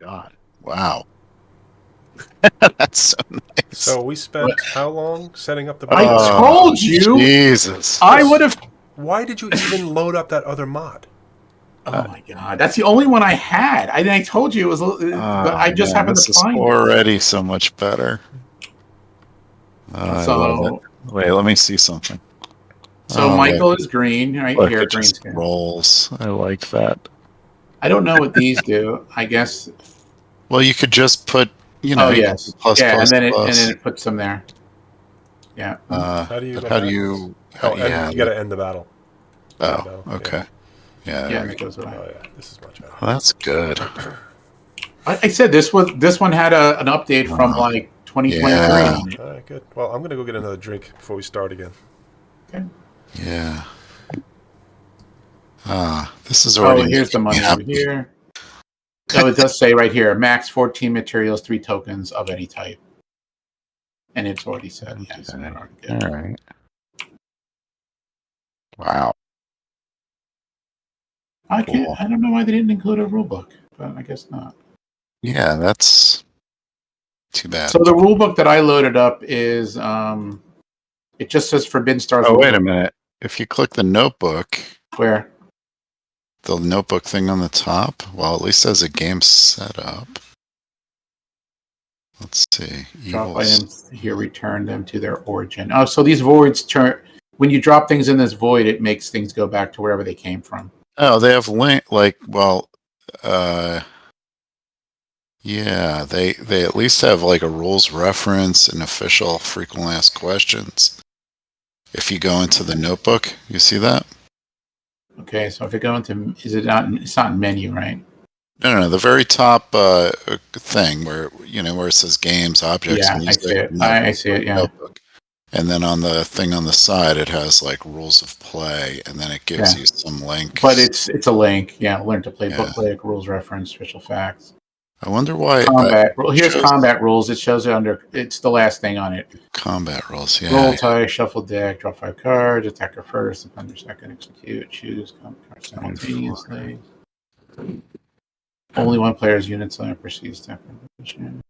god! Wow, that's so nice. So we spent how long setting up the I base? told you. Jesus! I would have. Why did you even load up that other mod? Oh my god, that's the only one I had. I told you it was, but I just happened to find it. Already so much better. I love So, it. Wait, let me see something. Michael is green right Look, here. it Green just skin. rolls. I like that. I don't know what these do. I guess. Well, you could just put, Oh yes, plus, yeah, plus, and then plus. it puts them there. Yeah. How do you? But how do you? You got to end the battle. Oh, okay. Yeah. Yeah, that goes away. Oh yeah, this is much better. Well, that's good. I said this one had an update from like 2023. Yeah. All right, good. Well, I'm gonna go get another drink before we start again. Okay. Yeah. This is already. Oh, here's the money over here. So it does say right here, max 14 materials, 3 tokens of any type. And it's already said. Yes. All right. Wow. I don't know why they didn't include a rule book, but I guess not. Yeah, that's too bad. So the rule book that I loaded up is it just says Forbidden Stars. Oh, wait a minute. If you click the notebook, where? The notebook thing on the top? Well, at least has a game setup. Let's see. Drop items here, return them to their origin. Oh, so these voids turn. When you drop things in this void, it makes things go back to wherever they came from. Oh, they have yeah, they at least have like a rules reference and official frequently asked questions. If you go into the notebook, you see that? Okay, so if you go into, it's not in menu, right? No, the very top thing where it says games, objects, yeah, music. I see it. Yeah. Notebook. And then on the thing on the side, it has like rules of play, and then it gives you some links. But it's a link. Yeah, learn to play booklet, rules reference, official facts. I wonder why. Here's combat rules. It shows it under. It's the last thing on it. Combat rules. Yeah. Roll tie, shuffle deck, draw 5 cards, attacker first, defender second, execute, choose, cards simultaneously. Only one player's units proceeds to position.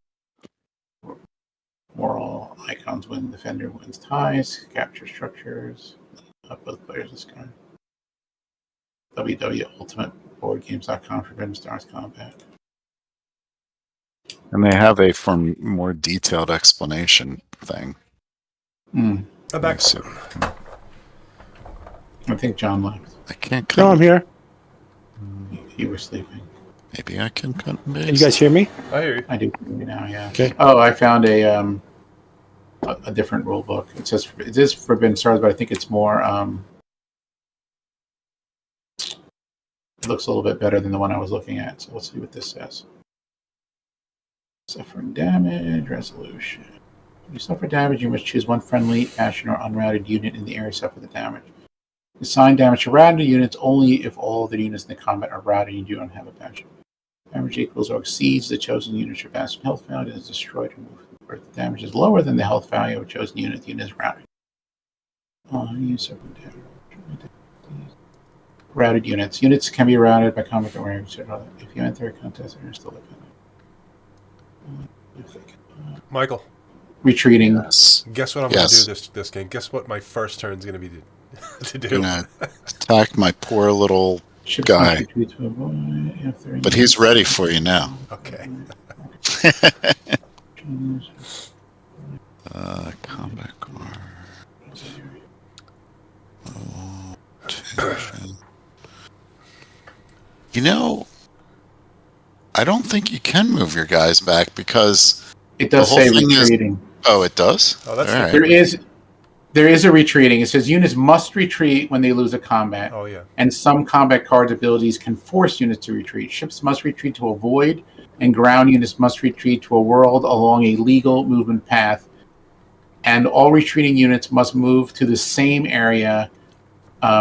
Moral icons win. Defender wins ties. Capture structures. Both players discard. www.ultimateboardgames.com for Forbidden Stars combat. And they have a more detailed explanation thing. I'm back. I think John left. I can't. No, I'm here. You were sleeping. Maybe I can cut and paste. You guys hear me? I hear you. I do now. Yeah. Okay. Oh, I found a different rule book. It is Forbidden Stars, but I think it's more. It looks a little bit better than the one I was looking at. So let's see what this says. Suffering damage, resolution. When you suffer damage, you must choose one friendly, ashen, or unrouted unit in the area suffer the damage. Assign damage to routed units only if all the units in the combat are routed and you don't have a passion. Damage equals or exceeds the chosen unit's or bastion health value and is destroyed or moved. Where the damage is lower than the health value of a chosen unit, the unit is routed. Routed units. Units can be routed by combat or if you enter a contest, you're still dependent. Michael. Retreating. Yes. Guess what I'm going to do this game? Guess what my first turn is going to be to do? Gonna attack my poor little guy. But he's ready for you now. Okay. Combat card. I don't think you can move your guys back because it does say retreating. It does? Oh, that's right. There is a retreating. It says units must retreat when they lose a combat. Oh, yeah. And some combat cards abilities can force units to retreat. Ships must retreat to a void, and ground units must retreat to a world along a legal movement path. And all retreating units must move to the same area,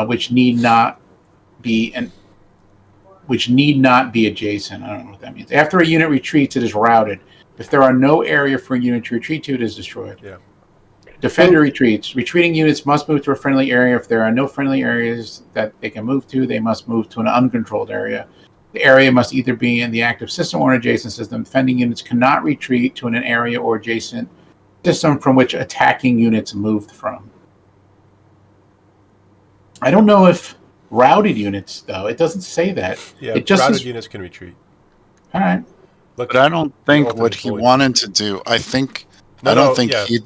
which need not be adjacent. I don't know what that means. After a unit retreats, it is routed. If there are no area for a unit to retreat to, it is destroyed. Yeah. Defender retreats. Retreating units must move to a friendly area. If there are no friendly areas that they can move to, they must move to an uncontrolled area. The area must either be in the active system or an adjacent system. Defending units cannot retreat to an area or adjacent system from which attacking units moved from. I don't know if routed units, though. It doesn't say that. Yeah, it just routed says, units can retreat. all right. Look, But I don't think what alternate he void. wanted to do. I think No, I don't no, think yeah. he.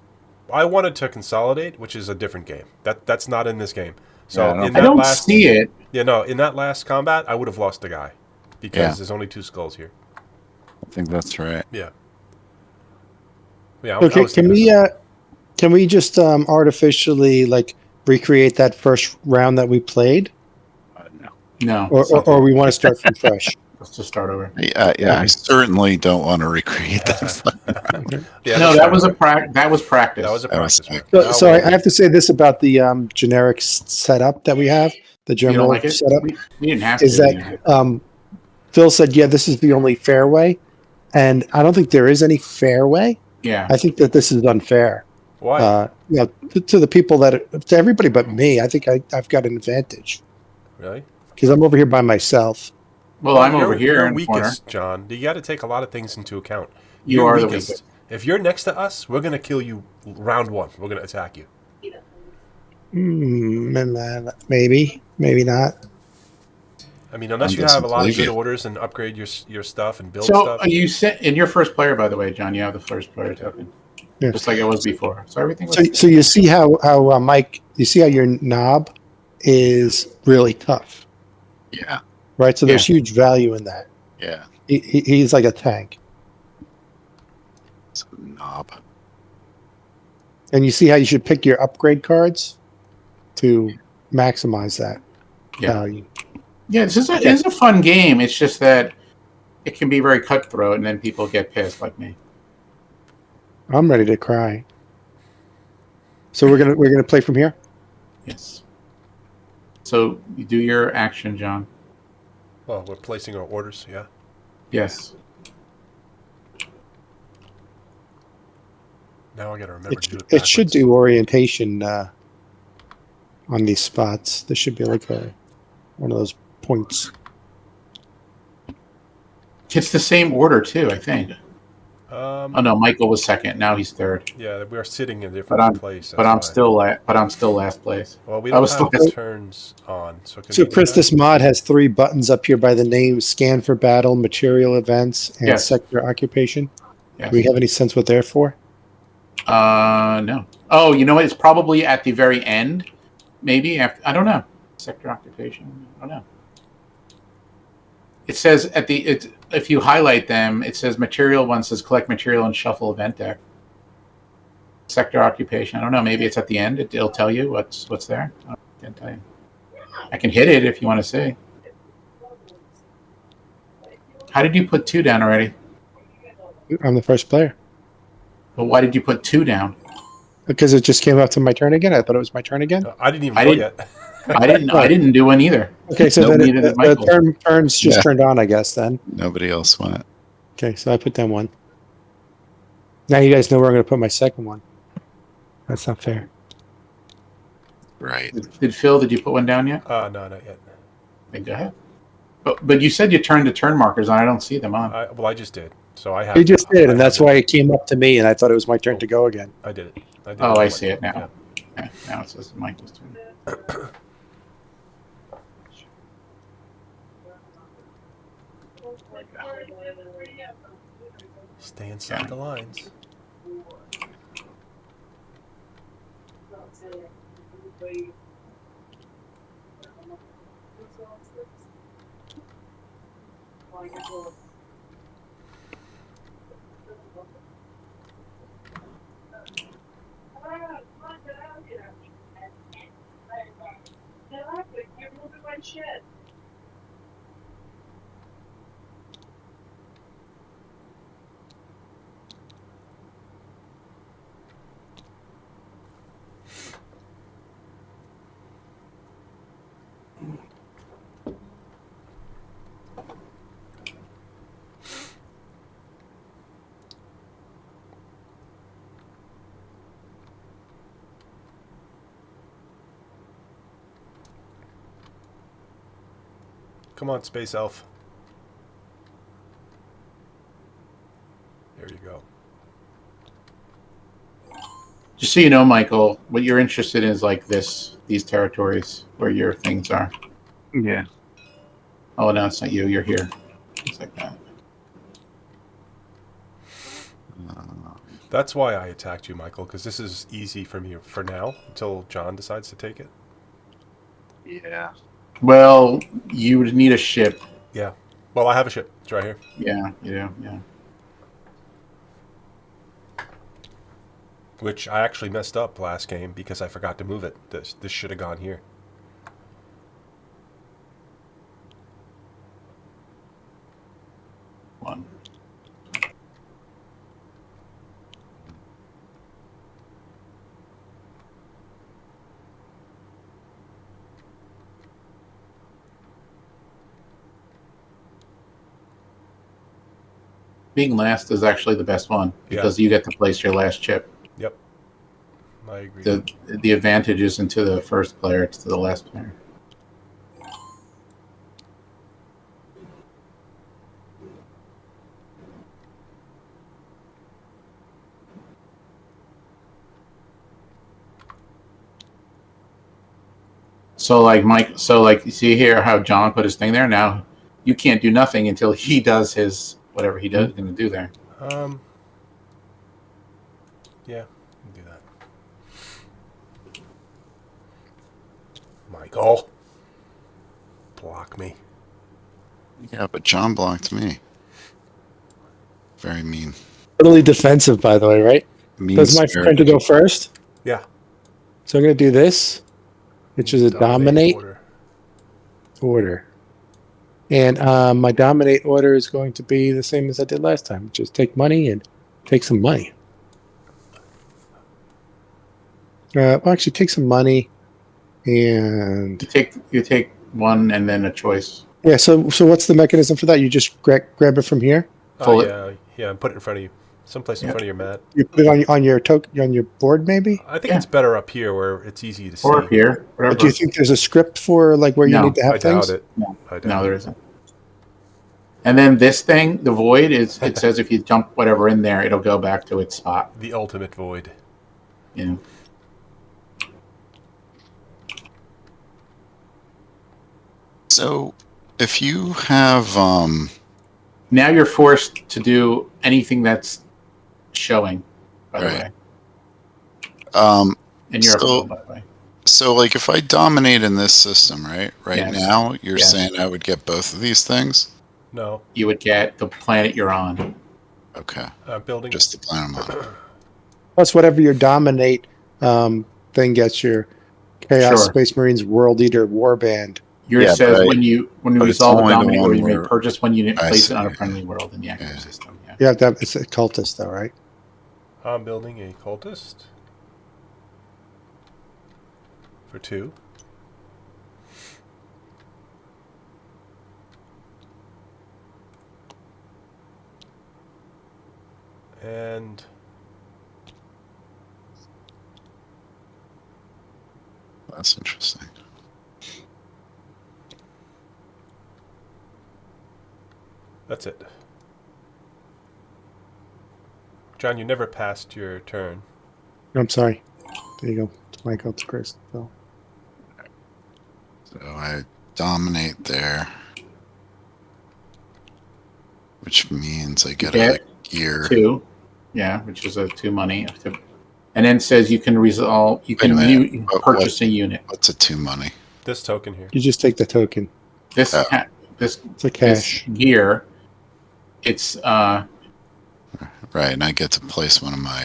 I wanted to consolidate, which is a different game. That's not in this game. So Yeah, in I that don't last, see it. yeah, no, in that last combat, I would have lost a guy because Yeah. there's only 2 skulls here. I think that's right. Yeah. Yeah. I Okay, was thinking of something. can we just artificially like recreate that first round that we played, No. No. or we want to start from fresh? Let's just start over. Yeah. I certainly don't want to recreate that. Okay. Yeah, No, let's that start was over. that was practice. That was a That was practice sick. run. So I have to say this about the generic setup that we have, the You general don't like it? setup, We didn't have is to. that Phil said, yeah, this is the only fair way. And I don't think there is any fair way. Yeah. I think that this is unfair. Why? To the people to everybody but me, I think I've got an advantage Really? because I'm over here by myself. Well, I'm over You're here in the weakest, corner. John. You got to take a lot of things into account. You You're are the weakest. weakest. If you're next to us, we're going to kill you round 1. We're going to attack you. Maybe not. I mean, unless you have a lot of good orders and upgrade your stuff and build stuff. So you sent in your first player, by the way, John. You have the first player token, Yeah. just like it was before. So everything was. So you see how Mike, you see how your knob is really tough, Yeah. right? So there's huge value in that. Yeah. He's like a tank. It's a knob. And you see how you should pick your upgrade cards to maximize that value. Yeah, this is it's a fun game. It's just that it can be very cutthroat, and then people get pissed, like me. I'm ready to cry. So we're gonna play from here. Yes. So you do your action, John. Well, we're placing our orders, yeah. Yes. Now I got to remember to do it It should backwards. do orientation on these spots. There should be like one of those points. It's the same order too, I think. Oh no, Michael was second. Now he's third. Yeah, we are sitting in a different place. But I'm still last place. Well, we don't have last. turns on. So Chris, this mod has 3 buttons up here by the name: scan for battle, material events, and sector occupation. Yes. Do we have any sense what they're for? No. Oh, you know what? It's probably at the very end. Maybe after. I don't know. Sector occupation. I don't know. It says if you highlight them, it says material. One says collect material and shuffle event deck. Sector occupation. I don't know. Maybe it's at the end. It'll tell you what's there. I can't tell you. I can hit it if you want to see. How did you put 2 down already? I'm the first player. But why did you put 2 down? Because it just came up to my turn again. I thought it was my turn again. I didn't even go yet. I didn't do one either. Okay, so then the turns just turned on, I guess. Then nobody else went. Okay, so I put down 1. Now you guys know where I'm going to put my second one. That's not fair. Right. Did Phil? Did you put one down yet? No, not yet. Okay, go ahead. But you said you turned the turn markers on. I don't see them on. Well, I just did. So I have. You just did, and that's why it came up to me, and I thought it was my turn to go again. I did it. I see it now. Yeah, now it says Michael's turn. Stay inside the lines. Come on, Space Elf. There you go. Just so you know, Michael, what you're interested in is like these territories where your things are. Yeah. Oh no, it's not you. You're here. Things like that. That's why I attacked you, Michael, because this is easy for me for now until John decides to take it. Yeah. Well, you would need a ship. Yeah. Well, I have a ship. It's right here. Yeah, you do. Yeah. Which I actually messed up last game because I forgot to move it. This should have gone here. One. Being last is actually the best one because you get to place your last chip. Yep. I agree. The advantage isn't to the first player, it's to the last player. So like you see here how John put his thing there. Now you can't do nothing until he does his whatever he does going to do there. Yeah, do that. Michael, block me. Yeah, but John blocked me. Very mean. Totally defensive, by the way, right? Does my friend to go first? Yeah. So I'm going to do this, which is a dominate order. And my dominate order is going to be the same as I did last time. Just take money and take some money. Well, actually, take some money and you take one and then a choice. Yeah. So what's the mechanism for that? You just grab it from here. Oh yeah, and put it in front of you, someplace in front of your mat. You put it on your on your board, maybe. I think it's better up here where it's easy to see. Or up here. Whatever. But do you think there's a script for like where you need to have things? I doubt it. No, there isn't. And then this thing, the void, it says if you dump whatever in there, it'll go back to its spot. The ultimate void. Yeah. So, if you have now you're forced to do anything that's showing. By the way. And you're so, by the way. So, like, if I dominate in this system, right Yes. now, you're saying I would get both of these things? No. You would get the planet you're on. Okay. Building. Just the planet I'm on. Plus, whatever your dominate thing gets, your Chaos Space Marines World Eater Warband. Yours says when you resolve a dominate order, you may purchase one unit and place it on a friendly world in the active system. Yeah, it's a cultist, though, right? I'm building a cultist for 2. And that's interesting. That's it. John, you never passed your turn. I'm sorry. There you go. It's Michael to Chris. So I dominate there, which means I get a gear. 2. Yeah, which is a 2 money. And then says you can resolve. You can purchase a unit. What's a 2 money? This token here. You just take the token. This it's a cash gear. It's right, and I get to place one of my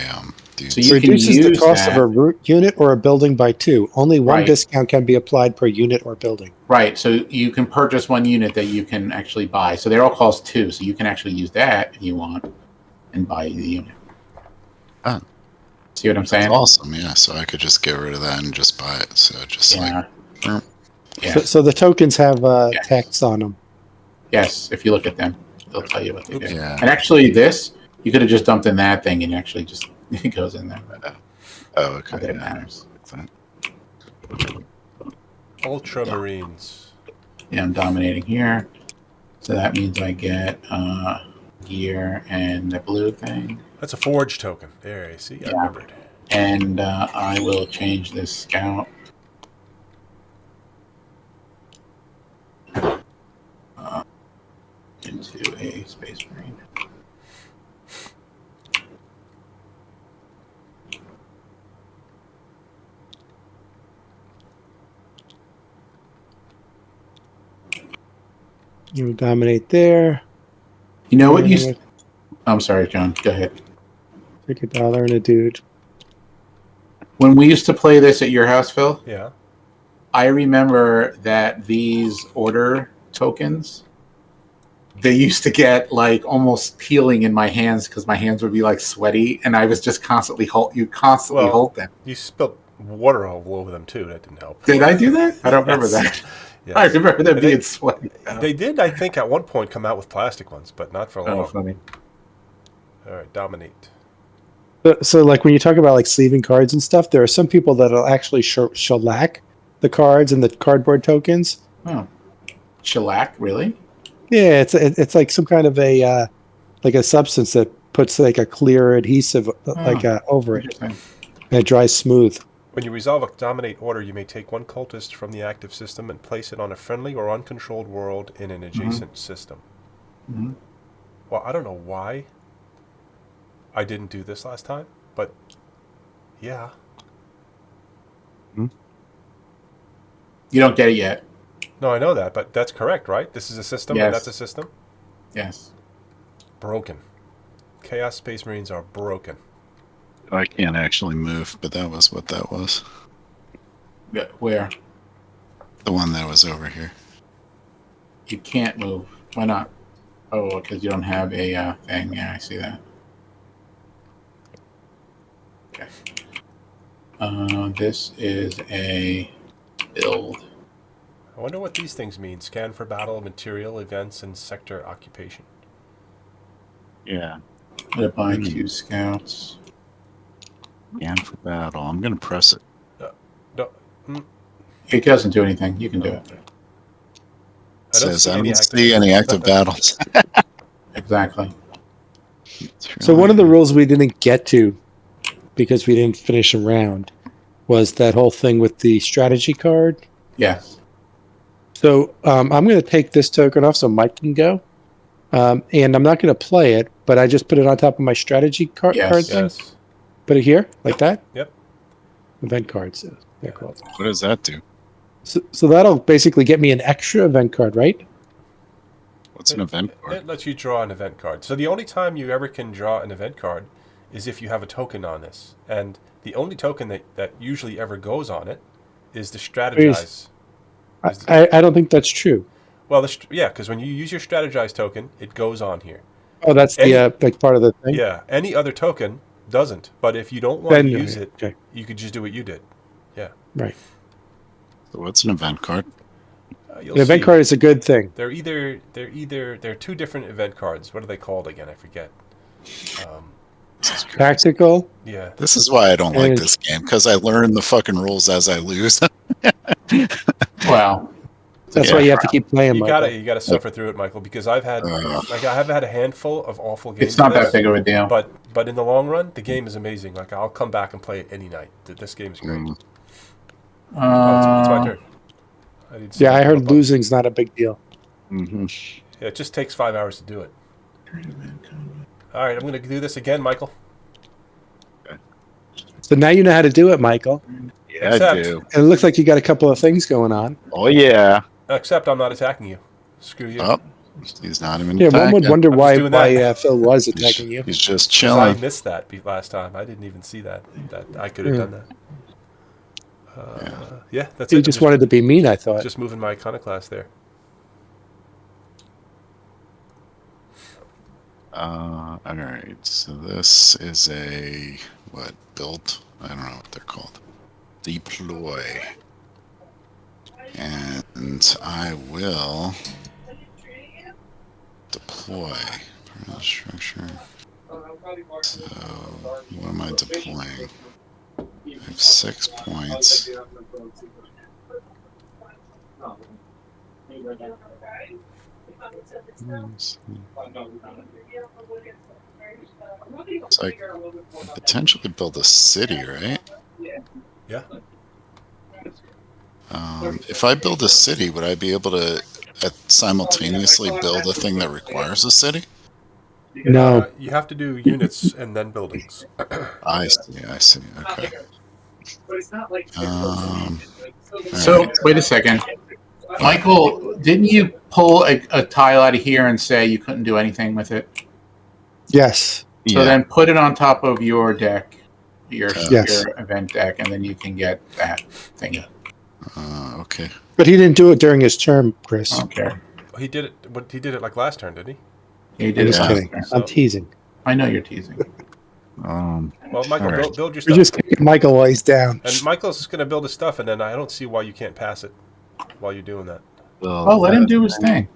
dudes. So you reduces the cost of a root unit or a building by 2. Only one discount can be applied per unit or building. Right, so you can purchase one unit that you can actually buy. So they're all cost 2, so you can actually use that if you want and buy the unit. Oh. See what I'm saying? That's awesome, yeah. So I could just get rid of that and just buy it. So just So the tokens have text on them. Yes, if you look at them, they'll tell you what they do. Yeah. And actually, this you could have just dumped in that thing, and actually just it goes in there. Oh, okay. Not that it matters. Ultramarines. Yeah, I'm dominating here, so that means I get gear and the blue thing. That's a forge token. There, you see? I Yeah. remembered. And I will change this scout into a Space Marine. You dominate there. You know what you... I'm sorry, John. Go ahead. Take $1 and a dude. When we used to play this at your house, Phil, Yeah. I remember that these order tokens, they used to get like almost peeling in my hands because my hands would be like sweaty, and I was just constantly hold them. You spilled water all over them too. That didn't help. Did I do that? I don't remember Yes. that. Yes. I remember them being sweaty. They did, I think, at one point come out with plastic ones, but not for long. Oh, funny. All right, dominate. So, like when you talk about like sleeving cards and stuff, there are some people that'll actually shellac the cards and the cardboard tokens. Oh, shellac, really? Yeah, it's like some kind of a like a substance that puts like a clear adhesive over it, and it dries smooth. When you resolve a dominate order, you may take one cultist from the active system and place it on a friendly or uncontrolled world in an adjacent system. Mm-hmm. Well, I don't know why I didn't do this last time, but yeah. You don't get it yet. No, I know that, but that's correct, right? This is a system, Yes. and that's a system? Yes. Broken. Chaos Space Marines are broken. I can't actually move, but that was what that was. Yeah, where? The one that was over here. You can't move. Why not? Oh, because you don't have a thing. Yeah, I see that. Okay. This is a build. I wonder what these things mean. Scan for battle, material, events, and sector occupation. Yeah. I'm going to buy 2 scouts. Scan for battle. I'm going to press it. It doesn't do anything. You can do it. It says, I don't see any active battles. Exactly. So one of the rules we didn't get to because we didn't finish a round was that whole thing with the strategy card. Yes. So I'm going to take this token off so Mike can go. And I'm not going to play it, but I just put it on top of my strategy card thing. Yes. Put it here, like that? Yep. Event cards. They're called. What does that do? So that'll basically get me an extra event card, right? What's an event card? It lets you draw an event card. So the only time you ever can draw an event card is if you have a token on this. And the only token that usually ever goes on it is the strategize. I don't think that's true. Well, yeah, because when you use your strategize token, it goes on here. Oh, that's the like part of the thing? Yeah, any other token doesn't. But if you don't want to use it, okay. You could just do what you did. Yeah. Right. So what's an event card? An event card is a good thing. They're 2 different event cards. What are they called again? I forget. Tactical. Yeah. This is why I don't like this game, because I learn the fucking rules as I lose. Wow. That's why you have to keep playing. You gotta suffer through it, Michael, because I've had a handful of awful games. It's not that big of a deal. But in the long run, the game is amazing. Like I'll come back and play it any night. This game is great. It's my turn. I heard losing's not a big deal. Mm-hmm. Yeah, it just takes 5 hours to do it. All right, I'm going to do this again, Michael. So now you know how to do it, Michael. Yeah, I do. And it looks like you got a couple of things going on. Oh, yeah. Except I'm not attacking you. Screw you. Oh, he's not even attacking. One would wonder why Phil was attacking you. He's just chilling. I missed that last time. I didn't even see that I could have done that. Yeah, that's it. You just wanted to be mean, I thought. Just moving my iconoclast there. All right, so this is a, build? I don't know what they're called. Deploy. And I will deploy. Structure. So, what am I deploying? I have 6 points. So I can potentially build a city, right? Yeah. If I build a city, would I be able to simultaneously build a thing that requires a city? No. You have to do units and then buildings. I see. I see. Okay. So, Alright. wait a second. Michael, didn't you pull a tile out of here and say you couldn't do anything with it? Yes. So Yeah. then put it on top of your deck, your Yes. event deck, and then you can get that thingy. Okay. But he didn't do it during his term, Chris. I don't care. He did it. But he did it like last turn, didn't he? You I'm did it just last kidding. turn. So- I'm teasing. I know you're teasing. Well, Michael, All right. build your We're stuff. just kicking Michael while he's down. And Michael's going to build his stuff, and then I don't see why you can't pass it while you're doing that. Oh, let him do his thing.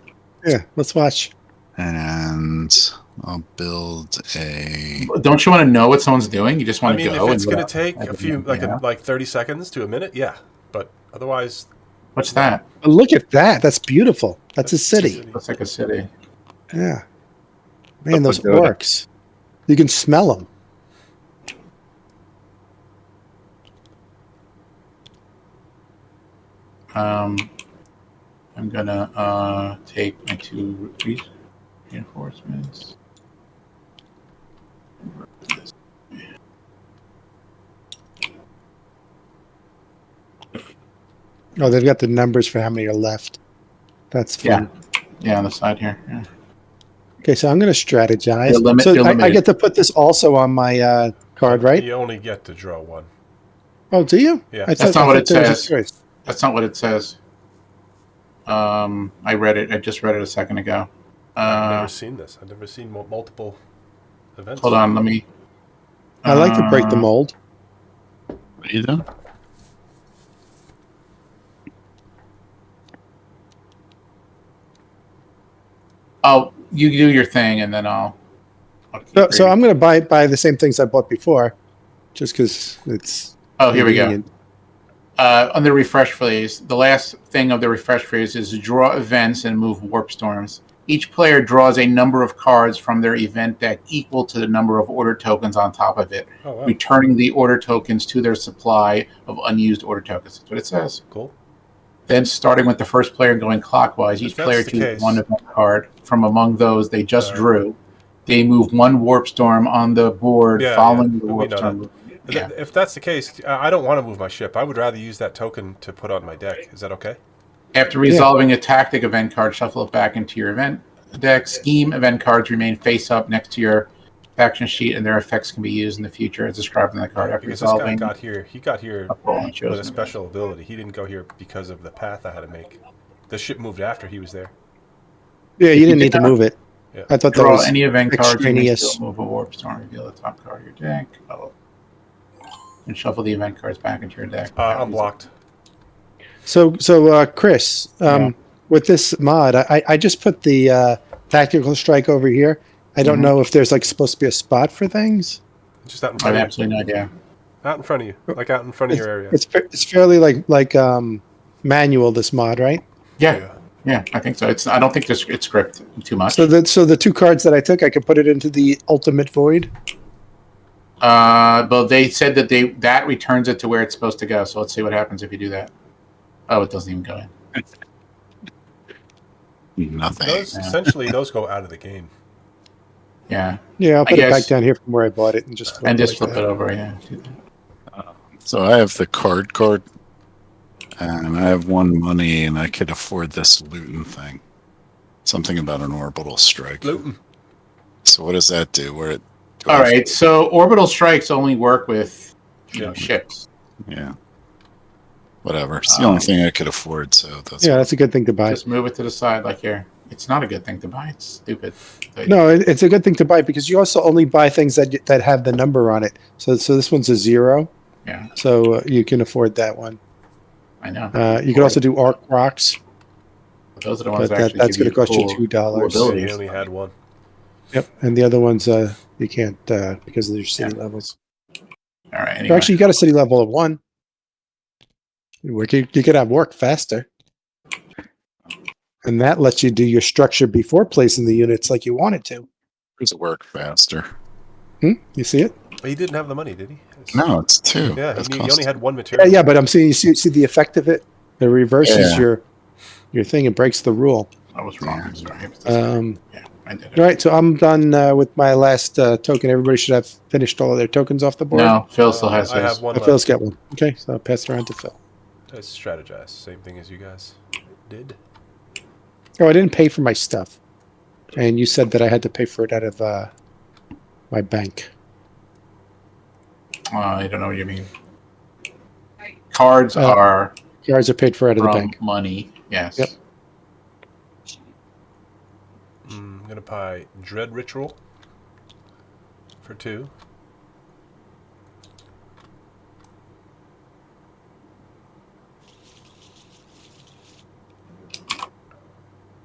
Yeah, let's watch. And I'll build a. Don't you want to know what someone's doing? You just want I mean, to if go. it's and going to take a few, Yeah. like 30 seconds to a minute, yeah. But otherwise, What's that? But look at that. That's beautiful. That's a city. Looks like a city. Yeah. Man, those Pagoda. orcs. You can smell them. I'm gonna take my 2 reinforcements. Oh, they've got the numbers for how many are left. That's fun. Yeah, on the side here. Yeah. Okay, so I'm going to strategize. They're So I limited. get to put this also on my card, right? you only get to draw one. Oh, do you? Yeah. That's not what it there was a says. choice. That's not what it says. I read it. I just read it a second ago. I've never seen this. I've never seen multiple events. Hold on, let me. I like to break the mold. What are you doing? Oh, you do your thing, and then I'll keep So reading. I'm going to buy the same things I bought before, just because it's. Oh, here we go. convenient. On the refresh phase, the last thing of the refresh phase is draw events and move warp storms. Each player draws a number of cards from their event deck equal to the number of order tokens on top of it, Oh, wow. returning the order tokens to their supply of unused order tokens. That's what it says. Cool. Then, starting with the first player going clockwise, each If that's player the chooses case- one event card from among those they just drew. They move one warp storm on the board following the we warp know storm. that. Yeah. If that's the case, I don't want to move my ship. I would rather use that token to put on my deck. Is that okay? After resolving a tactic event card, shuffle it back into your event deck. Scheme event cards remain face up next to your faction sheet, and their effects can be used in the future as described in the card. After Because this guy resolving, got here. He got here a full and with chosen a special ability. He didn't go here because of the path I had to make. The ship moved after he was there. Yeah, you you didn't did need to not move it. Yeah. I thought that draw was any event cards, you may extraneous. still move a warp storm. Reveal the top card of your deck. And shuffle the event cards back into your deck. I'm blocked. So Chris, with this mod, I just put the tactical strike over here. I don't know if there's like supposed to be a spot for things. Just out in I front have of absolutely no idea. you. Out in front of you. Like out in front of your area. It's fairly like manual, this mod, right? Yeah, I think so. I don't think it's scripted too much. So the two cards that I took, I could put it into the ultimate void. But they said that that returns it to where it's supposed to go. So let's see what happens if you do that. Oh, it doesn't even go in. Nothing. Essentially, those go out of the game. Yeah, Yeah, I'll I put it back guess- down here from where I bought it and just flip flip it over. Yeah. So I have the card, and I have one money, and I could afford this looting thing. Something about an orbital strike. Luton. So what does that do? Where it? do I All have- right. So orbital strikes only work with ships. Yeah. Whatever. It's the only thing I could afford. So that's Yeah, that's a good thing to buy. Just move it to the side like here. It's not a good thing to buy. It's stupid. No, it's a good thing to buy because you also only buy things that have the number on it. So this one's a 0. Yeah, So you can afford that one. I know. You can also do arc rocks. Those are the ones But that actually that's give going to cost cool- you $2. cool So abilities. you only had one. Yep, and the other ones you can't because of their city levels. All right. Or Anyway. actually, you got a city level of 1. You could have work faster. And that lets you do your structure before placing the units like you wanted to. Does it work faster? You see it? But he didn't have the money, did he? No, it's 2. Yeah, That's he only had one Yeah, material. yeah, but I'm saying you see the effect of it? It reverses Yeah. your thing. It breaks the rule. I was wrong. I'm sorry. Yeah, I did it. All right, so I'm done with my last token. Everybody should have finished all of their tokens off the board. No, Phil still has I his. have one Oh, Phil's left. got one. Okay, so I'll pass it around to Phil. I strategize. Same thing as you guys did. Oh, I didn't pay for my stuff. And you said that I had to pay for it out of my bank. I don't know what you mean. Cards Uh, are Cards are paid for out of the from bank. money. Yes. Yep. I'm going to buy Dread Ritual for 2.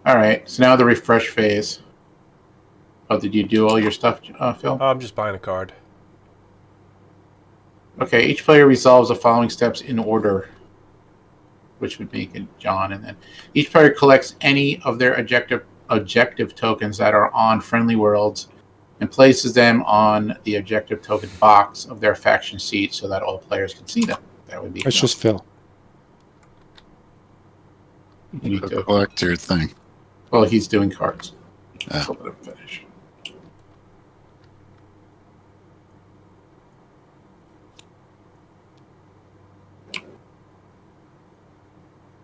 All right. So now the refresh phase. Oh, did you do all your stuff, Phil? I'm just buying a card. Okay. Each player resolves the following steps in order, which would make it John, and then each player collects any of their objective tokens that are on friendly worlds and places them on the objective token box of their faction seat so that all players can see them. That would be. That's Phil. just Phil. You need to. Collect your thing. Well, he's doing cards. Yeah. Let him finish.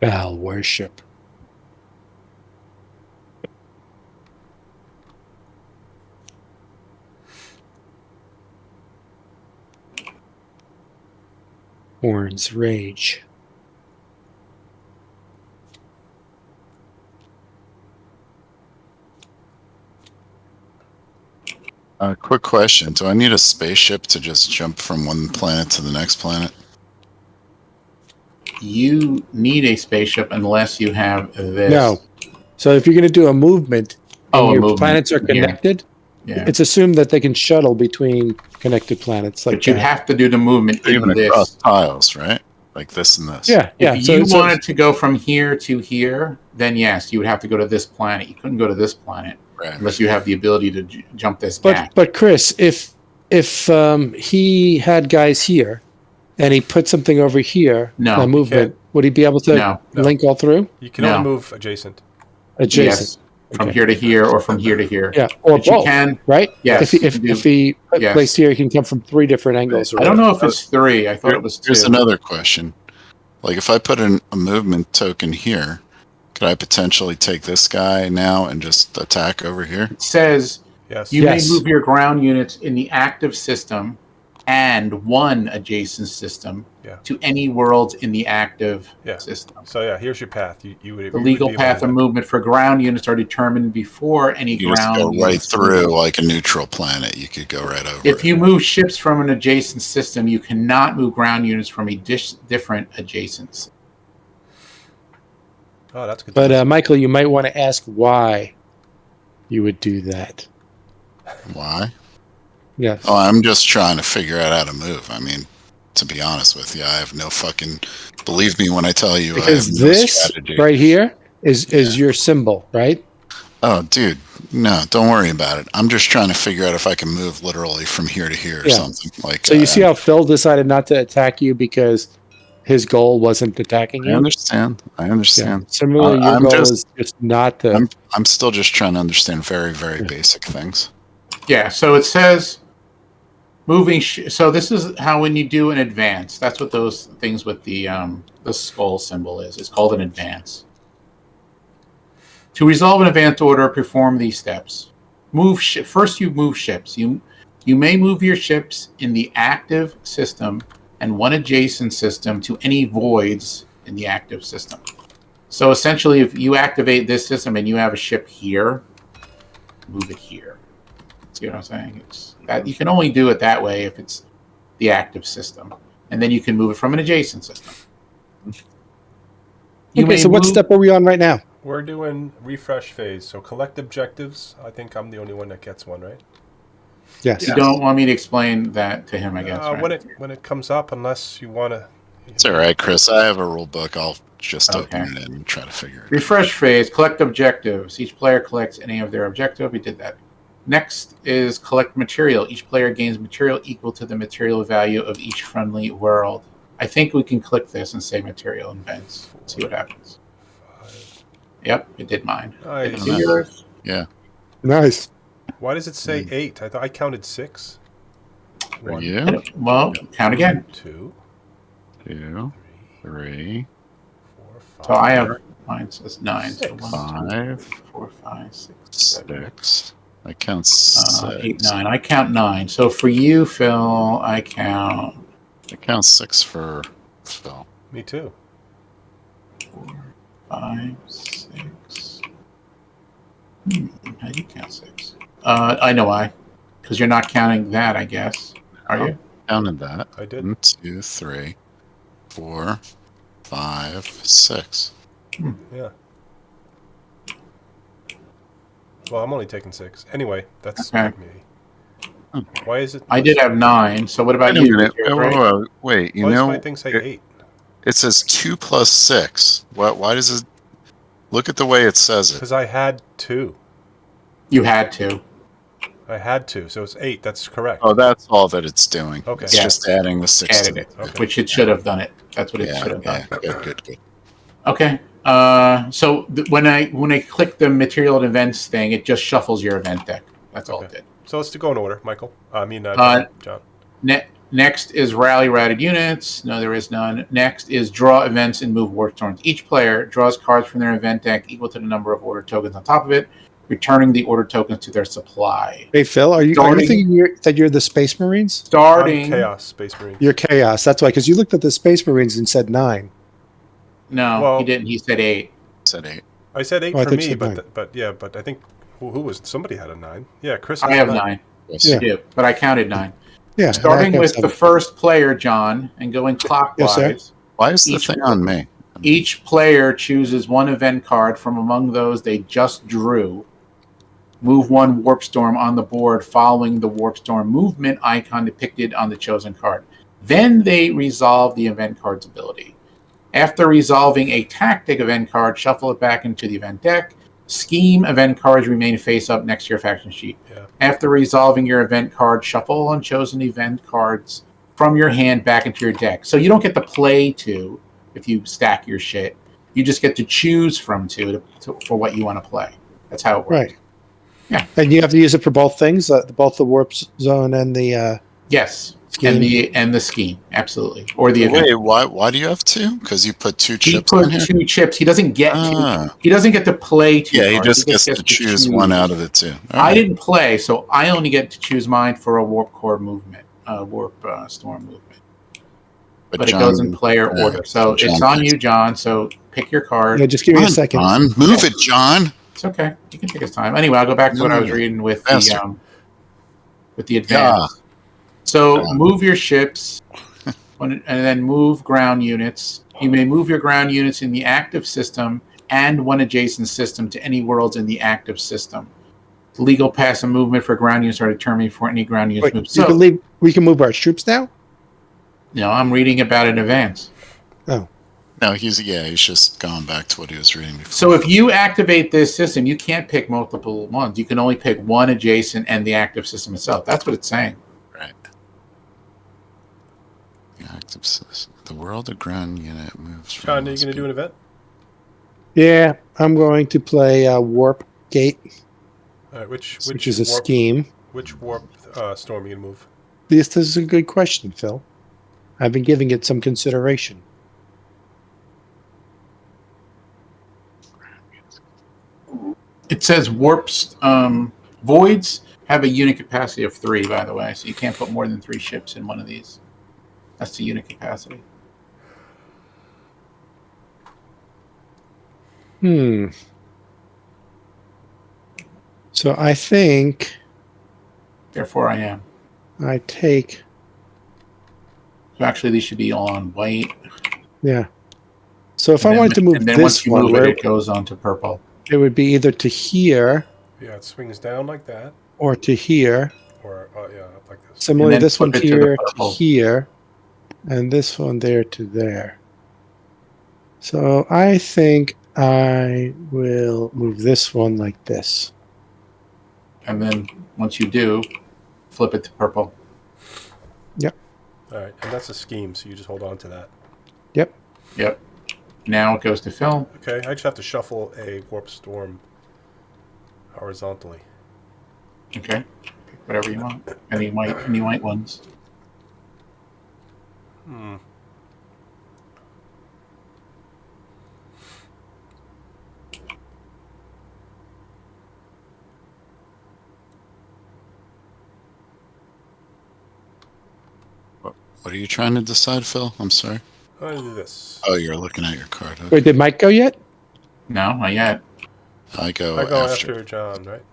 Val worship. Horn's rage. Quick question. Do I need a spaceship to just jump from one planet to the next planet? You need a spaceship unless you have this. No. So if you're going to do a movement and Oh, a your movement. planets are Yeah. connected, Yeah. it's assumed that they can shuttle between connected planets like But you'd that. have to do the movement in Even this. across tiles, right? Like this and this. Yeah, yeah. If So- you so- wanted to go from here to here, then yes, you would have to go to this planet. You couldn't go to this planet Right. unless you have the ability to jump this gap. But Chris, if he had guys here and he put something over here, No, a movement, would he be able to No. link all through? You can No. only move adjacent. Adjacent. Yes, from Okay. here to here or from here to here. Yeah, or But you both, can. right? Yes, If you he put yes. placed here, he can come from 3 different angles. I don't know if it's 3. I thought it was 2. Here's another question. Like if I put in a movement token here, could I potentially take this guy now and just attack over here? It says Yes. you Yes. may move your ground units in the active system and one adjacent system Yeah. to any worlds in the active Yeah. system. So yeah, here's your path. You would. The legal path of movement for ground units are determined before any You just ground go right units through move. like a neutral planet. You could go right over If it. you move ships from an adjacent system, you cannot move ground units from a different adjacent. Oh, that's good. But Michael, you might want to ask why you would do that. Why? Yes. Oh, I'm just trying to figure out how to move. I mean, to be honest with you, I have no fucking. Believe me when I tell you, Because I have no this strategy. right here is your symbol, right? Oh, dude, no, don't worry about it. I'm just trying to figure out if I can move literally from here to here or Yeah. something. Like, So you see how Phil decided not to attack you because his goal wasn't attacking I you? understand. I understand. Similarly, your I'm goal just- is just not to. I'm still just trying to understand very, very basic things. Yeah, so it says moving. So this is how when you do an advance. That's what those things with the skull symbol is. It's called an advance. To resolve an advance order, perform these steps. First, you move ships. You may move your ships in the active system and one adjacent system to any voids in the active system. So essentially, if you activate this system and you have a ship here, move it here. See what I'm saying? It's that you can only do it that way if it's the active system, and then you can move it from an adjacent system. Okay, so what step are we on right now? We're doing refresh phase. So collect objectives. I think I'm the only one that gets one, right? Yes. You don't want me to explain that to him, I guess. Right? When it comes up, unless you want to. It's all right, Chris. I have a rule book. I'll just Okay. open it and try to figure it out. Refresh phase, collect objectives. Each player collects any of their objective. We did that. Next is collect material. Each player gains material equal to the material value of each friendly world. I think we can click this and say material events. See what happens. 5. Yep, it did mine. Did it Nice. do yours? Yeah. Nice. Why does it say 8? I thought I counted 6. For 1, you? Well, count again. 2, 2, 3, 4, 5. So I have, mine says 9. So 6. 1, 2, 5, 4, 5, 6, 7, 6. I count 6. 8, 9. I count 9. So for you, Phil, I count I count 6 for Phil. Me too. 4, 5, 6. How do you count 6? I know why. Because you're not counting that, I guess. Are you? Counted that. I did. 1, 2, 3, 4, 5, 6. Yeah. Well, I'm only taking 6. Anyway, that's Okay. me. Hmm. Why is it? I did have 9. So what about Wait a you? minute. Yours, right? Wait, you Why does know, my thing say 8? it says 2 plus 6. Why does it... Look at the way it says it. Because I had 2. You had to. I had 2, so it's 8. That's correct. Oh, that's all that it's doing. Okay. It's Yeah. just adding the 6 Added to it, Okay. which it should have done it. That's what it Yeah, should have done. yeah. Good. Okay. So when I click the material and events thing, it just shuffles your event deck. That's all it Okay. did. So let's go in order, Michael. John. Next is rally routed units. No, there is none. Next is draw events and move war storms. Each player draws cards from their event deck equal to the number of order tokens on top of it, returning the order tokens to their supply. Hey, Phil, are you thinking that you're the Space Marines? Starting. I'm Chaos Space Marine. You're Chaos. That's why, because you looked at the Space Marines and said 9. No, Well- he didn't. He said 8. Said 8. I said 8 Oh, I for thought you me, said but 9. but I think who was somebody had a 9. Yeah, Chris. I has have a 9. Yes. Yeah. You do, but I counted 9. Yeah. Starting and I with got the 7. first player, John, and going clockwise. Yes, sir. Why is the Each- thing on me? Each player chooses one event card from among those they just drew. Move one warp storm on the board following the warp storm movement icon depicted on the chosen card. Then they resolve the event card's ability. After resolving a tactic event card, shuffle it back into the event deck. Scheme event cards remain face up next to your faction sheet. Yeah. After resolving your event card, shuffle unchosen event cards from your hand back into your deck. So you don't get to play 2 if you stack your shit. You just get to choose from 2 for what you want to play. That's how it works. Right. Yeah. And you have to use it for both things, both the warp zone and the Yes. scheme. And the scheme, absolutely. Or the event. Wait, why do you have 2? Because you put 2 He chips put on here? 2 chips. He doesn't get Ah. he doesn't get to play 2 Yeah, he cards. just gets to choose one out of the 2. All I right. didn't play, so I only get to choose mine for a warp core movement, warp storm movement. But it goes in player yeah, order. So John it's on picks. you, John. So pick your card. Yeah, just give me a Come on, second. John. Move it, John. It's okay. You can take his time. Anyway, I'll go back to what I was reading with Faster. the advance. So Yeah. move your ships, and then move ground units. You may move your ground units in the active system and one adjacent system to any worlds in the active system. The legal pass and movement for ground units are determined for any ground units Wait, moved. you So, can leave. We can move our troops now. I'm reading about it in advance. No, he's just gone back to what he was reading before. So if you activate this system, you can't pick multiple ones. You can only pick one adjacent and the active system itself. That's what it's saying. Right. The active system. The world of ground unit moves. from John, are you most going to do an event? Yeah, I'm going to play Warp Gate, All right, which is a warp, scheme. Which warp storm are you going to move? This is a good question, Phil. I've been giving it some consideration. It says warps. Voids have a unit capacity of 3, by the way, so you can't put more than 3 ships in one of these. That's the unit capacity. So I think Therefore, I am. I take. So actually, these should be all on white. Yeah. So if And I then- wanted to move and then this once you one, move where it goes on to purple. it would be either to here Yeah, it swings down like that, or to here. or up like this. Similarly, then this one flip it to the here to purple. here, and this one there to there. So I think I will move this one like this. And then once you do, flip it to purple. All right, and that's a scheme, so you just hold on to that. Yep. Yep. Now it goes to Phil. Okay, I just have to shuffle a Warp Storm horizontally. Okay. Pick whatever you want. Any white ones. Hmm. What are you trying to decide, Phil? I'm sorry. I'm gonna do this. Oh, you're looking at your card. Okay. Wait, did Mike go yet? No, not yet. I go after John, right?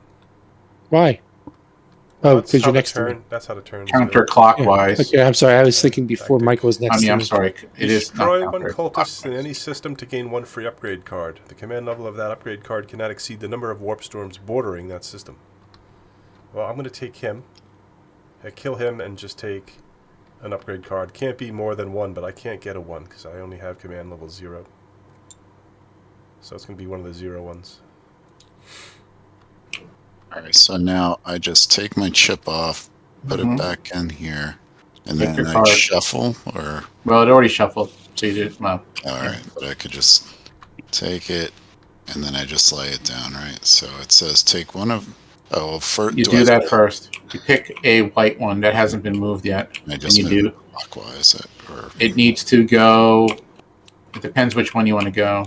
Why? Oh, That's because how you're the next to me. turn. That's how the turn. Counterclockwise. Okay, I'm sorry. I was thinking before Tactic. Michael was next to I'm me. sorry. It is not Destroy one cultist in counterclockwise. any system to gain one free upgrade card. The command level of that upgrade card cannot exceed the number of warp storms bordering that system. Well, I'm going to take him. I kill him and just take an upgrade card. Can't be more than one, but I can't get a 1 because I only have command level 0. So it's going to be one of the 0 ones. All right, so now I just take my chip off, put it back in here, and Pick then your I card. shuffle, or... Well, it already shuffled. So you did, well. All right, but I could just take it, and then I just lay it down, right? So it says take one of... Oh, well, first... You do that first. You pick a white one that hasn't been moved yet. I just and move you it clockwise. Or... It needs to go... It depends which one you want to go.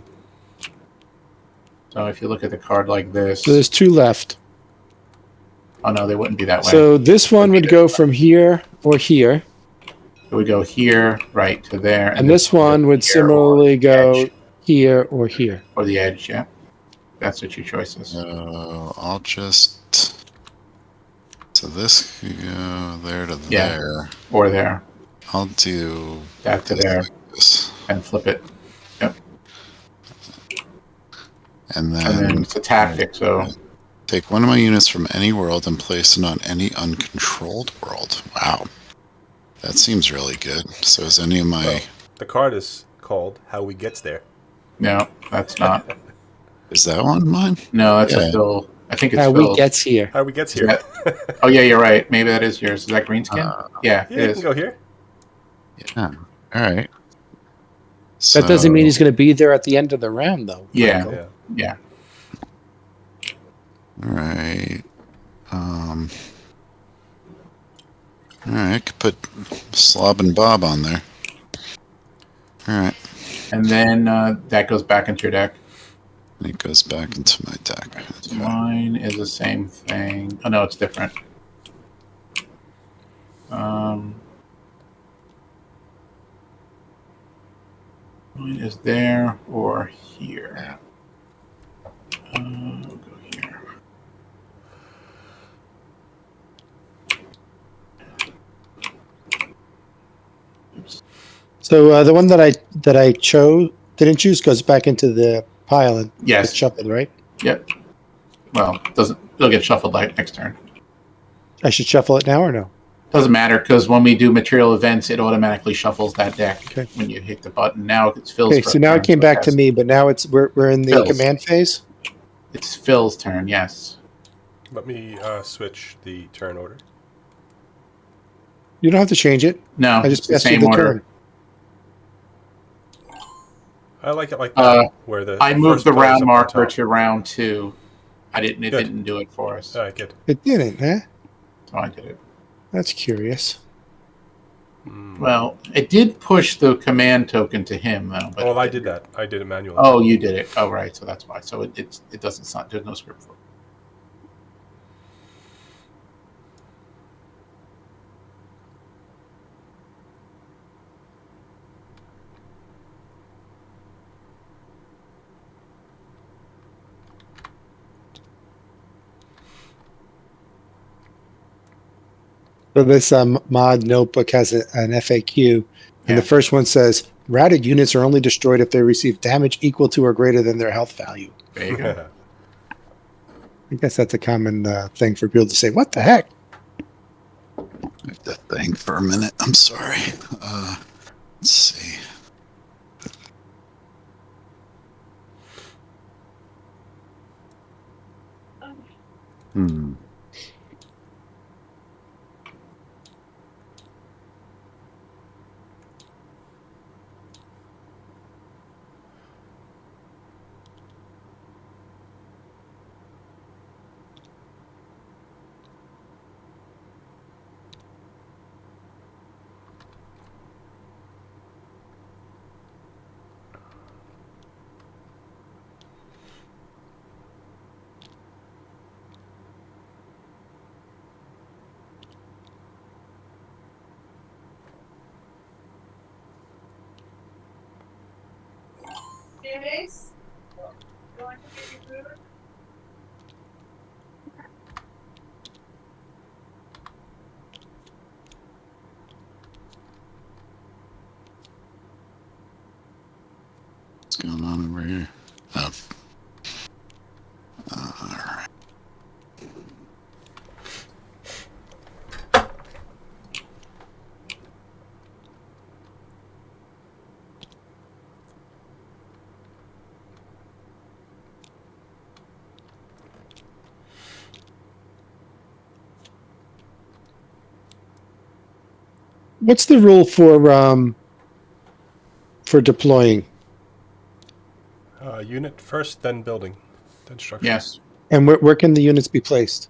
So if you look at the card like this... So there's 2 left. Oh, no, they wouldn't be that way. So this one would go from here or here. It would go here, right, to there. And this one would similarly go here or here. Or the edge, yeah. That's what your choice is. I'll just... So this could go there to there. Or there. I'll do... That to there. Like this. And flip it. Yep. And And then it's a tactic, so... Take one of my units from any world and place it on any uncontrolled world. Wow. That seems really good. So is any of my... Well, the card is called How We Gets There. No, that's not. Is that one mine? No, that's a Phil. I think it's How Phil. we gets here. How We Gets Here. Oh, yeah, you're right. Maybe that is yours. Is that Greenskin? Yeah, Yeah, it you is. can go here. Yeah. All right. That doesn't mean he's going to be there at the end of the round, though. Yeah, Yeah. yeah. All right. All right, I could put Slob and Bob on there. All right. And then that goes back into your deck. And it goes back into my deck. Okay. Mine is the same thing. Oh, no, it's different. Mine is there or here. We'll go here. Oops. So the one that I didn't choose goes back into the pile and Yes. gets shuffled, right? Yep. Well, it'll get shuffled like next turn. I should shuffle it now or no? Doesn't matter because when we do material events, it automatically shuffles that deck Okay. when you hit the button. Now it's Phil's. Okay, so now it came back to me, but now we're in the Phil's. command phase. It's Phil's turn. Yes. Let me switch the turn order. You don't have to change it. No, I just it's the passed you same the order. turn. I like it like that, where the I moved first the player is round up on marker top. to round 2. It Good. didn't do it for us. All right, good. It didn't, huh? So I did it. That's curious. Well, it did push the command token to him though. But Well, I did that. I did it manually. Oh, you did it. Oh, right. So that's why. So it doesn't sound. There's no script for it. So this mod notebook has an FAQ, and Yeah. the first one says, routed units are only destroyed if they receive damage equal to or greater than their health value. There you go. I guess that's a common thing for people to say, what the heck? I have to think for a minute. I'm sorry. Let's see. Hmm. What's going on over here? Oh. All right. What's the rule for deploying? Unit first, then building, then structure. Yes. And where can the units be placed?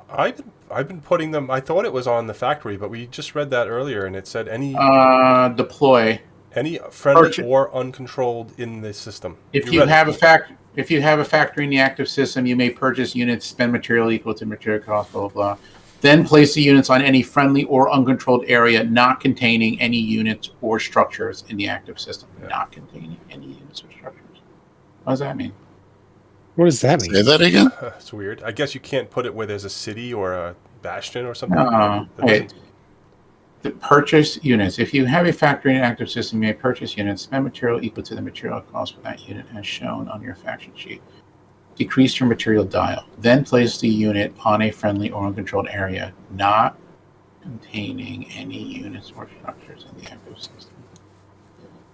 I've been putting them. I thought it was on the factory, but we just read that earlier, and it said any Deploy. friendly or uncontrolled in the system. If you have a factory in the active system, you may purchase units, spend material equal to material cost, blah blah blah. Then place the units on any friendly or uncontrolled area not containing any units or structures in the active system. Yeah. Not containing any units or structures. What does that mean? What does that mean? Say that again? It's weird. I guess you can't put it where there's a city or a bastion or something. The purchase units. If you have a factory in an active system, you may purchase units, spend material equal to the material cost for that unit as shown on your faction sheet. Decrease your material dial. Then place the unit on a friendly or uncontrolled area, not containing any units or structures in the active system.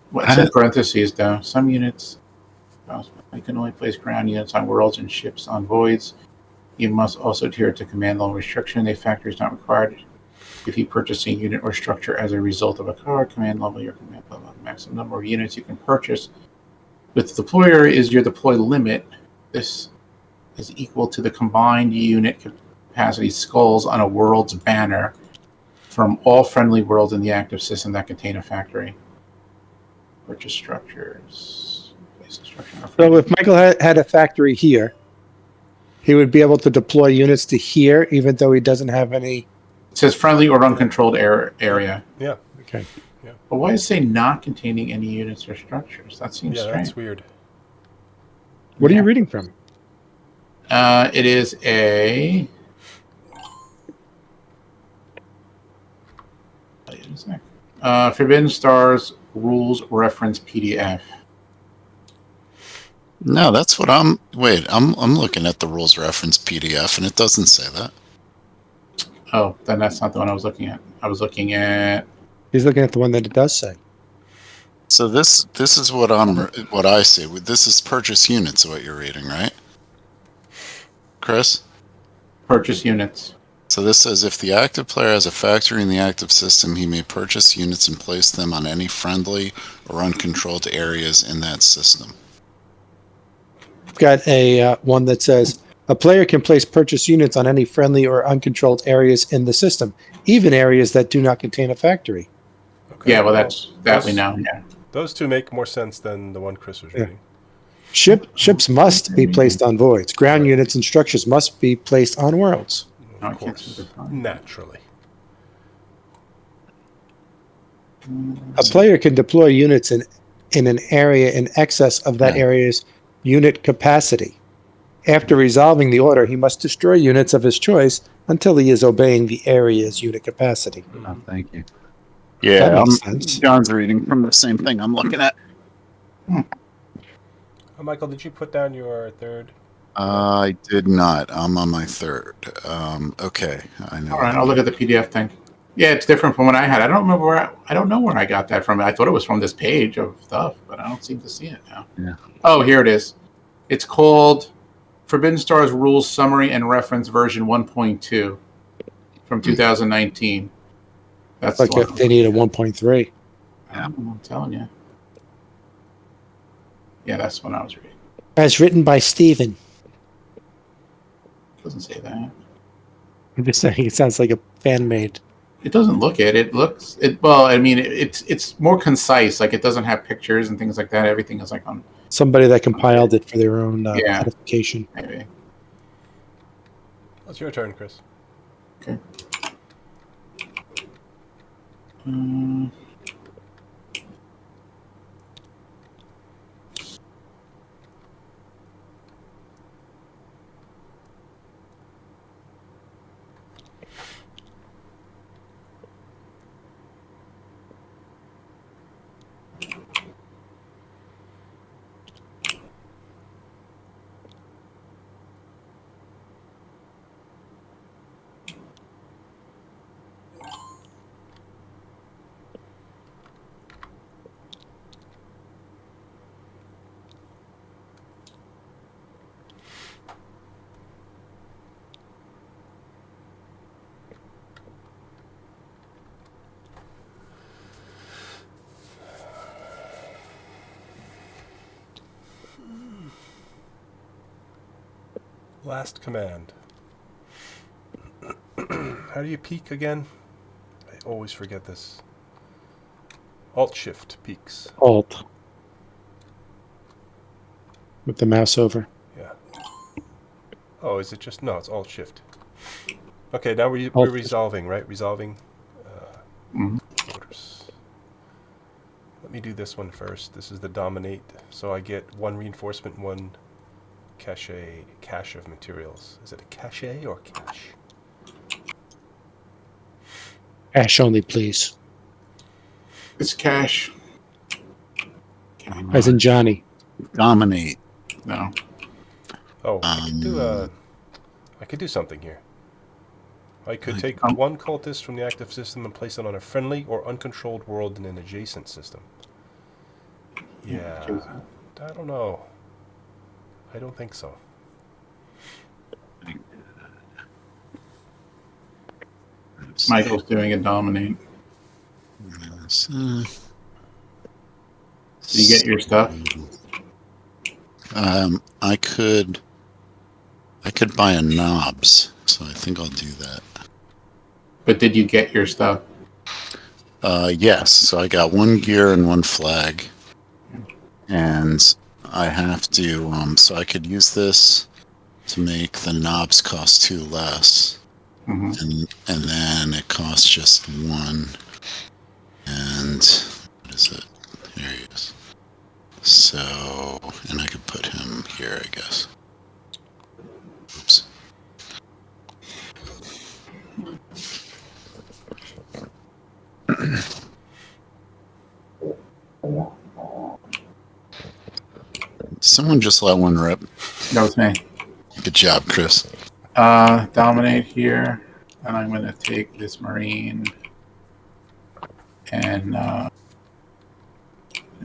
What's in parentheses, though? Some units... You can only place ground units on worlds and ships on voids. You must also adhere to command level restriction. A factory is not required. If you purchase a unit or structure as a result of a card, command level, your command level, the maximum number of units you can purchase with the deployer is your deploy limit. This is equal to the combined unit capacity skulls on a world's banner from all friendly worlds in the active system that contain a factory. Purchase structures. So if Michael had a factory here, he would be able to deploy units to here, even though he doesn't have any... It says friendly or uncontrolled area. Yeah. Okay. Yeah. But why does it say not containing any units or structures? That seems strange. That's weird. What are you reading from? It is a... Forbidden Stars Rules Reference PDF. No, that's what I'm... Wait, I'm looking at the rules reference PDF, and it doesn't say that. Oh, then that's not the one I was looking at. I was looking at... He's looking at the one that it does say. So this is what I see. This is purchase units, what you're reading, right? Chris? Purchase units. So this says, if the active player has a factory in the active system, he may purchase units and place them on any friendly or uncontrolled areas in that system. Got a one that says a player can place purchase units on any friendly or uncontrolled areas in the system, even areas that do not contain a factory. Okay, yeah, well, that we know. Yeah, those two make more sense than the one Chris was reading. Ships must be placed on voids. Ground units and structures must be placed on worlds. Of course, naturally. A player can deploy units in an area in excess of that area's unit capacity. After resolving the order, he must destroy units of his choice until he is obeying the area's unit capacity. Oh, thank you. Yeah, John's reading from the same thing I'm looking at. Michael, did you put down your third? I did not. I'm on my third. Okay, I know. All right, I'll look at the PDF thing. Yeah, it's different from what I had. I don't remember I don't know where I got that from. I thought it was from this page of stuff, but I don't seem to see it now. Yeah. Oh, here it is. It's called Forbidden Stars Rules Summary and Reference version 1.2 from 2019. That's Like the if one. they need a 1.3. I'm telling you. Yeah, that's what I was reading. As written by Steven. Doesn't say that. I'm just saying it sounds like a fan made. It doesn't look it. It looks it. Well, I mean, it's more concise. Like it doesn't have pictures and things like that. Everything is like on. Somebody that compiled it for their own Yeah. edification. Maybe. It's your turn, Chris. Okay. Last command. How do you peek again? I always forget this. Alt-Shift peeks. Alt. With the mouse over. Yeah. Oh, is it just... No, it's Alt-Shift. Okay, now we're Alt-Shift. resolving, right? Resolving Mhm. orders. Let me do this one first. This is the Dominate. So I get 1 reinforcement, 1 cache of materials. Is it a cache or cache? Cash only, please. It's cash. As in Johnny. Dominate. No. Oh, I could do something here. I could take 1 cultist from the active system and place it on a friendly or uncontrolled world in an adjacent system. Yeah, I don't know. I don't think so. Michael's doing a dominate. So, Do you get your stuff? I could buy a knobs, so I think I'll do that. But did you get your stuff? Yes, so I got 1 gear and 1 flag. And I have to, so I could use this to make the knobs cost 2 less. Mm-hmm. And then it costs just 1. And what is it? There he is. So, and I could put him here, I guess. Oops. Someone just let one rip. That was me. Good job, Chris. Dominate here, and I'm going to take this Marine and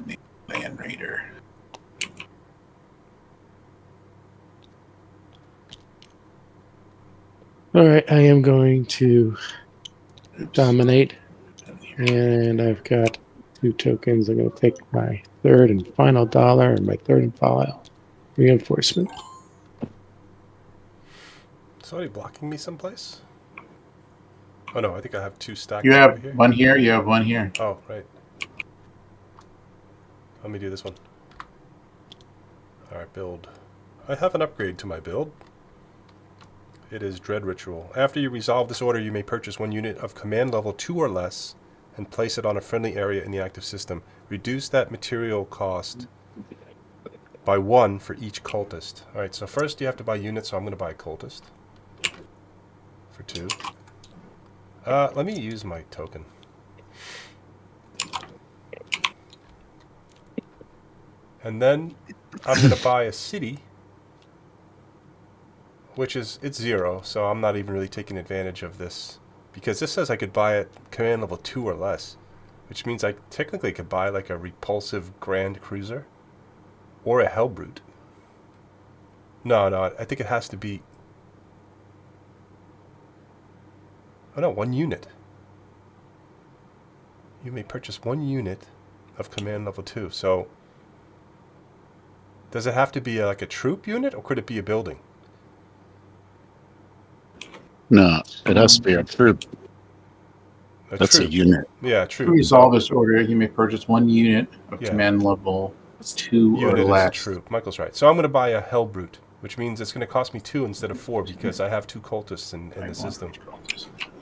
make Land Raider. All right, I am going to dominate, and I've got 2 tokens. I'm going to take my 3rd and final dollar and my 3rd and final reinforcement. Somebody blocking me someplace? Oh no, I think I have 2 stacked You over have here. 1 here. You have 1 here. Oh, right. Let me do this one. Alright, build. I have an upgrade to my build. It is Dread Ritual. After you resolve this order, you may purchase 1 unit of command level 2 or less and place it on a friendly area in the active system. Reduce that material cost by 1 for each cultist. Alright, so first you have to buy units, so I'm going to buy a cultist. For 2. Let me use my token. And then I'm going to buy a city, which is, it's 0, so I'm not even really taking advantage of this. Because this says I could buy it command level 2 or less, which means I technically could buy like a repulsive Grand Cruiser or a Hellbrute. No, I think it has to be... Oh no, 1 unit. You may purchase 1 unit of command level 2. So, does it have to be like a troop unit, or could it be a building? No, it has to be a troop. That's troop. a unit. Yeah, To troop. resolve this order, you may purchase 1 unit of command level 2 or Unit less. is a troop. Michael's right. So I'm going to buy a Hellbrute, which means it's going to cost me 2 instead of 4 because I have 2 cultists in the system.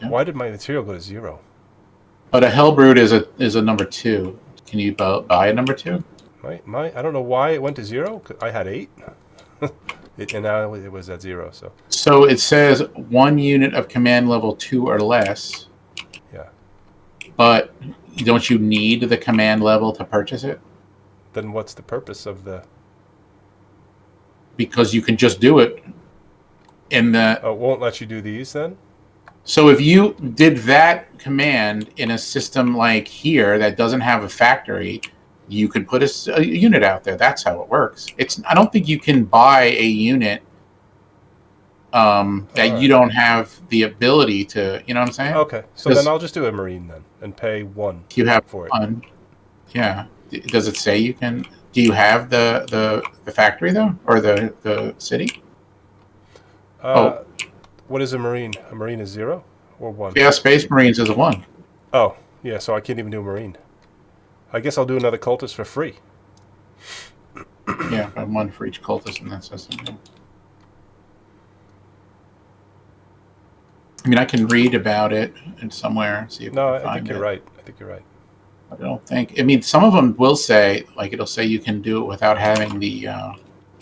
Yeah. Why did my material go to 0? But a Hellbrute is a number 2. Can you buy a number 2? I don't know why it went to 0. I had 8. And now it was at 0. So it says 1 unit of command level 2 or less. Yeah. But don't you need the command level to purchase it? Then what's the purpose of the... Because you can just do it in the... Oh, it won't let you do these then? So if you did that command in a system like here that doesn't have a factory, you could put a unit out there. That's how it works. I don't think you can buy a unit that you don't have the ability to, you know what I'm saying? Okay, so then I'll just do a Marine then and pay 1 you have for it. 1. Yeah. Does it say you can... Do you have the factory, though? Or the city? What is a Marine? A Marine is 0 or 1? Yeah, Space Marines is a 1. Oh, yeah, so I can't even do a Marine. I guess I'll do another cultist for free. Yeah, 1 for each cultist in that system. Yeah. I mean, I can read about it in somewhere. See if I think you're right. I don't think... I mean, some of them will say, like, it'll say you can do it without having the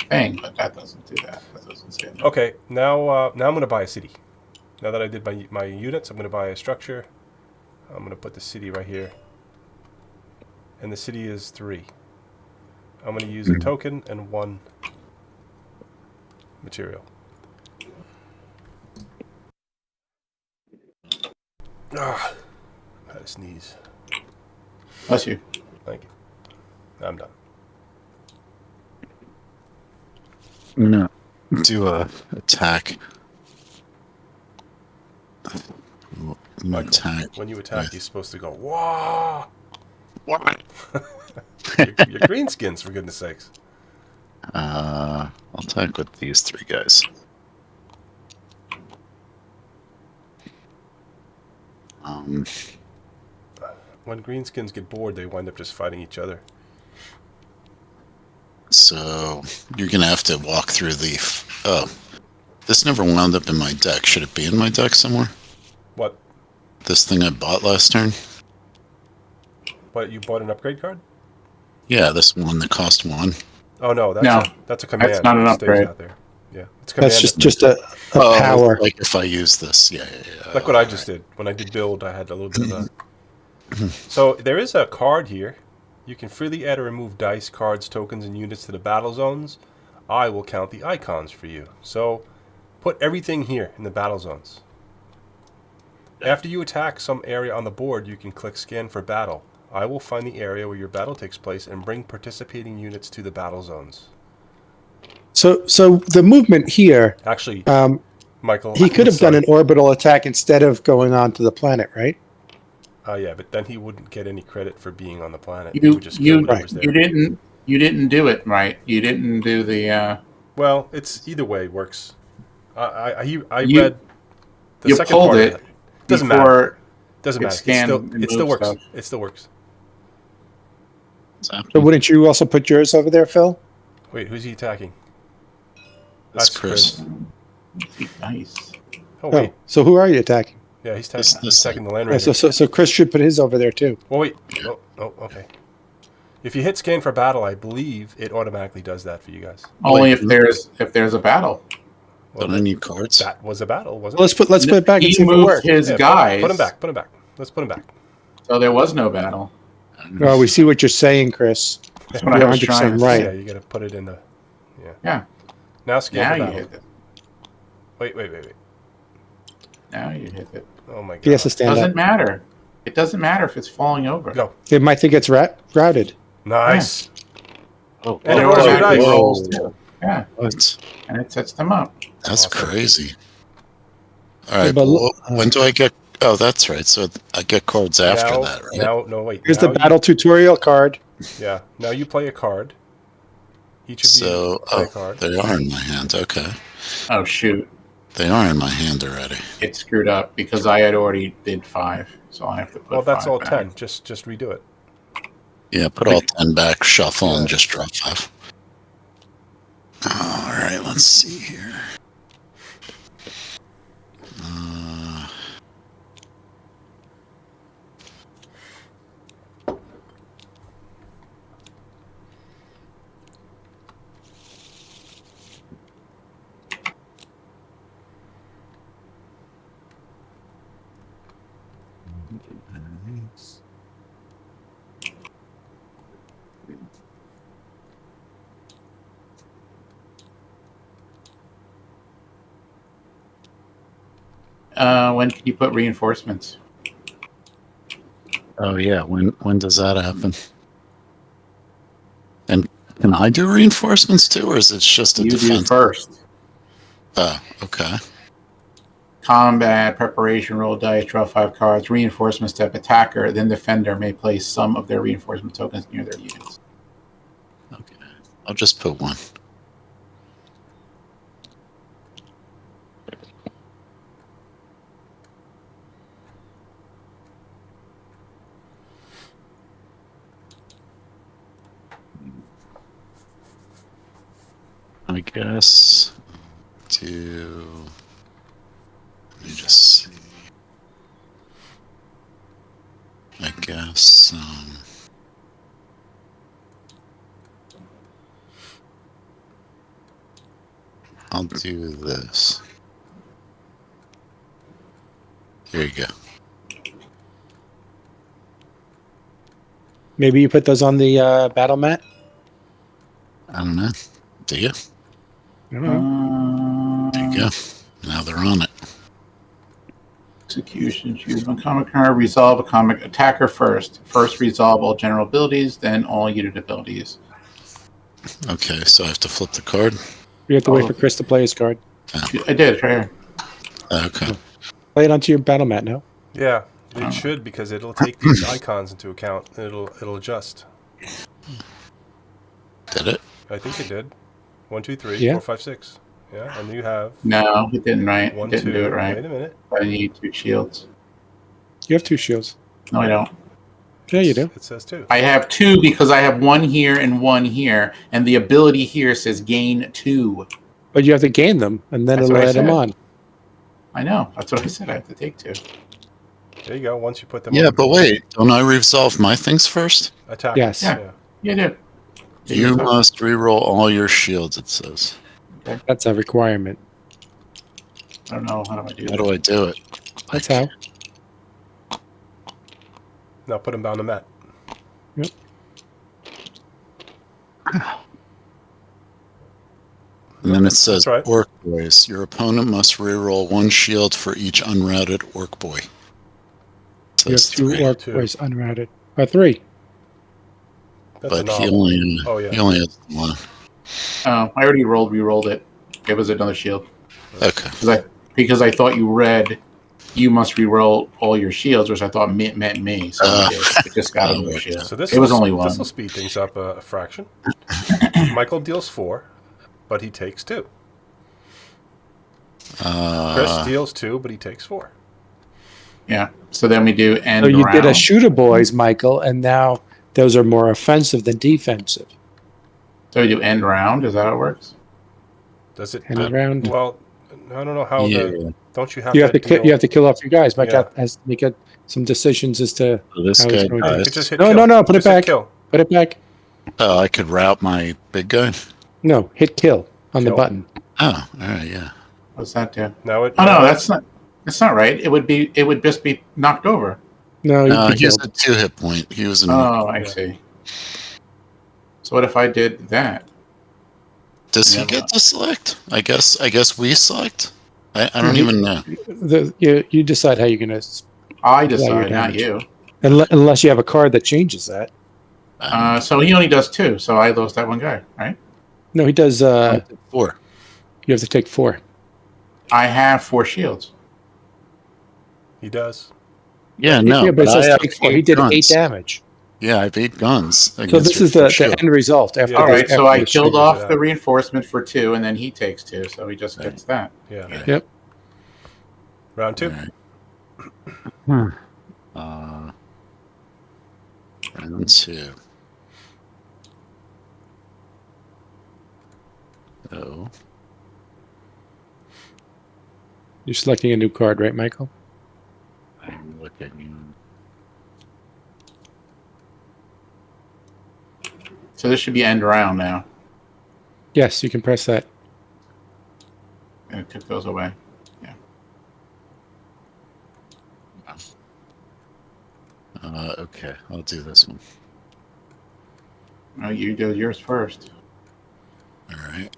thing, but that doesn't do that. That doesn't say that. Okay, now I'm going to buy a city. Now that I did my units, I'm going to buy a structure. I'm going to put the city right here. And the city is 3. I'm going to use a token and 1 material. I had a sneeze. Bless you. Thank you. I'm done. I'm gonna do a attack. Attack. When you attack, you're supposed to go, whoa! What? You're greenskins, for goodness sakes. I'll attack with these 3 guys. When greenskins get bored, they wind up just fighting each other. So you're gonna have to walk through the. Oh, this never wound up in my deck. Should it be in my deck somewhere? What? This thing I bought last turn. What? You bought an upgrade card? Yeah, this one that cost 1. Oh no, that's a command. That's not an that stays upgrade. out there. Yeah, it's a command. That's just a power. Like if I use this, yeah. Like what I just did. When I did build, I had a little bit of a... So there is a card here. You can freely add or remove dice, cards, tokens, and units to the battle zones. I will count the icons for you. So put everything here in the battle zones. After you attack some area on the board, you can click Scan for Battle. I will find the area where your battle takes place and bring participating units to the battle zones. So the movement here, Actually, Michael... he could have done an orbital attack instead of going onto the planet, right? Yeah, but then he wouldn't get any credit for being on the planet. You He would just kill whoever's there. you didn't do it right. You didn't do the... Well, it's either way works. I You- read the you second pulled part it of it. Doesn't before matter. Doesn't it matter. scanned It and still moved works. stuff. It still works. So wouldn't you also put yours over there, Phil? Wait, who's he attacking? That's Chris. Nice. Oh Oh, wait, so who are you attacking? yeah, he's This attacking the land Right, raider. so Chris should put his over there too. Well, wait. Oh, okay. If you hit Scan for Battle, I believe it automatically does that for you guys. Only if there's a battle. Well, Don't I need cards? that was a battle, wasn't Let's put it back and He see if it moved works. his it? guys. Put him back. Put him back. Let's put him back. So there was no battle. Oh, we see what you're saying, Chris. That's what I You're was trying 100% to right. Yeah, you got to put it in the. Yeah. Now Scan Now for you Battle. hit it. Wait. Now you hit it. Oh my god. He has to stand Doesn't up. matter. It doesn't matter if it's falling over. Go. It might think it's routed. Nice. Oh, And it It rolls your automatically dice. rolls too. Yeah, What? and it sets them up. That's Awesome. crazy. All right, but but when do I get? Oh, that's right. So I get cards after now, that, right? no, wait. here's now the battle tutorial card. Yeah. Now you play a card. Each of you So, play a card. they are in my hand. Okay, Oh shoot, they are in my hand already. it screwed up because I had already did 5, so I have to put. Well, that's 5 all back. 10. Just redo it. Yeah, put all 10 back, shuffle, and Yeah. just drop 5. All right, let's see here. When can you put reinforcements? Oh yeah, when does that happen? And can I do reinforcements too, or is it just a You do defense? first. Oh, okay. Combat, preparation, roll dice, draw 5 cards, reinforcement step, attacker, then defender may place some of their reinforcement tokens near their units. Okay. I'll just put 1. I guess to let me just see. I guess I'll do this. Here you go. Maybe you put those on the battle mat. I don't know. Do you? I don't know. There you go. Now they're on it. Execution, choose one comic card, resolve a comic attacker first. First resolve all general abilities, then all unit abilities. Okay, so I have to flip the card. You have to wait for Chris to play his card. I did, it's right here. Okay. Play it onto your battle mat now. Yeah, it should, because it'll take these icons into account and it'll adjust. Did it? I think it did. 1, 2, 3, Yeah. 4, 5, 6. Yeah, and you have No, it didn't right. 1, It didn't 2. do it right. Wait a minute. I need 2 shields. You have 2 shields. No, I don't. Yeah, you do. It says 2. I have 2 because I have 1 here and 1 here, and the ability here says gain 2. But you have to gain them, and then That's it'll what I add them said. on. I know. That's what I said. I have to take 2. There you go. Once you put them Yeah, on. but wait. Don't I resolve my things first? Attack. Yes. Yeah. You did. You must reroll all your shields, it says. That's a requirement. I don't know. How do I do How that? do I do it? That's how. Now put them down the mat. Yep. And then it says, right. Orc Boys. Your opponent must reroll 1 shield for each unrouted Orc Boy. It You have says 2 3, orc Two. boys unrouted. Or 3. That's a but he novel. only, Oh, yeah. he only has 1. Oh, I already re-rolled it. It was another shield. Okay. Because I thought you read, you must re-roll all your shields, which I thought meant me. So I did. It just got another shield. So this It was only 1. This will speed things up a fraction. Michael deals 4, but he takes 2. Chris deals 2, but he takes 4. Yeah. So then we do end So you round. did a shooter boys, Michael, and now those are more offensive than defensive. So we do end round. Is that how it works? Does it? End round. Well, I don't know how the. Don't you have You to have to deal? you have to kill off your guys. Mike Yeah. has to make some decisions as to So this how guy it's going You to could dies. just hit No, kill. no, put it Just hit back. Kill. Put it back. Oh, I could route my big guy? No, hit kill on the Kill. button. Oh, all right, yeah. What's that do? Now it. Oh no, that's not. That's not right. It would just be knocked over. No, No, you'd be he has killed. a 2 hit point. He was in. Oh, I Yeah. see. So what if I did that? Does he Yeah. get to select? I guess we select. I don't even know. You decide how you're going to, I your decide, not damage. you. unless you have a card that changes that. So he only does 2. So I lost that 1 guy, right? No, he does. I did 4. You have to take 4. I have 4 shields. He does. Yeah, Yeah, no, but it I says have take 4. 8 He did guns. 8 damage. Yeah, I have 8 guns. So against this your is full the shield. end result. After Yeah. All right, after so I the killed figures off it the out. reinforcement for 2, and then he takes 2, so he just gets that. Yeah. Right. Yep. Round 2. All right. Round 2. So, You're selecting a new card, right, Michael? I'm looking. So this should be end round now. Yes, you can press that. And it took those away. Okay, I'll do this one. Oh, you do yours first. All right.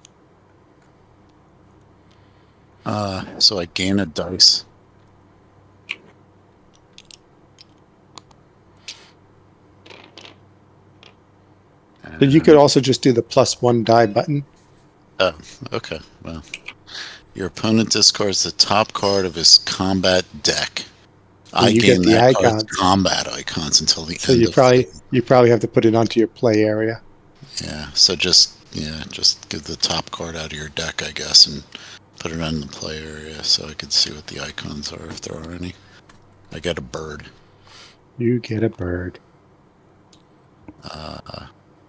So I gain a dice. So you could also just do the +1 die button. Oh, okay. Well, your opponent discards the top card of his combat deck. I you gain get the that card's icons. combat icons until the So end you of probably have to put it onto your play area. Yeah, so just give the top card out of your deck, I guess, and put it on the play area so I can see what the icons are if there are any. I got a bird. You get a bird.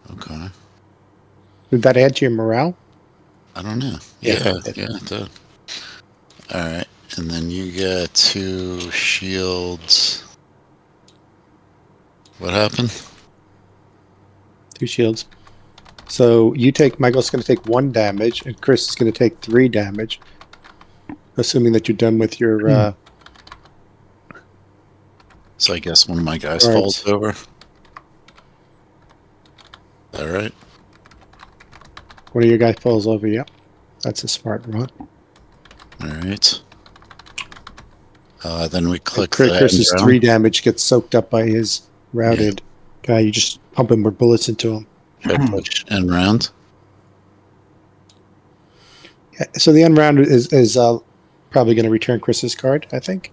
Okay. Did that add to your morale? I don't know. Yeah, Yeah, it did. All right, and then you get 2 shields. What happened? 2 shields. So Michael's going to take 1 damage, and Chris is going to take 3 damage, assuming that you're done with your. So I guess one of my guys Cards. falls over. Is that right? One of your guys falls over. Yep, that's a smart run. All right. Then we click Chris's the 3 damage gets soaked up by his routed guy. You just pump him with bullets into him. Should I push end round? Yeah, so the end round is probably going to return Chris's card, I think.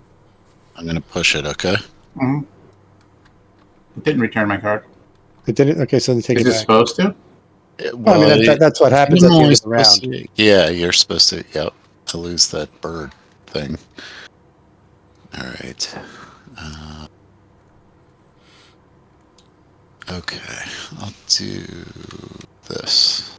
I'm going to push it, okay? Mm-hmm. It didn't return my card. It didn't. Okay, so then take Is it it back. supposed to? Well, I mean, that's what happens at the end of the round. Yeah, you're supposed to. Yep, I lose that bird thing. All right. Okay, I'll do this.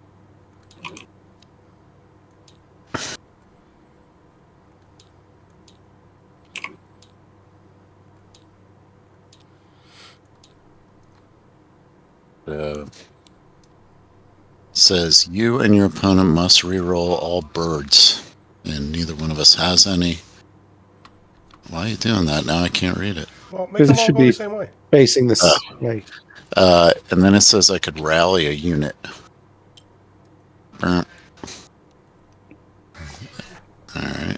Says you and your opponent must re-roll all birds, and neither one of us has any. Why are you doing that? Now I can't read it. Well, make Because them it all should go be the same way. facing this way. And then it says I could rally a unit. All right.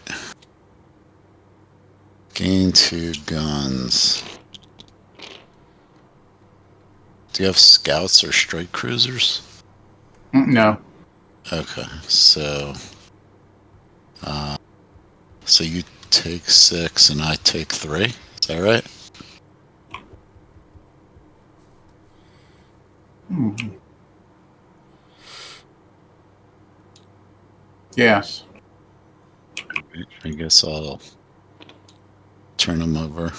Gain 2 guns. Do you have scouts or strike cruisers? No. Okay, so you take 6 and I take 3. Is that right? Yes. I guess I'll turn them over.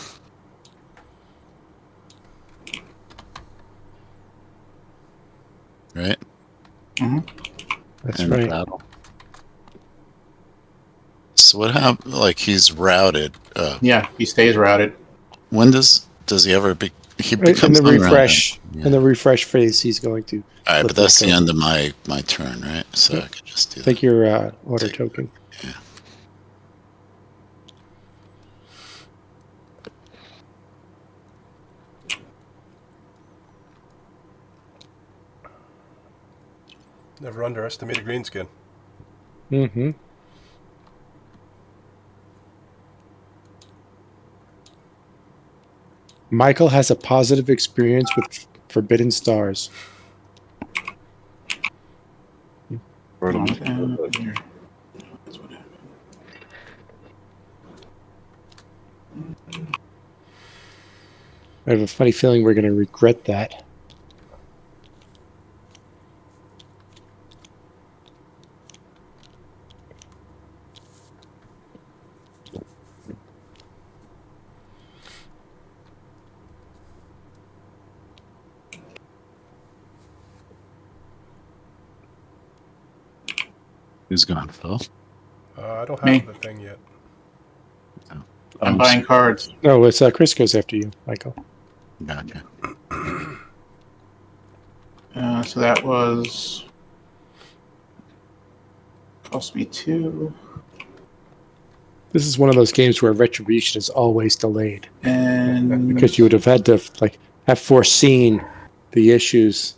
Right? That's And right. battle. So what happened? Like he's routed. Yeah, he stays routed. When does he ever be? He In becomes the refresh, unrouted. in the refresh phase, he's going to. All right, flip but that's back the over. end of my turn, right? So I could just do Take that. your order token. Yeah. Never underestimate a greenskin. Mm-hmm. Michael has a positive experience with Forbidden Stars. Wrong with that. Here. That's what happened. I have a funny feeling we're going to regret that. Who's gone, Phil? I don't Me. have the thing yet. I'm buying cards. No, it's Chris goes after you, Michael. Gotcha. So that was cost me 2. This is one of those games where retribution is always delayed And because you would have had to have foreseen the issues,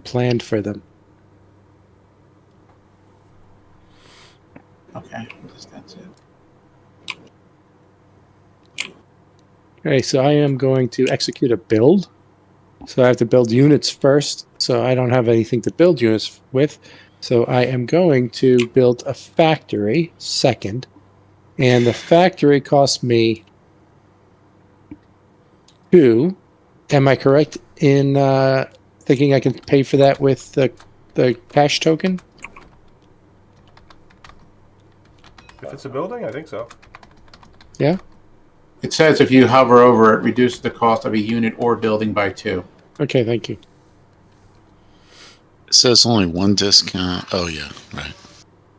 planned for them. okay, that's it. Okay, so I am going to execute a build. So I have to build units first. So I don't have anything to build units with. So I am going to build a factory second. And the factory costs me 2. Am I correct in thinking I can pay for that with the cash token? If it's a building, I think so. Yeah? It says if you hover over it, reduces the cost of a unit or building by 2. Okay, thank you. It says only one discount. Oh, yeah, right.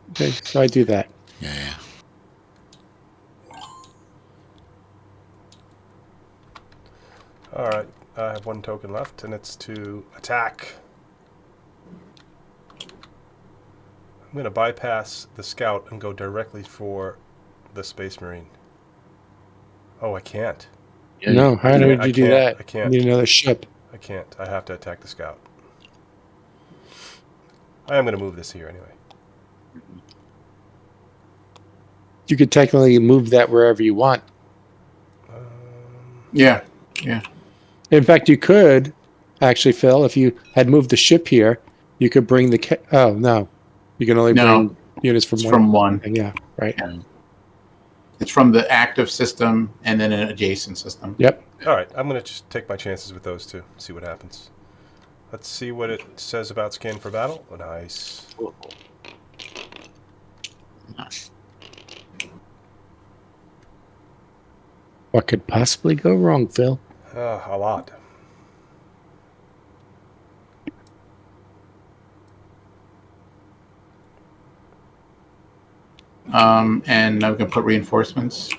Okay, so I do that. Yeah. Alright, I have 1 token left, and it's to attack. I'm going to bypass the scout and go directly for the Space Marine. Oh, I can't. Yeah, No, how can't- did I you do can't- that? I can't. You need another ship. I can't. I have to attack the scout. I am going to move this here anyway. You could technically move that wherever you want. Yeah. In fact, you could actually, Phil, if you had moved the ship here, you could bring the. Oh no, you can only No, bring units from it's one. from 1. Yeah, right. Yeah. It's from the active system and then an adjacent system. Yep. Alright, I'm going to just take my chances with those two. See what happens. Let's see what it says about scan for battle. Oh, nice. What could possibly go wrong, Phil? A lot. And now we can put reinforcements.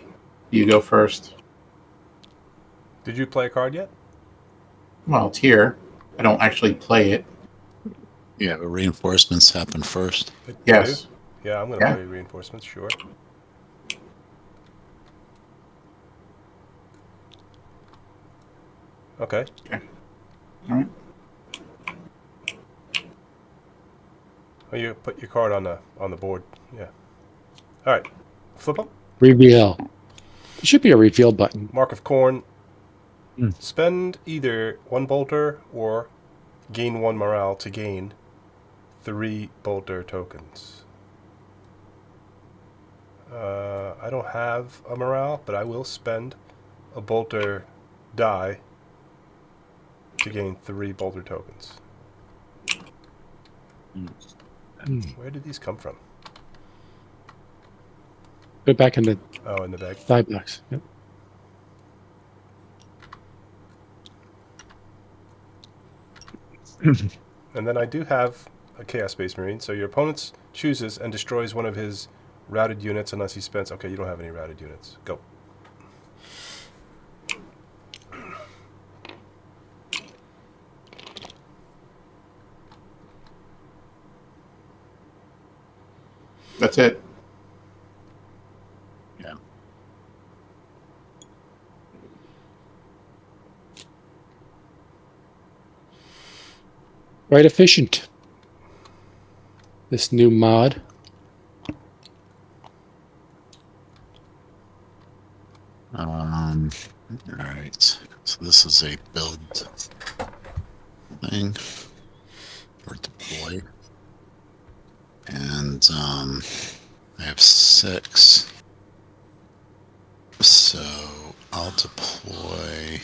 You go first. Did you play a card yet? Well, it's here. I don't actually play it. Yeah, but reinforcements happen first. You Yes. do? Yeah, I'm going to Yeah. play reinforcements, sure. Okay. All right. Oh, you put your card on the board. Yeah. All right. Flip them. Reveal. There should be a reveal button. Mark of Corn. Hmm. Spend either 1 bolter or gain 1 morale to gain 3 bolter tokens. I don't have a morale, but I will spend a bolter die to gain 3 bolter tokens. Where did these come from? Put it back in the Oh, in the bag. die box. Yep. And then I do have a Chaos Space Marine, so your opponent chooses and destroys one of his routed units unless he spends... Okay, you don't have any routed units. Go. That's it. Yeah. Quite efficient. This new mod. All right. So this is a build thing or deploy. And I have 6. So I'll deploy,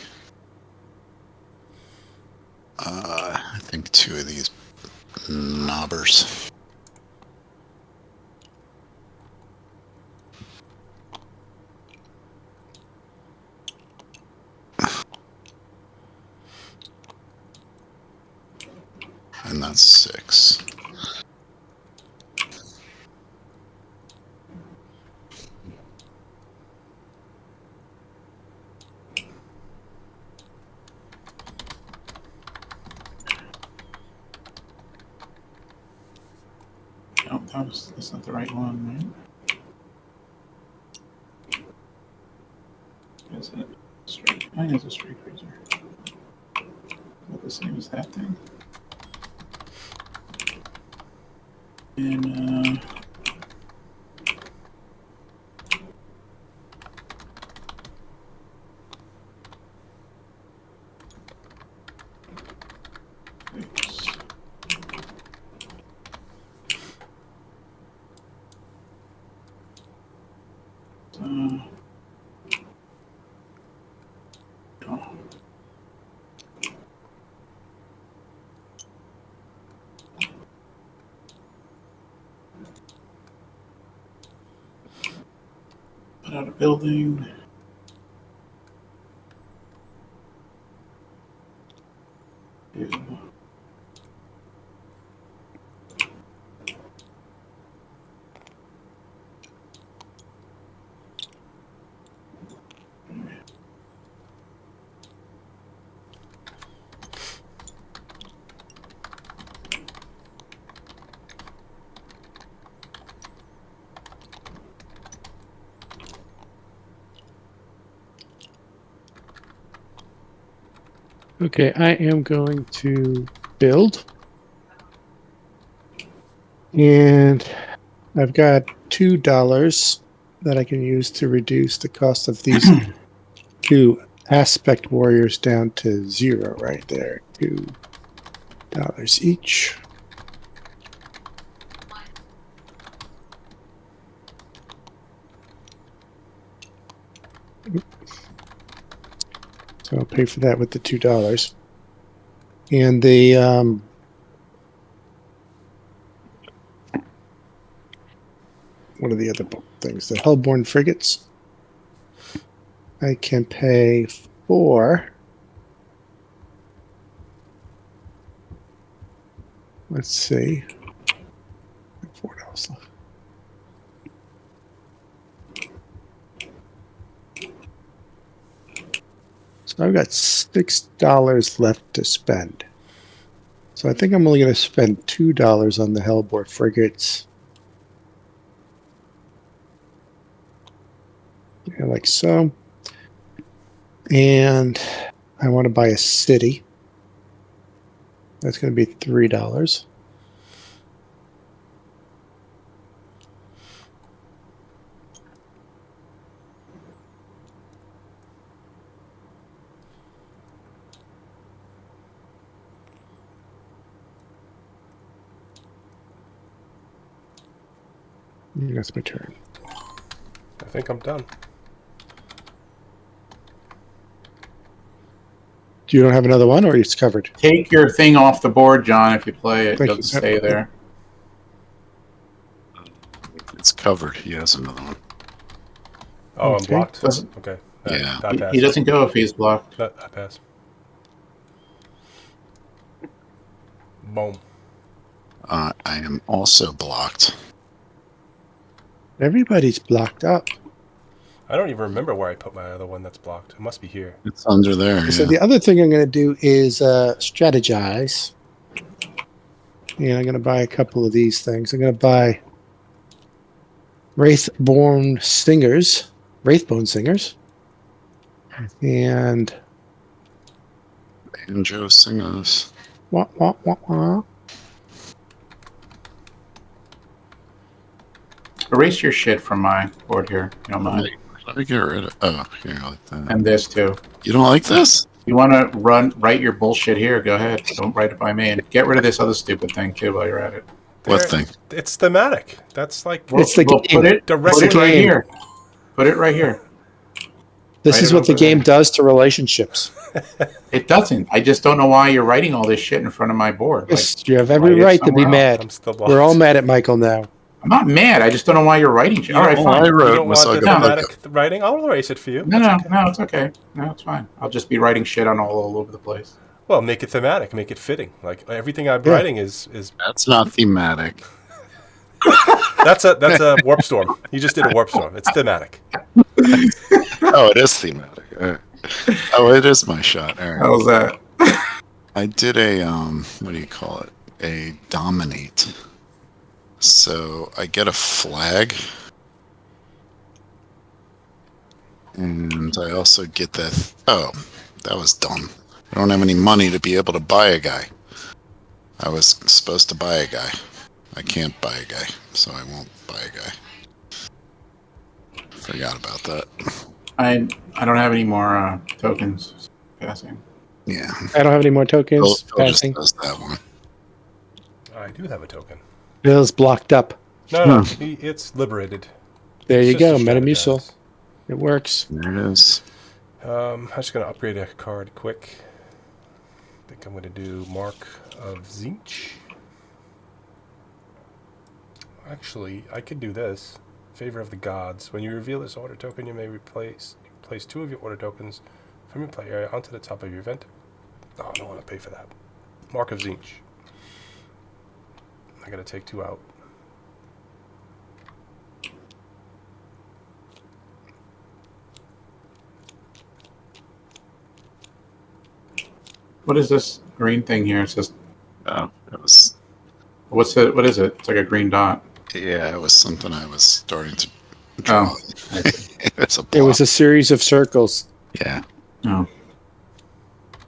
I think 2 of these knobbers. And that's 6. No, that's not the right one, right? Is it straight? Mine is a straight cruiser. Not the same as that thing. And put out a building. Ew. Okay, I am going to build. And I've got $2 that I can use to reduce the cost of these 2 aspect warriors down to 0 right there. $2 each. So I'll pay for that with the $2. And the what are the other things? The Hellborn frigates. I can pay for. Let's see. $4 left. So I've got $6 left to spend. So I think I'm only going to spend $2 on the Hellborn frigates. Yeah, like so. And I want to buy a city. That's going to be $3. That's my turn. I think I'm done. You don't have another one, or it's covered? Take your thing off the board, John. If you play it, Thank doesn't you. stay there. It's covered. He has another one. Oh, Okay. I'm blocked? Doesn't- Okay. Yeah. I pass. He doesn't go if he's blocked. I pass. Boom. I am also blocked. Everybody's blocked up. I don't even remember where I put my other one that's blocked. It must be here. It's under there. So Yeah. the other thing I'm going to do is strategize. And I'm going to buy a couple of these things. I'm going to buy Wraithbone Singers. And Banjo singers. wah, wah, wah, wah. Erase your shit from my board here. You don't mind. Let me get rid of. Oh, here, I like that. And this too. You don't like this? You want to write your bullshit here? Go ahead. Don't write it by me. And get rid of this other stupid thing too while you're at it. What thing? It's thematic. That's like It's the game. Put it Directly- right game. here. Put it right here. This is what the game does to relationships. It doesn't. I just don't know why you're writing all this shit in front of my board. Like, Yes, you have every write it right to be somewhere else. mad. I'm still lost. We're all mad at Michael now. I'm not mad. I just don't know why you're writing shit. All right, All fine. I You wrote don't was want I the got thematic writing? I'll erase it for you. No, it's okay. No, it's fine. I'll just be writing shit on all over the place. Well, make it thematic. Make it fitting. Like everything I'm Yeah. writing is That's not thematic. that's a warp storm. You just did a warp storm. It's thematic. Oh, it is thematic. All right. Oh, it is my shot. All right. How's that? I did a what do you call it? A dominate. So I get a flag, and I also get that. Oh, that was dumb. I don't have any money to be able to buy a guy. I was supposed to buy a guy. I can't buy a guy, so I won't buy a guy. Forgot about that. I don't have any more tokens passing. Yeah. I don't have any more tokens. Phil just Passing. does that one. I do have a token. Bill's blocked up. No, it's liberated. There It's you just go, to Metamucil. strategize. It works. There it is. I'm just going to upgrade a card quick. I think I'm going to do Mark of Zinch. Actually, I could do this. Favor of the Gods. When you reveal this order token, you may place 2 of your order tokens from your play area onto the top of your event. No, I don't want to pay for that. Mark of Zinch. I got to take 2 out. What is this green thing here? It says, Oh, it was. what's it? What is it? It's like a green dot. Yeah, it was something I was starting to draw. Oh, I see. It's a It was block. a series of circles. Yeah. Oh.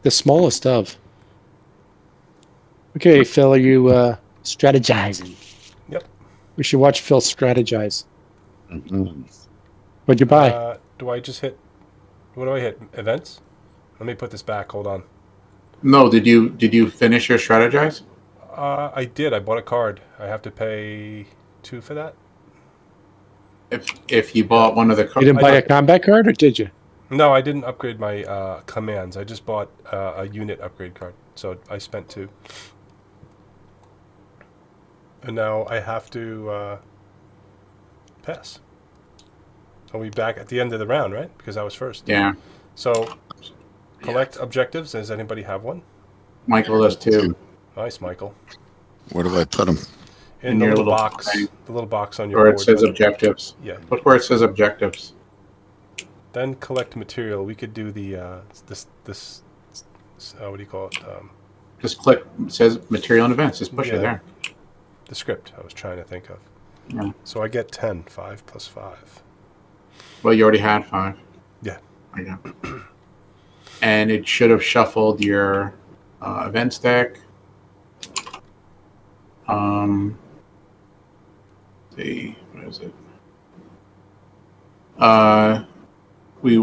The smallest of. Okay, Phil, are you strategizing? Yep. We should watch Phil strategize. Mhm. What'd you buy? Do I just hit... What do I hit? Events? Let me put this back. Hold on. No, did you finish your strategize? I did. I bought a card. I have to pay 2 for that? If you bought one of the You cards, didn't buy a combat card, or did you? No, I didn't upgrade my commands. I just bought a unit upgrade card. So I spent 2. And now I have to pass. Are we back at the end of the round, right? Because I was first. yeah, So collect objectives. Does anybody have one? Michael does too. Nice, Michael. Where do I put them? In In the your little little box. thing. The little box on your Where board. it says objectives. Yeah. Look where it says objectives. Then collect material. We could do the this what do you call it? Just click. It says material and events. Just push Yeah. it there. The script I was trying to think of. Yeah. So I get 10. 5 plus 5. Well, you already had 5. Yeah. I know. And it should have shuffled your events deck. See, what is it?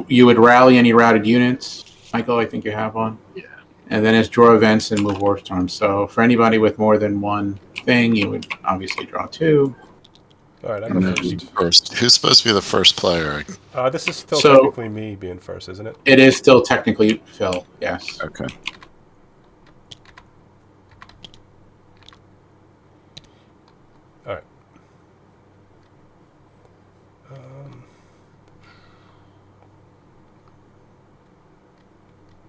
You would rally any routed units. Michael, I think you have one. Yeah. And then it's draw events and move warp storms. So for anybody with more than one thing, you would obviously draw 2. All right, I And go then first. first. Who's supposed to be the first player? This is still So- technically me being first, isn't it? It is still technically Phil, yes. Okay. All right.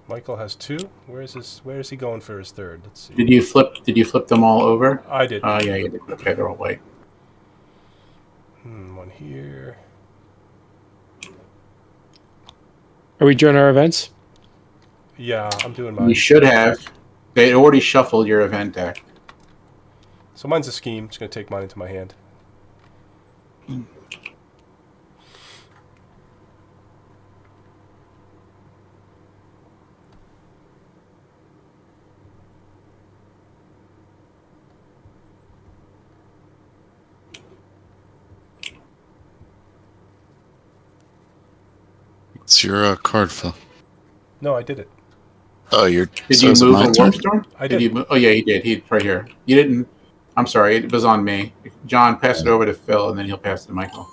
Michael has 2. Where is he going for his third? Let's see. Did you flip them all over? I did. Yeah, you did. Okay, they're all white. One here. Are we doing our events? Yeah, I'm doing You mine. should have. They already shuffled your event deck. So mine's a scheme. Just gonna take mine into my hand. It's your card, Phil. No, I did it. Oh, you're. Did so you is it move my a turn? warp storm? I did. You move? Oh yeah, he did. He right here. You didn't. I'm sorry, it was on me. John, pass it over to Phil, and then he'll pass it to Michael.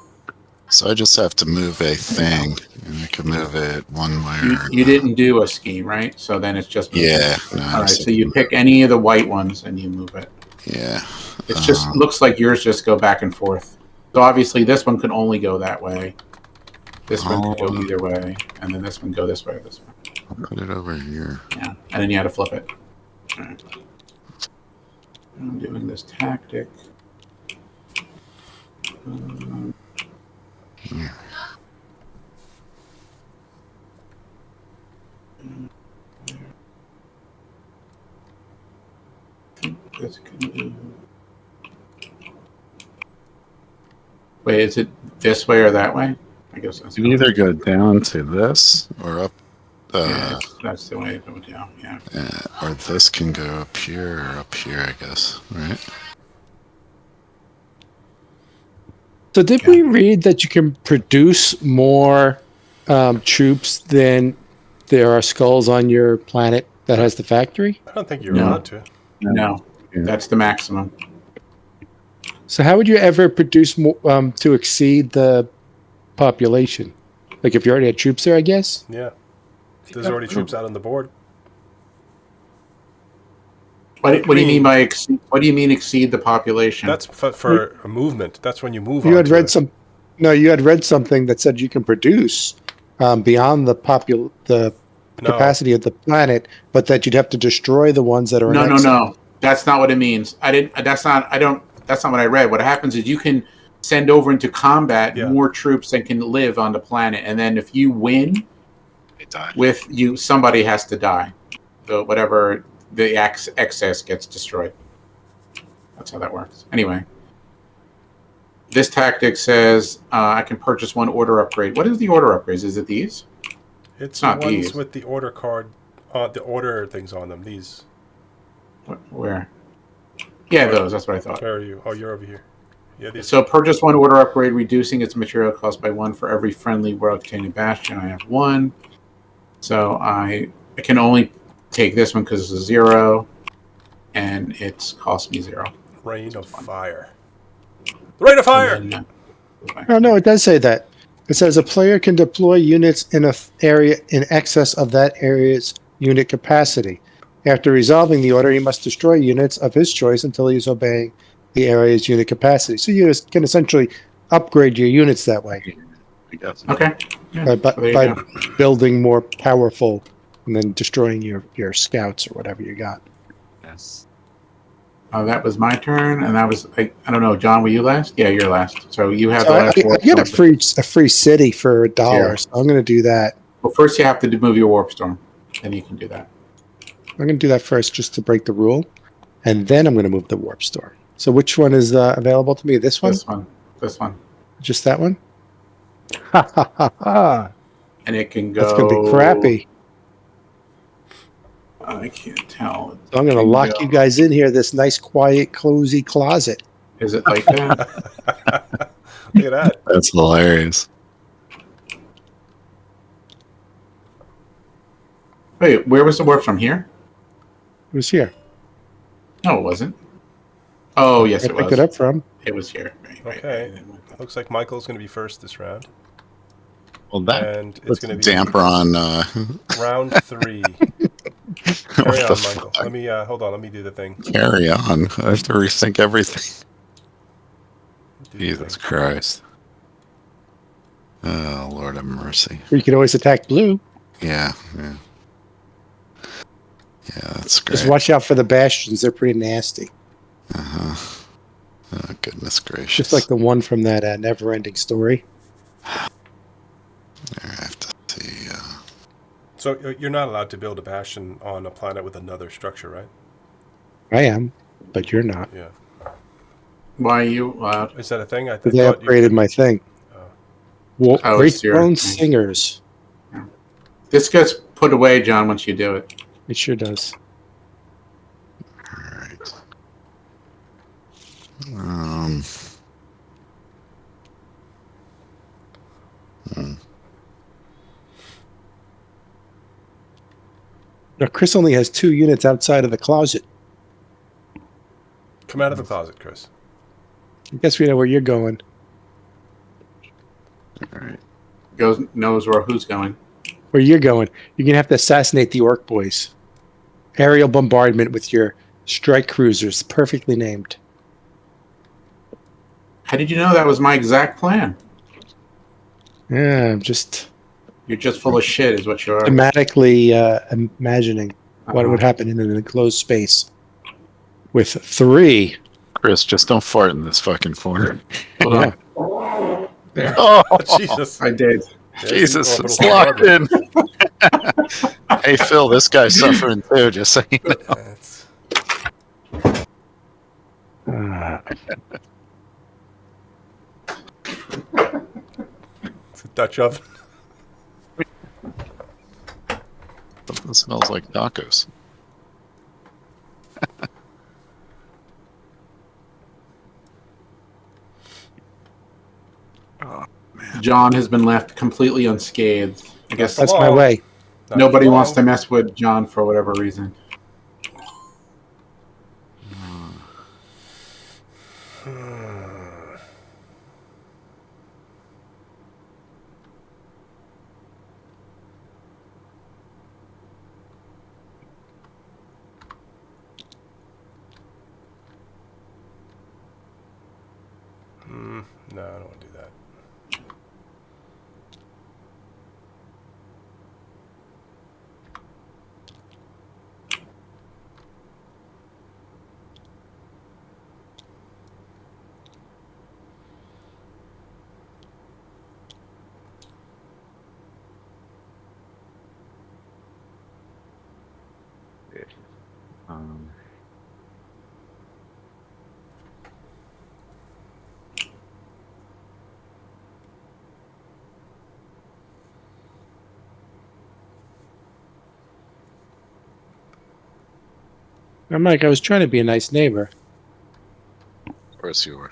So I just have to move a thing, and I can move it one way or You didn't do a scheme, right? So then it's just moving. Yeah. No, All right, so you pick any of the white ones and you move it. Yeah. It's just looks like yours just go back and forth. So obviously this one can only go that way. This one can go either way, and then this one go this way or this way. I'll put it over here. Yeah, and then you had to flip it. All right. I'm doing this tactic. This can do. Wait, is it this way or that way? I guess that's You either go down to this or up. yeah, that's the way to go down. Yeah. Or this can go up here or up here, I guess. Right? So did we read that you can produce more troops than there are skulls on your planet that has the factory? I don't think you're No. allowed to. No, that's the maximum. So how would you ever produce more to exceed the population? Like if you already had troops there, I guess? Yeah. There's already troops out on the board. What do you mean by what do you mean exceed the population? That's for a movement. That's when you move on. You had read you had read something that said you can produce beyond the capacity of the planet, but that you'd have to destroy the ones that are No. That's not what it means. That's not what I read. What happens is you can send over into combat more troops than can live on the planet, and then if you win with you, somebody has to die. So whatever the excess gets destroyed. That's how that works. Anyway, this tactic says I can purchase one order upgrade. What is the order upgrades? Is it these? It's not the ones these. with the order card, the order things on them. These. Where? Yeah, those. That's what I thought. Where are you? Oh, you're over here. Yeah. These. So purchase one order upgrade, reducing its material cost by 1 for every friendly world-containing bastion. I have 1. So I can only take this one because it's a 0, and it's cost me 0. Rain of fire. The rain of fire! Oh, no, it does say that. It says a player can deploy units in an area in excess of that area's unit capacity. After resolving the order, he must destroy units of his choice until he is obeying the area's unit capacity. So you can essentially upgrade your units that way. Okay. Yeah, by building more powerful and then destroying your scouts or whatever you got. Yes. That was my turn, and that was I don't know, John. Were you last? Yeah, you're last. So you have So the last. I get a free city for $1. So I'm going to do that. Well, first you have to move your warp storm, then you can do that. I'm going to do that first just to break the rule, and then I'm going to move the warp storm. So which one is available to me? This one? This one. Just that one? Ha ha ha ha! And it can go. That's going to be crappy. I can't tell. So I'm going to lock you guys in here, this nice, quiet, cozy closet. Is it like that? Look at that. That's hilarious. Wait, where was the warp from? Here? It was here. No, it wasn't. Oh, yes, I it was. picked it up from. It was here. Okay. Looks like Michael's going to be first this round. Well, that And it's going to be damper on. round 3. Carry on, Michael. Let me hold on. Let me do the thing. Carry on. I have to rethink everything. Jesus Christ. Oh, Lord have mercy. You can always attack blue. Yeah. Yeah, that's great. Just watch out for the bastions. They're pretty nasty. Uh-huh. Oh, goodness gracious. Just like the one from that never-ending story. There, I have to see. So you're not allowed to build a bastion on a planet with another structure, right? I am, but you're not. Yeah. Why are you allowed? Is that a thing? I They upgraded my thing. Great Bone Singers. Yeah. This gets put away, John, once you do it. It sure does. All right. Now, Chris only has 2 units outside of the closet. Come out of the closet, Chris. I guess we know where you're going. All right. Knows where who's going. Where you're going. You're going to have to assassinate the Orc boys. Aerial bombardment with your strike cruisers. Perfectly named. How did you know that was my exact plan? Yeah, I'm just You're just full of shit, is what you are. thematically imagining what would happen in an enclosed space with 3. Chris, just don't fart in this fucking corner. Hold Yeah. on. There. Oh, Jesus. I did. Jesus, Orbital it's locked in. bombardment. Hey, Phil, this guy's suffering too, just so you know. That's- It's a Dutch oven. Something smells like tacos. Oh, man. John has been left completely unscathed. I guess That's my way. Not nobody for wants to long. mess with John for whatever reason. No, I don't want to do that. Um, I'm like, I was trying to be a nice neighbor. Of course you were.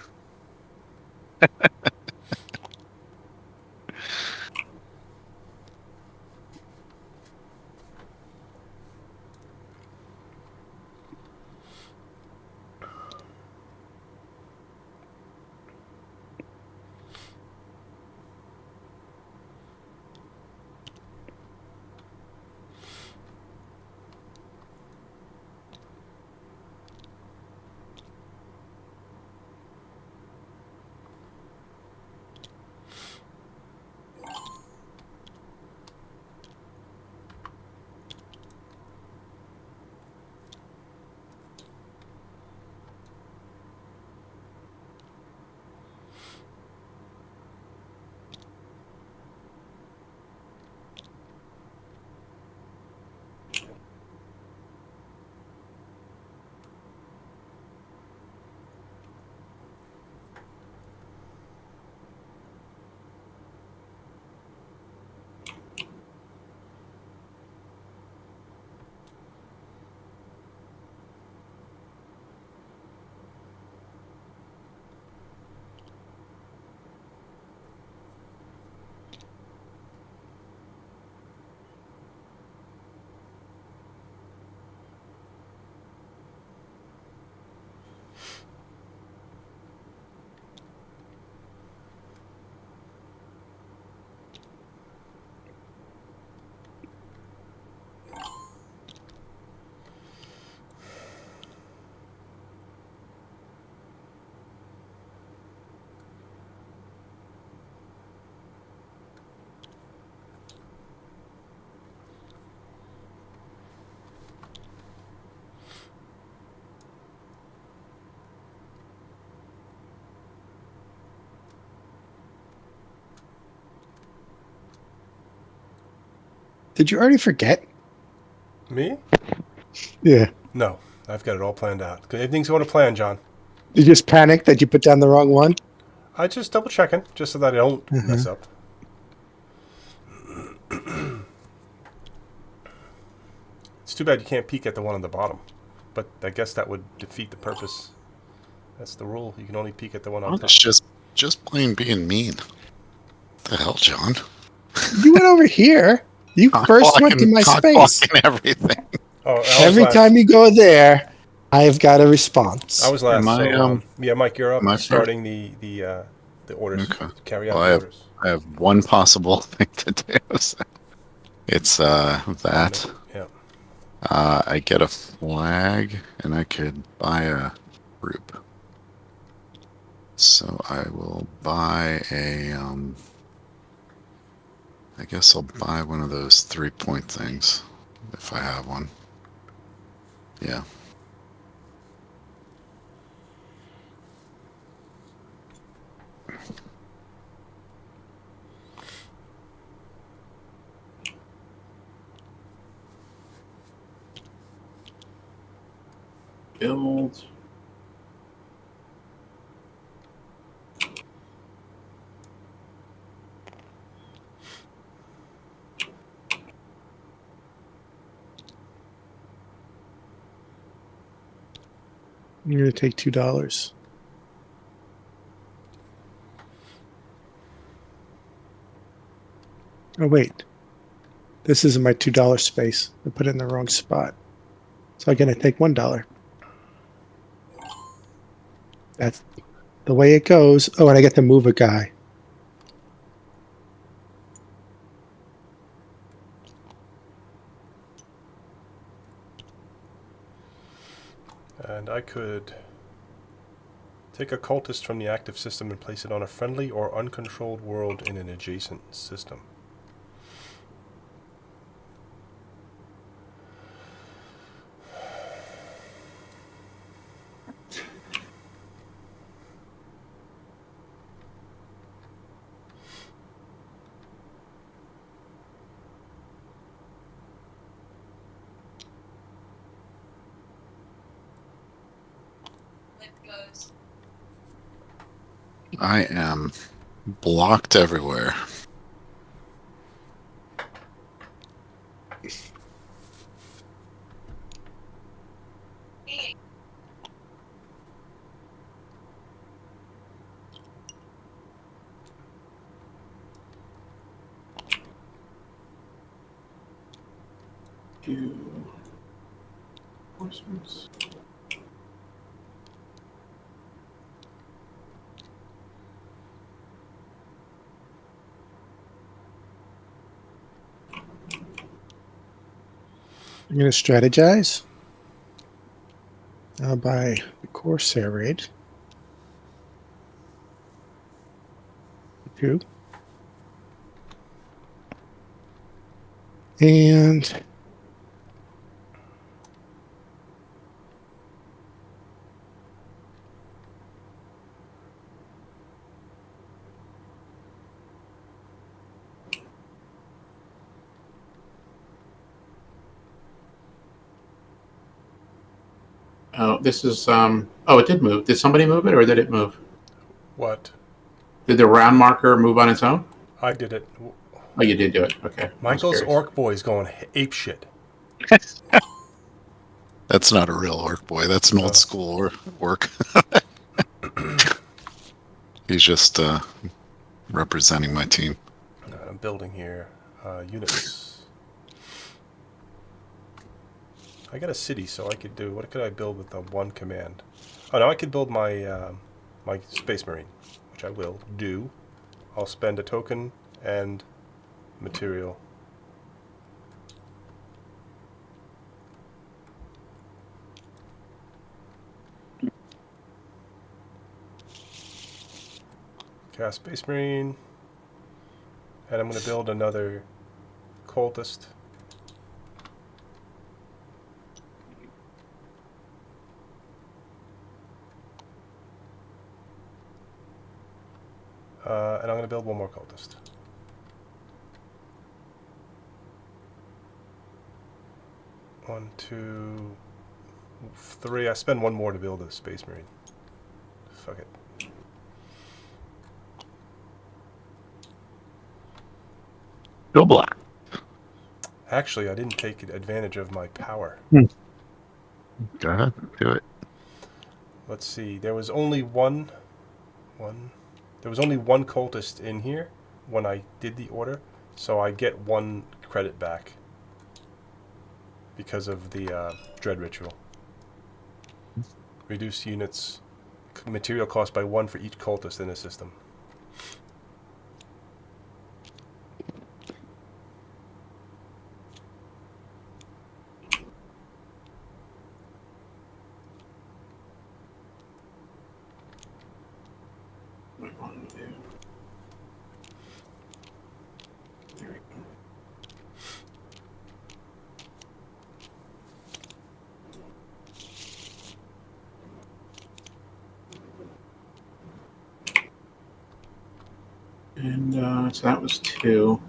Did you already forget? Me? Yeah. No. I've got it all planned out. Everything's going to plan, John. You just panicked that you put down the wrong one? I just double checking, just so that I don't mess up. It's too bad you can't peek at the one on the bottom. But I guess that would defeat the purpose. That's the rule. You can only peek at the one on top. It's just plain being mean. What the hell, John? You went over here. You first went to my space. Everything. Oh, Every time you go there, I've got a response. I was last. Am I, So yeah, Mike, you're up. am I first? Starting the orders. Okay. Carry out Well, the orders. I have one possible thing to do. It's that. Yeah. I get a flag, and I could buy a group. So I will buy a. I guess I'll buy one of those 3-point things if I have one. Yeah. Build. I'm going to take $2. Oh, wait. This isn't my $2 space. I put it in the wrong spot. So I'm going to take $1. That's the way it goes. Oh, and I get to move a guy. And I could take a cultist from the active system and place it on a friendly or uncontrolled world in an adjacent system. I am blocked everywhere. Two. Reinforcements. I'm going to strategize. I'll buy the Corsair raid. 2. And Oh, this is oh, it did move. Did somebody move it, or did it move? What? Did the round marker move on its own? I did it. Oh, you did do it. Okay. Michael's orc boy's going ape shit. That's not a real orc boy. That's an old school orc. He's just representing my team. I'm building here units. I got a city, so I could do. What could I build with the one command? Oh no, I could build my my Space Marine, which I will do. I'll spend a token and material. Cast Space Marine, and I'm going to build another cultist. And I'm going to build one more cultist. One, two, three. I spend one more to build a Space Marine. Fuck it. Go black. Actually, I didn't take advantage of my power. Go ahead, do it. Let's see. There was only one. There was only one cultist in here when I did the order, so I get 1 credit back because of the dread ritual. Reduce units material cost by 1 for each cultist in the system. What I wanted to do. There we go. And so that was 2.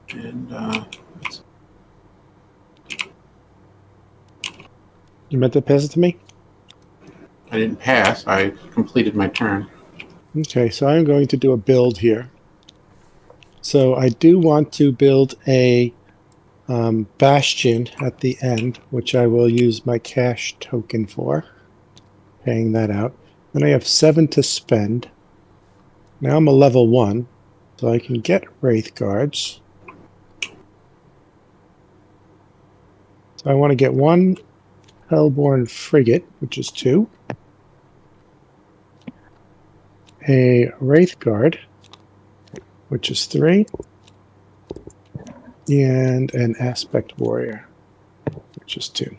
And You meant to pass it to me? I didn't pass. I completed my turn. Okay, so I'm going to do a build here. So I do want to build a bastion at the end, which I will use my cash token for, paying that out. Then I have 7 to spend. Now I'm a level 1, so I can get Wraith Guards. So I want to get 1 Hellborn Frigate, which is 2. A Wraith Guard, which is 3. And an Aspect Warrior, which is 2.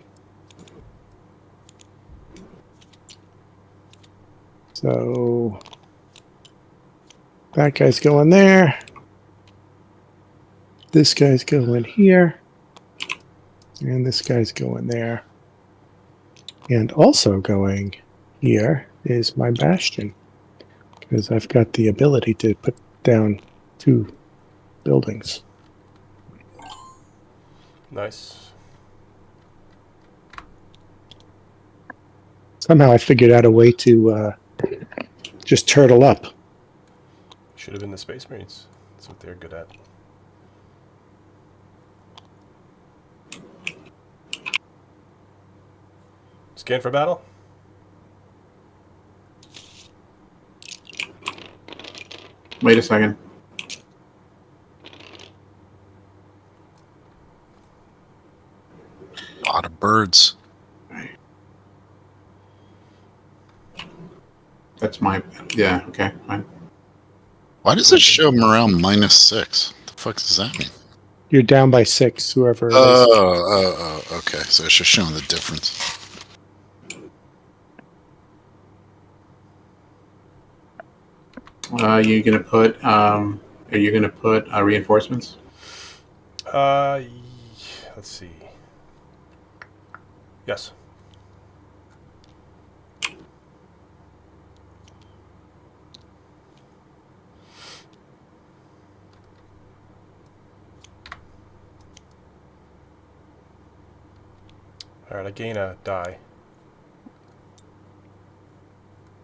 So that guy's going there. This guy's going here. And this guy's going there. And also going here is my bastion, because I've got the ability to put down 2 buildings. Nice. Somehow I figured out a way to just turtle up. Should have been the Space Marines. That's what they're good at. Scan for battle? Wait a second. A lot of birds. That's my... Yeah, okay, fine. Why does it show morale -6? What the fuck does that mean? You're down by 6, whoever it is. Oh, okay. So it's just showing the difference. Are you gonna put reinforcements? Let's see. Yes. Alright, I gain a die.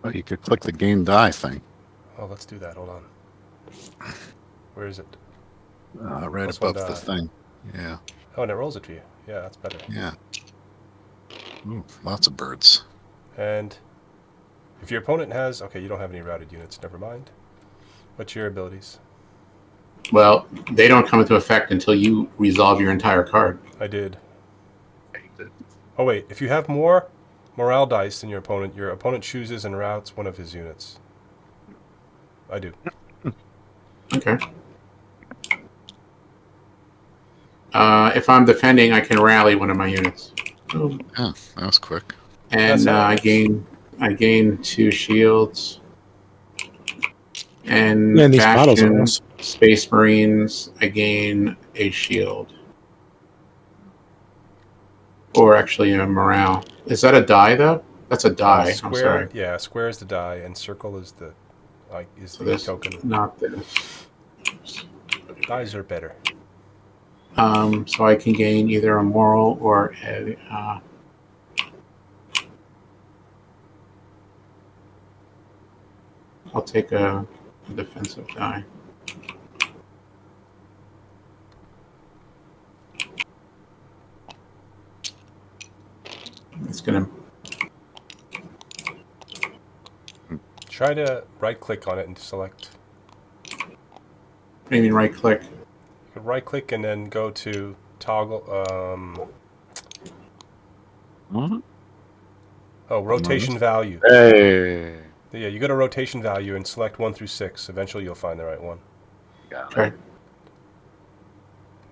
Oh, you could click the gain die thing. Oh, let's do that. Hold on. Where is it? Right Plus above 1 the die. thing. Yeah. Oh, and it rolls it for you. Yeah, that's better. Yeah. Ooh, lots of birds. And if your opponent has... Okay, you don't have any routed units. Never mind. What's your abilities? Well, they don't come into effect until you resolve your entire card. I did. Oh, wait. If you have more morale dice than your opponent chooses and routes one of his units. I do. Okay. If I'm defending, I can rally one of my units. Oh, that was quick. And I gain 2 shields. And Man, these models are Bastion, awesome. Space Marines, I gain a shield. Or actually a morale. Is that a die though? That's a die. Square, I'm sorry. Yeah, square is the die, and circle is the So this, token. not this. Dies are better. So I can gain either a moral or a. I'll take a defensive die. It's gonna. Try to right-click on it and select. What do you mean right click? You can right-click and then go to toggle. Oh, rotation value. Hey. Yeah, you go to rotation value and select 1 through 6. Eventually you'll find the right one. Got it. Okay.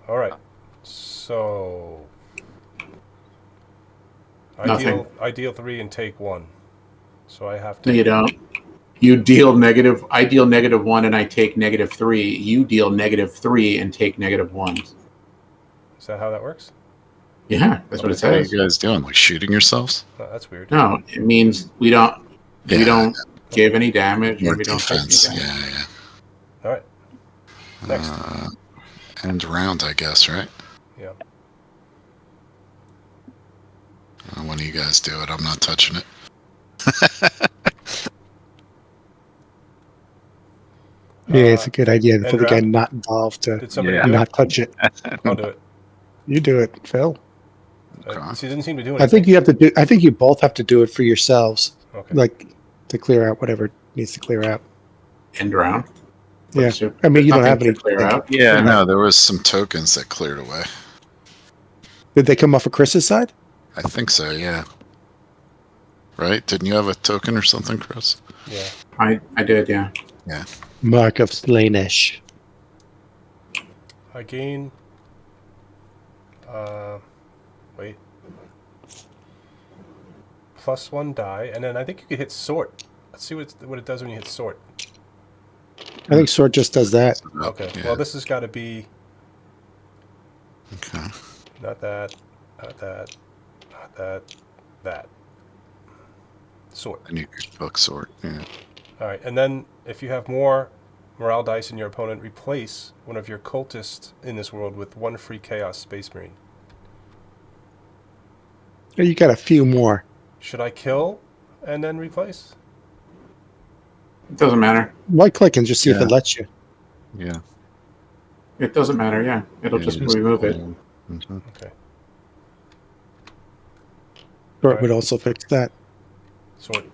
All right. So Nothing. I deal 3 and take 1. So I have No, to. you don't. You deal negative. I deal -1 and I take -3. You deal -3 and take -1. Is that how that works? Yeah, that's what it What are says. you guys doing? Like shooting yourselves? Oh, that's weird. No, it means we don't give any damage More and we don't take any defense. damage. Yeah. All right. Next. End round, I guess, right? Yeah. When you guys do it, I'm not touching it. Yeah, it's a good idea for end the guy round? not involved to Did somebody Yeah. do not it? touch it. I'll do it. You do it, Phil. Okay. See, it didn't seem to do anything. I think you have to do. I think you both have to do it for yourselves, Okay. like to clear out whatever needs to clear out. End round. Yeah. So I mean, you don't nothing have to any. clear out. Yeah, no, there was some tokens that cleared away. Did they come off of Chris's side? I think so, yeah. Right? Didn't you have a token or something, Chris? Yeah. I did, yeah. Mark of Slaanesh. I gain. Wait. +1 die, and then I think you could hit sort. Let's see what it does when you hit sort. I think Sword just does that. Okay. Yeah. Well, this has got to be Okay. not that, not that, not that, that. Sort. I need your book sort. Yeah. All right, and then if you have more morale dice in your opponent, replace one of your cultists in this world with 1 free Chaos Space Marine. You got a few more. Should I kill and then replace? It doesn't matter. Right click and just see if Yeah. it lets you. Yeah. It doesn't matter, yeah. It'll Yeah, just remove it. Mhm. Okay. Sword Right. would also fix that. Sort.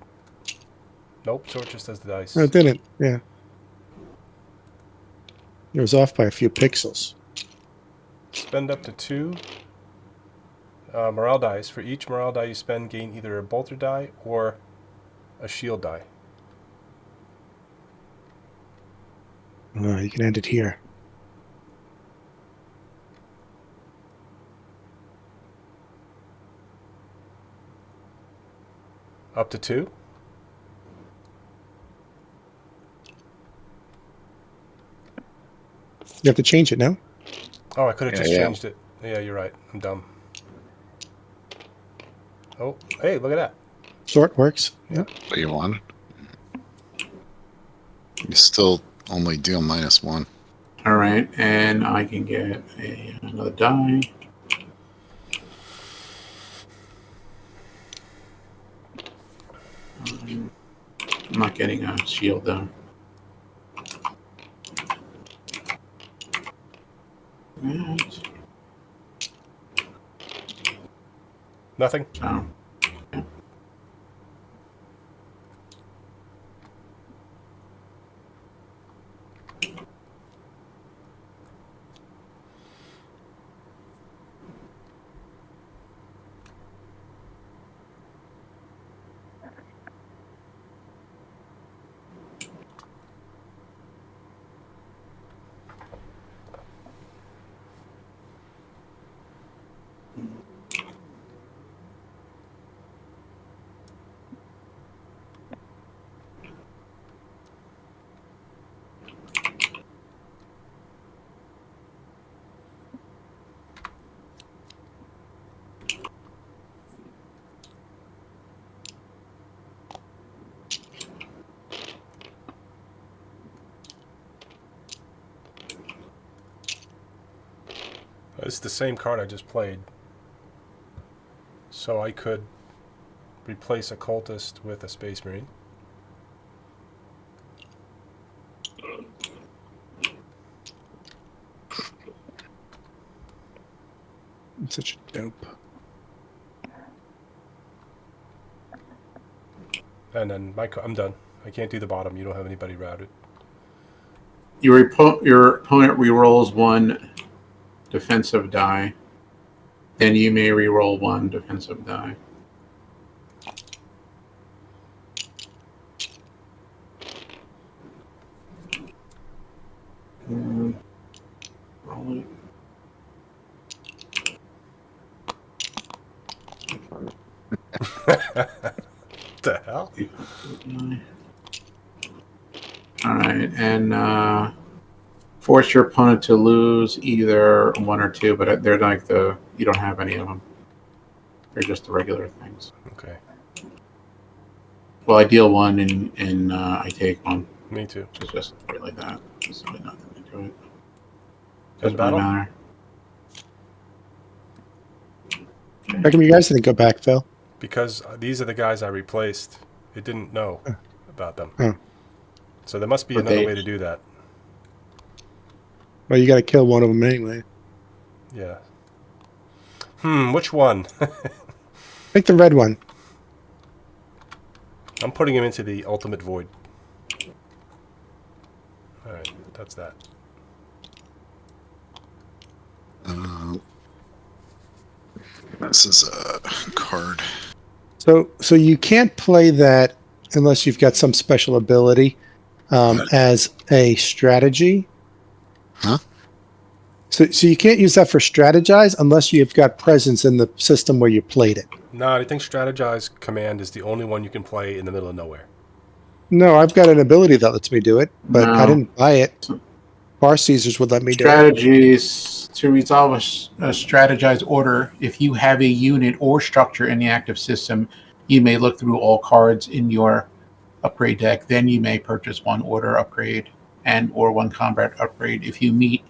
Nope, sort just does the dice. No, it didn't. Yeah. It was off by a few pixels. Spend up to 2 morale dice. For each morale die you spend, gain either a bolter die or a shield die. You can end it here. Up to 2? You have to change it now. Oh, I could have Yeah, just yeah. changed it. Yeah, you're right. I'm dumb. Oh, hey, look at that. Sort works. Yeah. What you wanted? You still only deal -1. All right, and I can get another die. I'm not getting a shield though. That, Nothing? so, It's the same card I just played. So I could replace a cultist with a space marine. I'm such a dope. And then I'm done. I can't do the bottom. You don't have anybody routed. your opponent rerolls 1 defensive die. Then you may reroll 1 defensive die. Roll it. The hell? All right, and force your opponent to lose either 1 or 2, but they're like you don't have any of them. They're just the regular things. Okay. Well, I deal 1 and I take 1. Me too. It's just like that. There's really nothing to it. End Doesn't battle? really matter. How come you guys didn't go back, Phil? Because these are the guys I replaced. It didn't know about them. Oh. So there must be But another way to do that. Well, you got to kill one of them anyway. Yeah. Which one? Pick the red one. I'm putting him into the ultimate void. Alright, that's that. This is a card. So you can't play that unless you've got some special ability as a strategy. Huh? So you can't use that for strategize unless you've got presence in the system where you played it. No, I think Strategize Command is the only one you can play in the middle of nowhere. No, I've got an ability that lets me do it, but No. I didn't buy it. Bar Caesars would let me do it. Strategies to resolve a strategized order. If you have a unit or structure in the active system, you may look through all cards in your upgrade deck. Then you may purchase 1 order upgrade and or 1 combat upgrade if you meet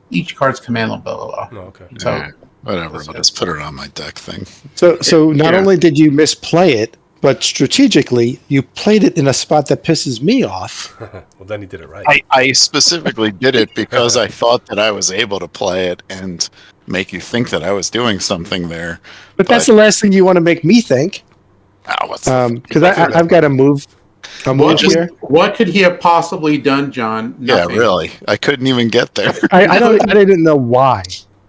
each card's command line, blah, blah, blah. Oh, okay. So, Alright, whatever. I'll just put it on my deck thing. So not Yeah. only did you misplay it, but strategically you played it in a spot that pisses me off. Well, then he did it right. I specifically did it because I thought that I was able to play it and make you think that I was doing something there. But that's the last thing you want to make me think. Oh, what's the Because I've got to move. what could he have possibly done, John? Nothing. Yeah, really. I couldn't even get there. I didn't know why,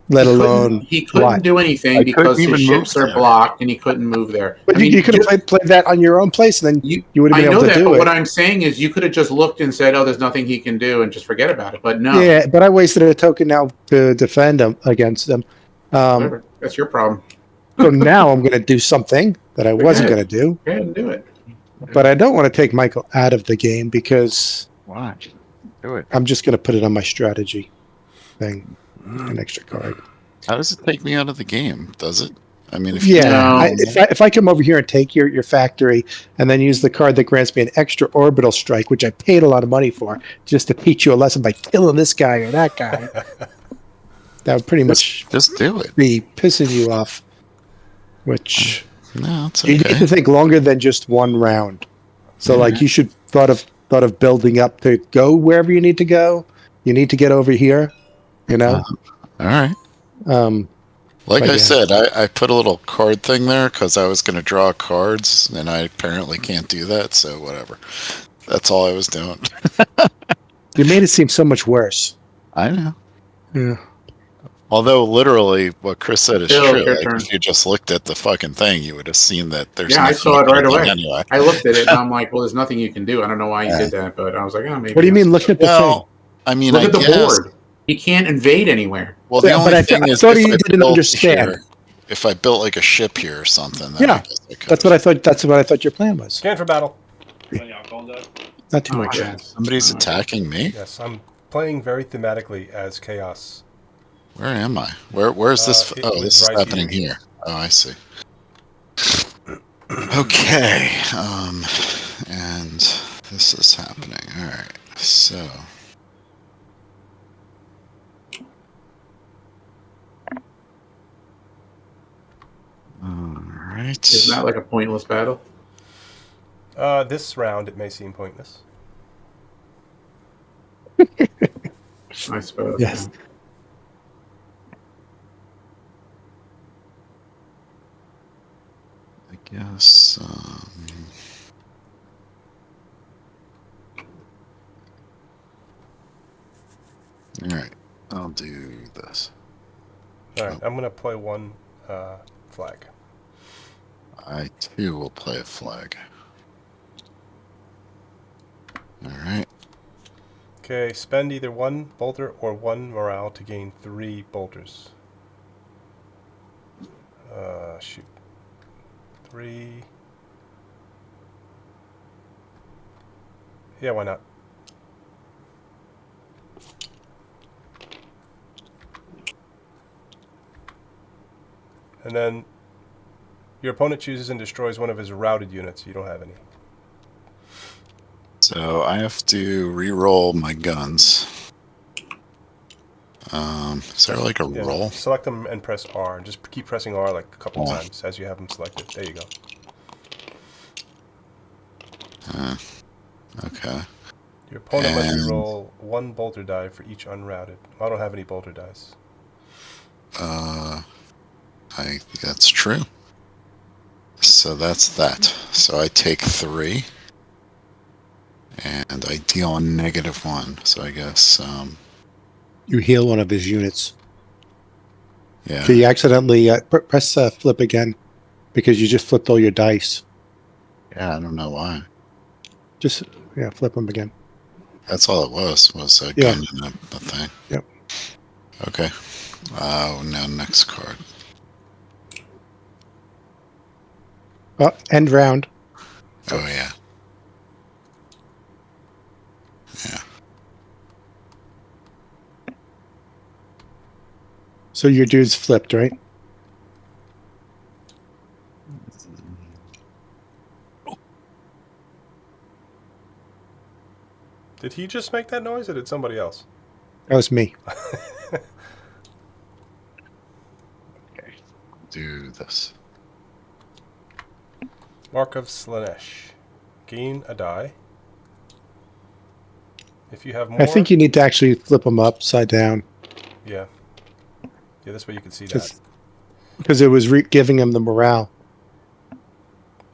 let alone He couldn't why. do anything I because couldn't his even ships move are there. blocked and he couldn't move there. But I mean, you could have played that on your own place, and then you would have I been know able to that, do but it. what I'm saying is you could have just looked and said, "Oh, there's nothing he can do," and just forget about it. But no, Yeah, but I wasted a token now to defend him against them. whatever. That's your problem. So now I'm going to do something that I wasn't Okay. going to do. Go ahead and do it. But I don't want to take Michael out of the game because Why? Do it. I'm just going to put it on my strategy thing, an extra card. How does it take me out of the game? Does it? I mean, if Yeah, No. if I come over here and take your factory and then use the card that grants me an extra orbital strike, which I paid a lot of money for, just to teach you a lesson by killing this guy or that guy, that would pretty much just do it. be pissing you off. Which No, it's you need okay. to think longer than just one round. So, like, you should thought of building up to go wherever you need to go. You need to get over here, you know. All right. Like But I yeah. said, I put a little card thing there because I was going to draw cards, and I apparently can't do that, so whatever. That's all I was doing. You made it seem so much worse. I know. Yeah. Although, literally, what Chris said is Phil, true. your Like, turn. if you just looked at the fucking thing, you would have seen that there's Yeah, I nothing saw it you right can do away. Anyway. I looked at it and I'm like, "Well, there's nothing you can do." I don't know why he Yeah. did that, but I was like, "Oh, maybe." What do you mean? Look at the thing. Well, I mean, Look I at the guess. board. He can't invade anywhere. Well, the Yeah, only but I thing is, thought if you I didn't built understand. here- if I built like a ship here or something, then Yeah, I guess I could. That's what I thought. That's what I thought your plan was. Scan for battle. Not too Oh, much. yeah. Somebody's attacking me. Yes, I'm playing very thematically as Chaos. Where am I? Where's this? It Oh, was this is right happening here. Oh, I see. Okay. And this is happening. All right. So. All right. Isn't that like a pointless battle? This round, it may seem pointless. I suppose. Yes. I guess. All right. I'll do this. All right, I'm going to play one flag. I too will play a flag. All right. Okay, spend either 1 bolter or 1 morale to gain 3 bolters. Shoot. 3. Yeah, why not? And then your opponent chooses and destroys one of his routed units. You don't have any. So I have to re-roll my guns. Is there like a roll? Select them and press R. And just keep pressing R like a couple times as you have them selected. There you go. Okay. Your opponent must re-roll 1 bolter die for each unrouted. I don't have any bolter dice. I think that's true. So that's that. So I take 3. And I deal a -1. So I guess, You heal one of his units. yeah. So you accidentally press flip again because you just flipped all your dice. Yeah, I don't know why. Just, flip them again. That's all it was a gun and a thing. Yep. Okay. Now next card. Oh, end round. Oh, yeah. Yeah. So your dude's flipped, right? Did he just make that noise or did somebody else? That was me. Okay. Do this. Mark of Slanesh. Gain a die. If you have more... I think you need to actually flip them upside down. Yeah. Yeah, this way you can see that. Because it was giving him the morale.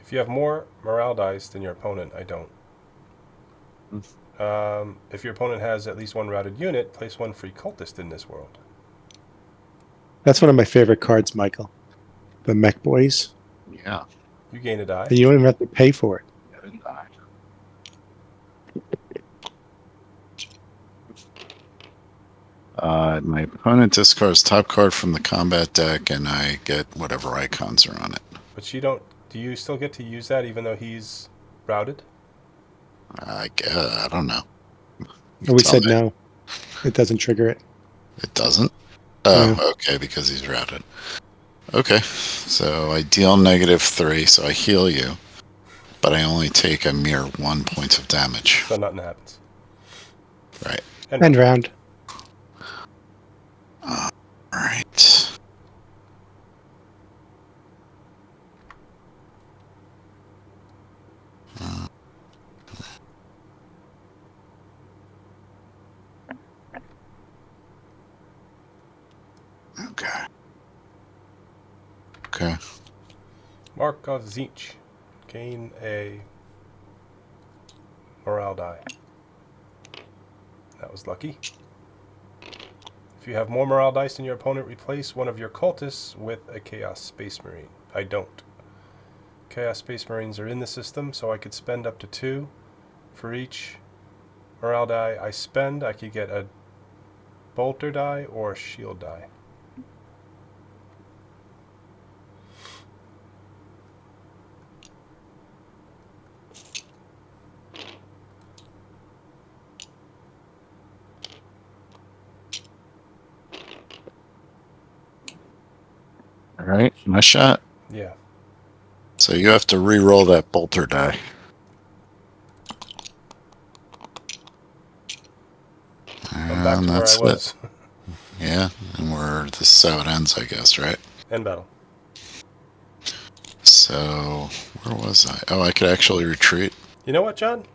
If you have more morale dice than your opponent, I don't. If your opponent has at least 1 routed unit, place 1 free cultist in this world. That's one of my favorite cards, Michael. The Mech Boys. Yeah. You gain a die. And you don't even have to pay for it. My opponent discards top card from the combat deck, and I get whatever icons are on it. But you don't... Do you still get to use that even though he's routed? I don't know. We said no. It doesn't trigger it. It doesn't? Oh, okay, because he's routed. Okay, so I deal -3, so I heal you, but I only take a mere 1 point of damage. So nothing happens. Right. End round. Alright. Okay. Okay. Mark of Zinch. Gain a morale die. That was lucky. If you have more morale dice than your opponent, replace one of your cultists with a Chaos Space Marine. I don't. Chaos Space Marines are in the system, so I could spend up to 2 for each morale die I spend. I could get a bolter die or a shield die. Alright, my shot. Yeah. So you have to re-roll that bolter die. I'm back to where I was. Yeah, and this is how it ends, I guess, right? End battle. So, where was I? Oh, I could actually retreat. You know what, John?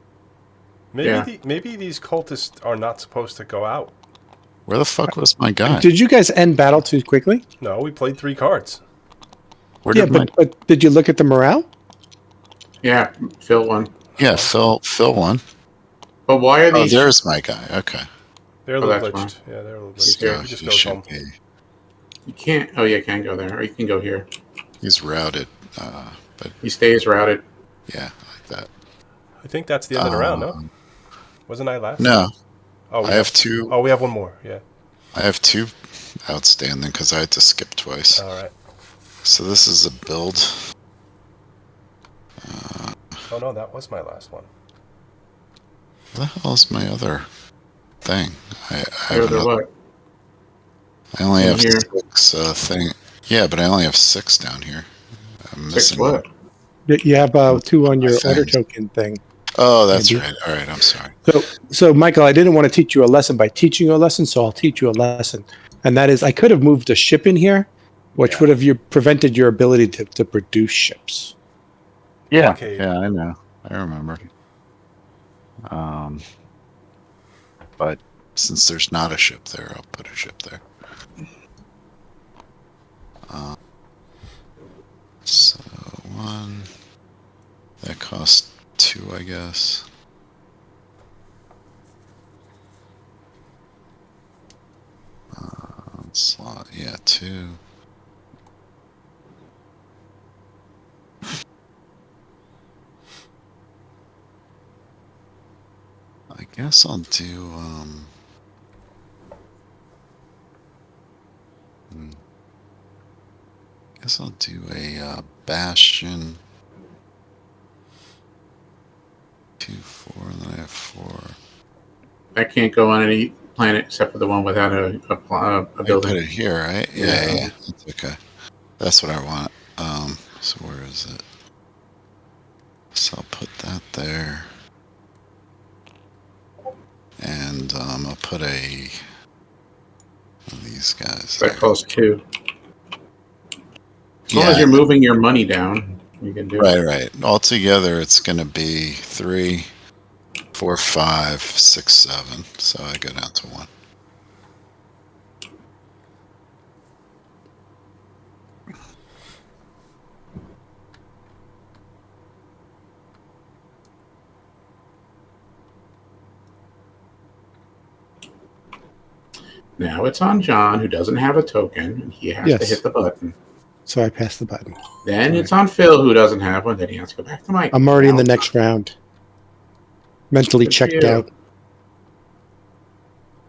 Maybe these cultists are not supposed to go out. Where the fuck was my guy? Did you guys end battle too quickly? No, we played 3 cards. But did you look at the morale? Yeah, fill one. Yeah, fill one. But why are Oh, these? there's my guy. Okay. They're a little that's glitched. fine. Yeah, they're a little He's glitched. here. He just He goes should home. be. You can't. Oh, yeah, you can go there, or you can go here. He's routed, but He stays routed. yeah, like that. I think that's the end of the round, no? Wasn't I last? No. Oh, I have two. Oh, we have one more. Yeah. I have two outstanding because I had to skip twice. All right. So this is a build. Oh no, that was my last one. What the hell is my other thing? I have Your other another. what? I only In have here. 6 thing. Yeah, but I only have 6 down here. I'm 6 missing what? You have 2 on my your order things. token thing. Oh, that's Andy. right. All right, I'm sorry. So, Michael, I didn't want to teach you a lesson by teaching you a lesson, so I'll teach you a lesson. And that is, I could have moved a ship in here, which would have prevented your ability to produce ships. Yeah, Blockade. yeah, I know. I remember. But Since there's not a ship there, I'll put a ship there. So 1. That costs 2, I guess. Slot, yeah, 2. I guess I'll do a bastion. 2, 4, and then I have 4. That can't go on any planet except for the one without a I put building. it here, right? Yeah. Yeah. That's okay. That's what I want. So where is it? So I'll put that there. And I'll put one of these guys That there. costs 2. As long as you're moving your money down, you can do it. Right. Altogether, it's going to be 3, 4, 5, 6, 7. So I go down to 1. Now it's on John, who doesn't have a token, and he has to hit the button. So I passed the button. Then it's on Phil, who doesn't have one. Then he has to go back to Mike. I'm already in the next round. Mentally Good for checked you. out.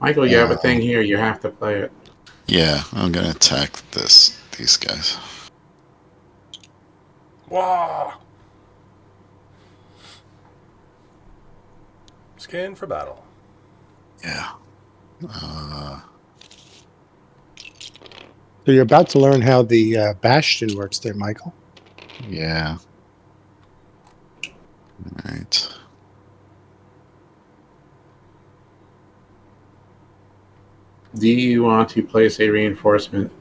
Michael, you have a thing here. You have to play it. Yeah, I'm going to attack these guys. Wah! Scan for battle. Yeah. So you're about to learn how the bastion works there, Michael. Yeah. All right. Do you want to place a reinforcement?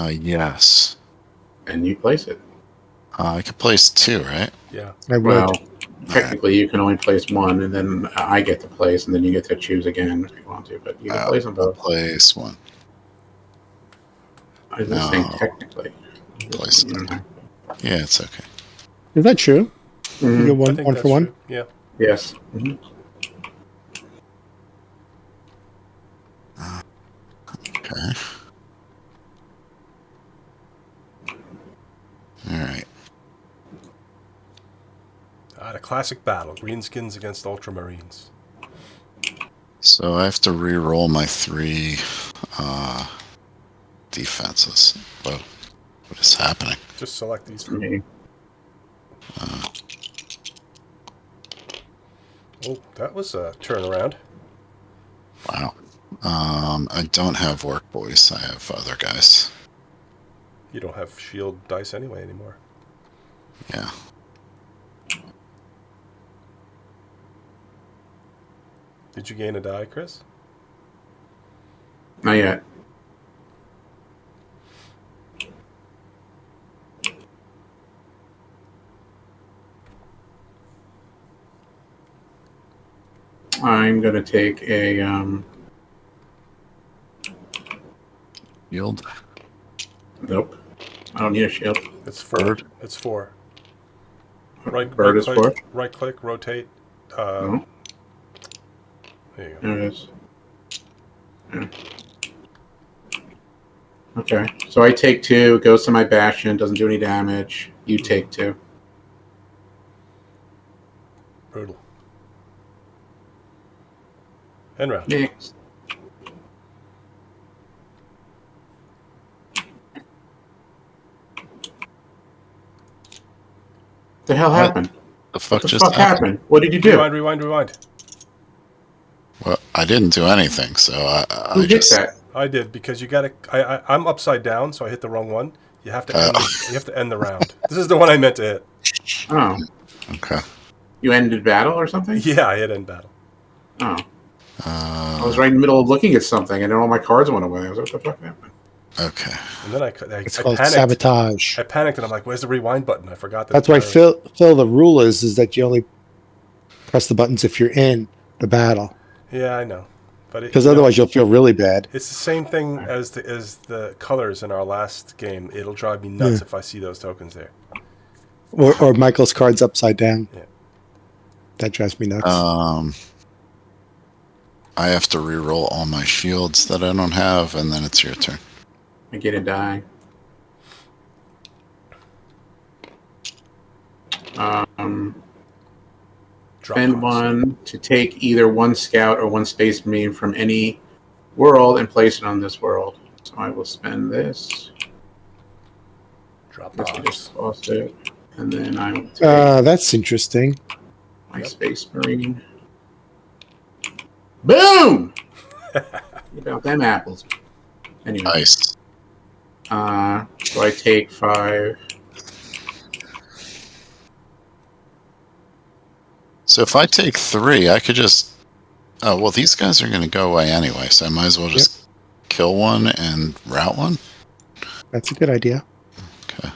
Yes. And you place it. I could place 2, right? Yeah. Well, technically you can only place 1, and then I get to place, and then you get to choose again if you want to. But you can place them both. I'll place 1. I was just saying technically. Place it. Yeah, it's okay. Is that true? You get one for one? True. Yeah. Yes. Mm-hmm. Okay. All right. A classic battle. Greenskins against Ultramarines. So I have to re-roll my 3 defenses. What is happening? Just select these for me. Oh, that was a turnaround. Wow. I don't have work boys. I have other guys. You don't have shield dice anyway anymore. Yeah. Did you gain a die, Chris? Not yet. I'm going to take a Yield. Nope. I don't need a shield. It's 4. It's 4. Bird is 4. Right click, rotate. No. There you go. There it is. Yeah. Okay. So I take 2. It goes to my bastion. Doesn't do any damage. You take 2. Brutal. End round. Next. The hell What? happened? The fuck What the just fuck happened? What did you do? Rewind. Well, I didn't do anything, so Who I hit just. that? I did because you got to. I'm upside down, so I hit the wrong one. You have to end. You have to end the round. This is the one I meant to hit. Oh, Okay. you ended battle or something? Yeah, I hit end battle. Oh, I was right in the middle of looking at something, and then all my cards went away. I was like, what the fuck happened? Okay. And then I It's I called panicked. sabotage. I panicked, and I'm like, "Where's the rewind button?" I forgot that. That's why Phil, the rule is that you only press the buttons if you're in the battle, Yeah, I know, but because otherwise you'll feel really bad. it's the same thing as the colors in our last game. It'll drive me nuts if I see those tokens there. Or Michael's cards upside down. Yeah. That drives me nuts. I have to re-roll all my shields that I don't have, and then it's your turn. I get a die. Spend one to take either one scout or one space marine from any world and place it on this world. So I will spend this. Drop This will box. just toss it, and then I will take That's interesting. my space marine. Boom! What about them apples? Anyway, Nice. so I take 5. So if I take 3, I could just. Oh well, these guys are going to go away anyway, so I might as well just kill one and route one. That's a good idea. Okay.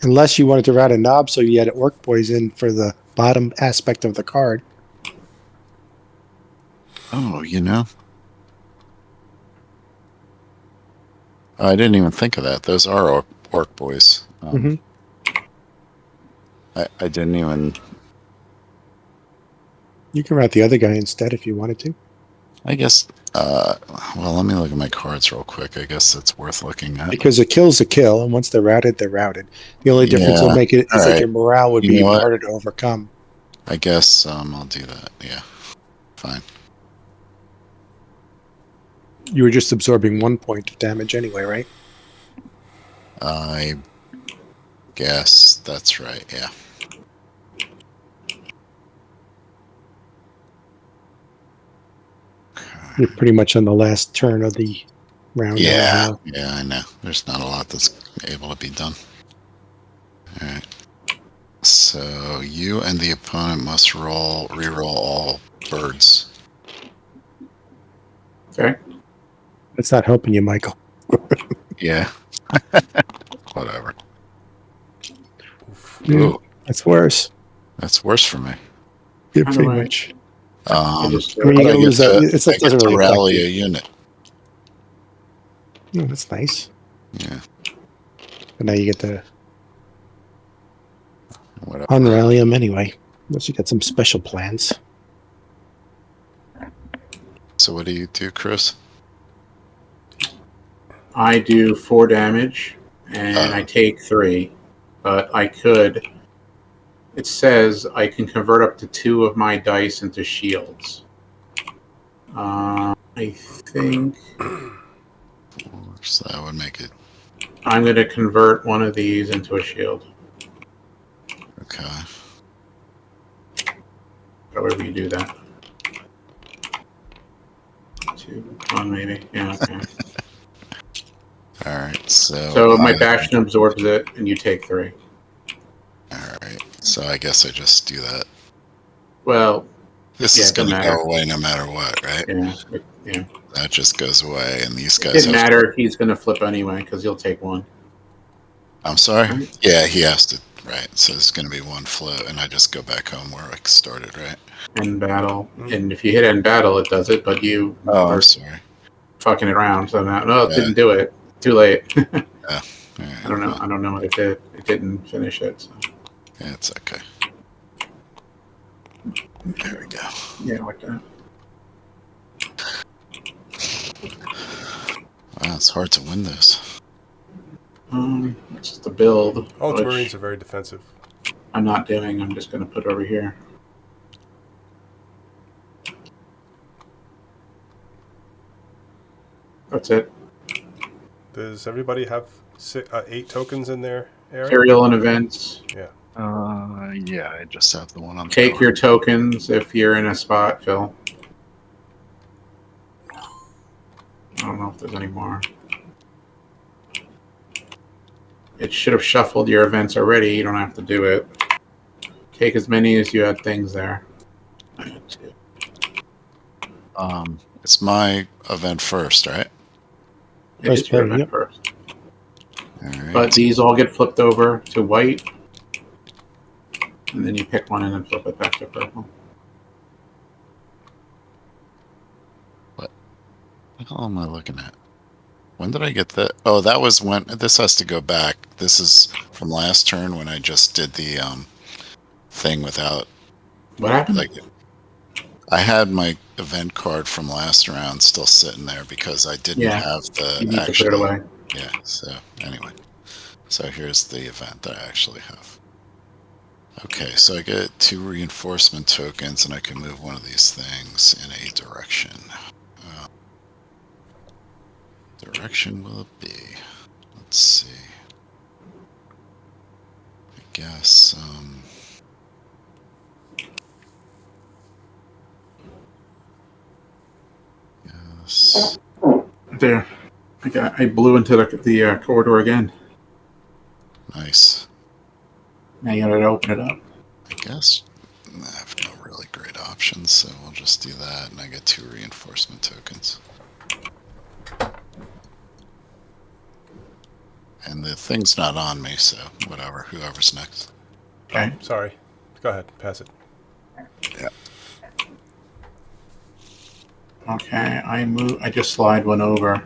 Unless you wanted to route a knob so you had orc poison for the bottom aspect of the card. Oh, I didn't even think of that. Those are orc boys. I didn't even. You can route the other guy instead if you wanted to. I guess. Well, let me look at my cards real quick. I guess that's worth looking at. Because a kill's a kill, and once they're routed, they're routed. The only difference will make it is that your morale would be even harder to overcome. I guess I'll do that. Yeah. Fine. You were just absorbing 1 point of damage anyway, right? I guess that's right. Yeah. You're pretty much on the last turn of the round. Yeah, I know. There's not a lot that's able to be done. All right. So you and the opponent must re-roll all birds. Okay. That's not helping you, Michael. Yeah. Whatever. Ooh, that's worse. That's worse for me. Yeah, pretty much. I mean, you're gonna lose that. It doesn't really rally affect a unit. Oh, that's nice. Yeah. But now you get to Whatever. unrally them anyway. Unless you got some special plans. So what do you do, Chris? I do 4 damage, and I take 3. But I could. It says I can convert up to 2 of my dice into shields. I think So that would make it. I'm going to convert one of these into a shield. Okay. However you do that. 2, 1 maybe. Yeah, okay. All right. So my bastion absorbs it, and you take 3. All right. So I guess I just do that. Well, This is going to go away no matter what, right? Yeah. That just goes away, and these guys. It didn't matter. He's going to flip anyway because he'll take 1. I'm sorry. Right. Yeah, he has to. Right. So it's going to be 1 float, and I just go back home where I started, right? End battle, and if you hit end battle, it does it. But you I'm sorry. Fucking it around. So now, no, it didn't do it. Too late. Yeah. Right. I don't know. I don't know what it did. It didn't finish it. So. Yeah, it's okay. There we go. Yeah, like that. Wow, it's hard to win this. It's just a build. Ultramarines are very defensive. I'm not doing. I'm just going to put it over here. That's it. Does everybody have 8 tokens in their area? Material and events. Yeah. Yeah, I just have the one on the Take card. your tokens if you're in a spot, Phil. I don't know if there's any more. It should have shuffled your events already. You don't have to do it. Take as many as you had things there. I had 2. It's my event first, right? It First is your play, event yep. first. All right. But these all get flipped over to white. And then you pick one and then flip it back to purple. What the hell am I looking at? When did I get that? Oh, that was when. This has to go back. This is from last turn when I just did the thing without. What happened? Like, I had my event card from last round still sitting there because I didn't Yeah, have the you need to actual. put it away. Yeah. So anyway, so here's the event that I actually have. Okay, so I get 2 reinforcement tokens, and I can move one of these things in a direction. Direction will it be? Let's see. I guess. Yes. There. I blew into the corridor again. Nice. Now you gotta open it up. I guess I have no really great options, so we'll just do that, and I get 2 reinforcement tokens. And the thing's not on me, so whatever. Whoever's next. Okay. Sorry. Go ahead. Pass it. Yeah. Okay, I just slide one over.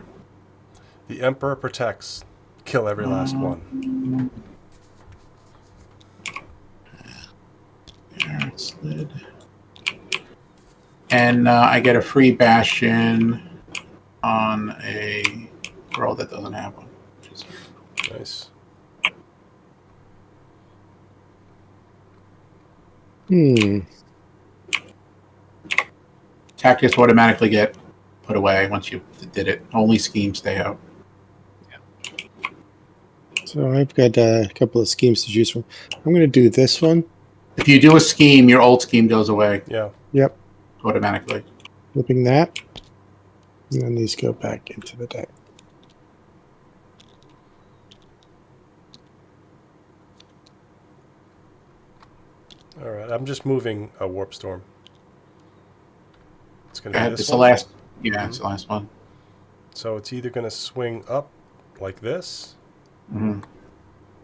The Emperor protects. Kill every last one. There, it slid. And I get a free bastion on a world that doesn't have one. Nice. Tactics automatically get put away once you did it. Only schemes stay out. So I've got a couple of schemes to choose from. I'm going to do this one. If you do a scheme, your old scheme goes away Yeah. Yep. automatically. Flipping that. And then these go back into the deck. All right. I'm just moving a warp storm. It's going to be It's this the one. last. Yeah, it's the last one. So it's either going to swing up like this Mm-hmm.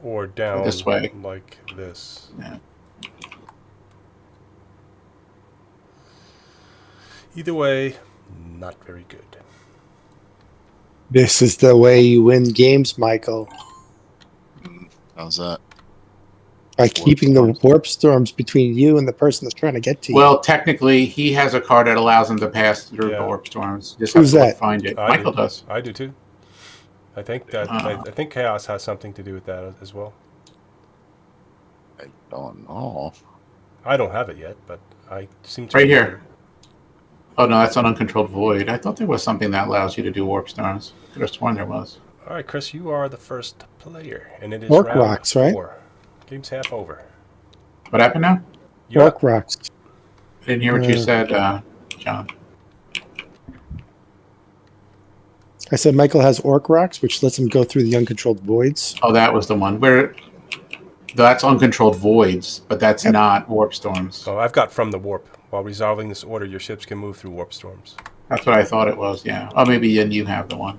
or down This way. like this. Yeah. Either way, not very good. This is the way you win games, Michael. How's that? By keeping the warp storms between you and the person that's trying to get to you. Well, technically, he has a card that allows him to pass through Yeah. the warp storms. You just Who's have to that? find it. I Michael do. does. I do too. I think that I think chaos has something to do with that as well. I don't know. I don't have it yet, but I seem to Right remember. here. Oh no, that's an uncontrolled void. I thought there was something that allows you to do warp storms. Could have sworn there was. All right, Chris, you are the first player, and it is Orc round rocks, right? 4. Game's half over. What happened now? You're Orc up. rocks. I didn't hear what you said, John. I said Michael has orc rocks, which lets him go through the uncontrolled voids. Oh, that was the one. That's uncontrolled voids, but that's not warp storms. Oh, I've got from the warp. While resolving this order, your ships can move through warp storms. That's what I thought it was, yeah. Oh, maybe then you have the one.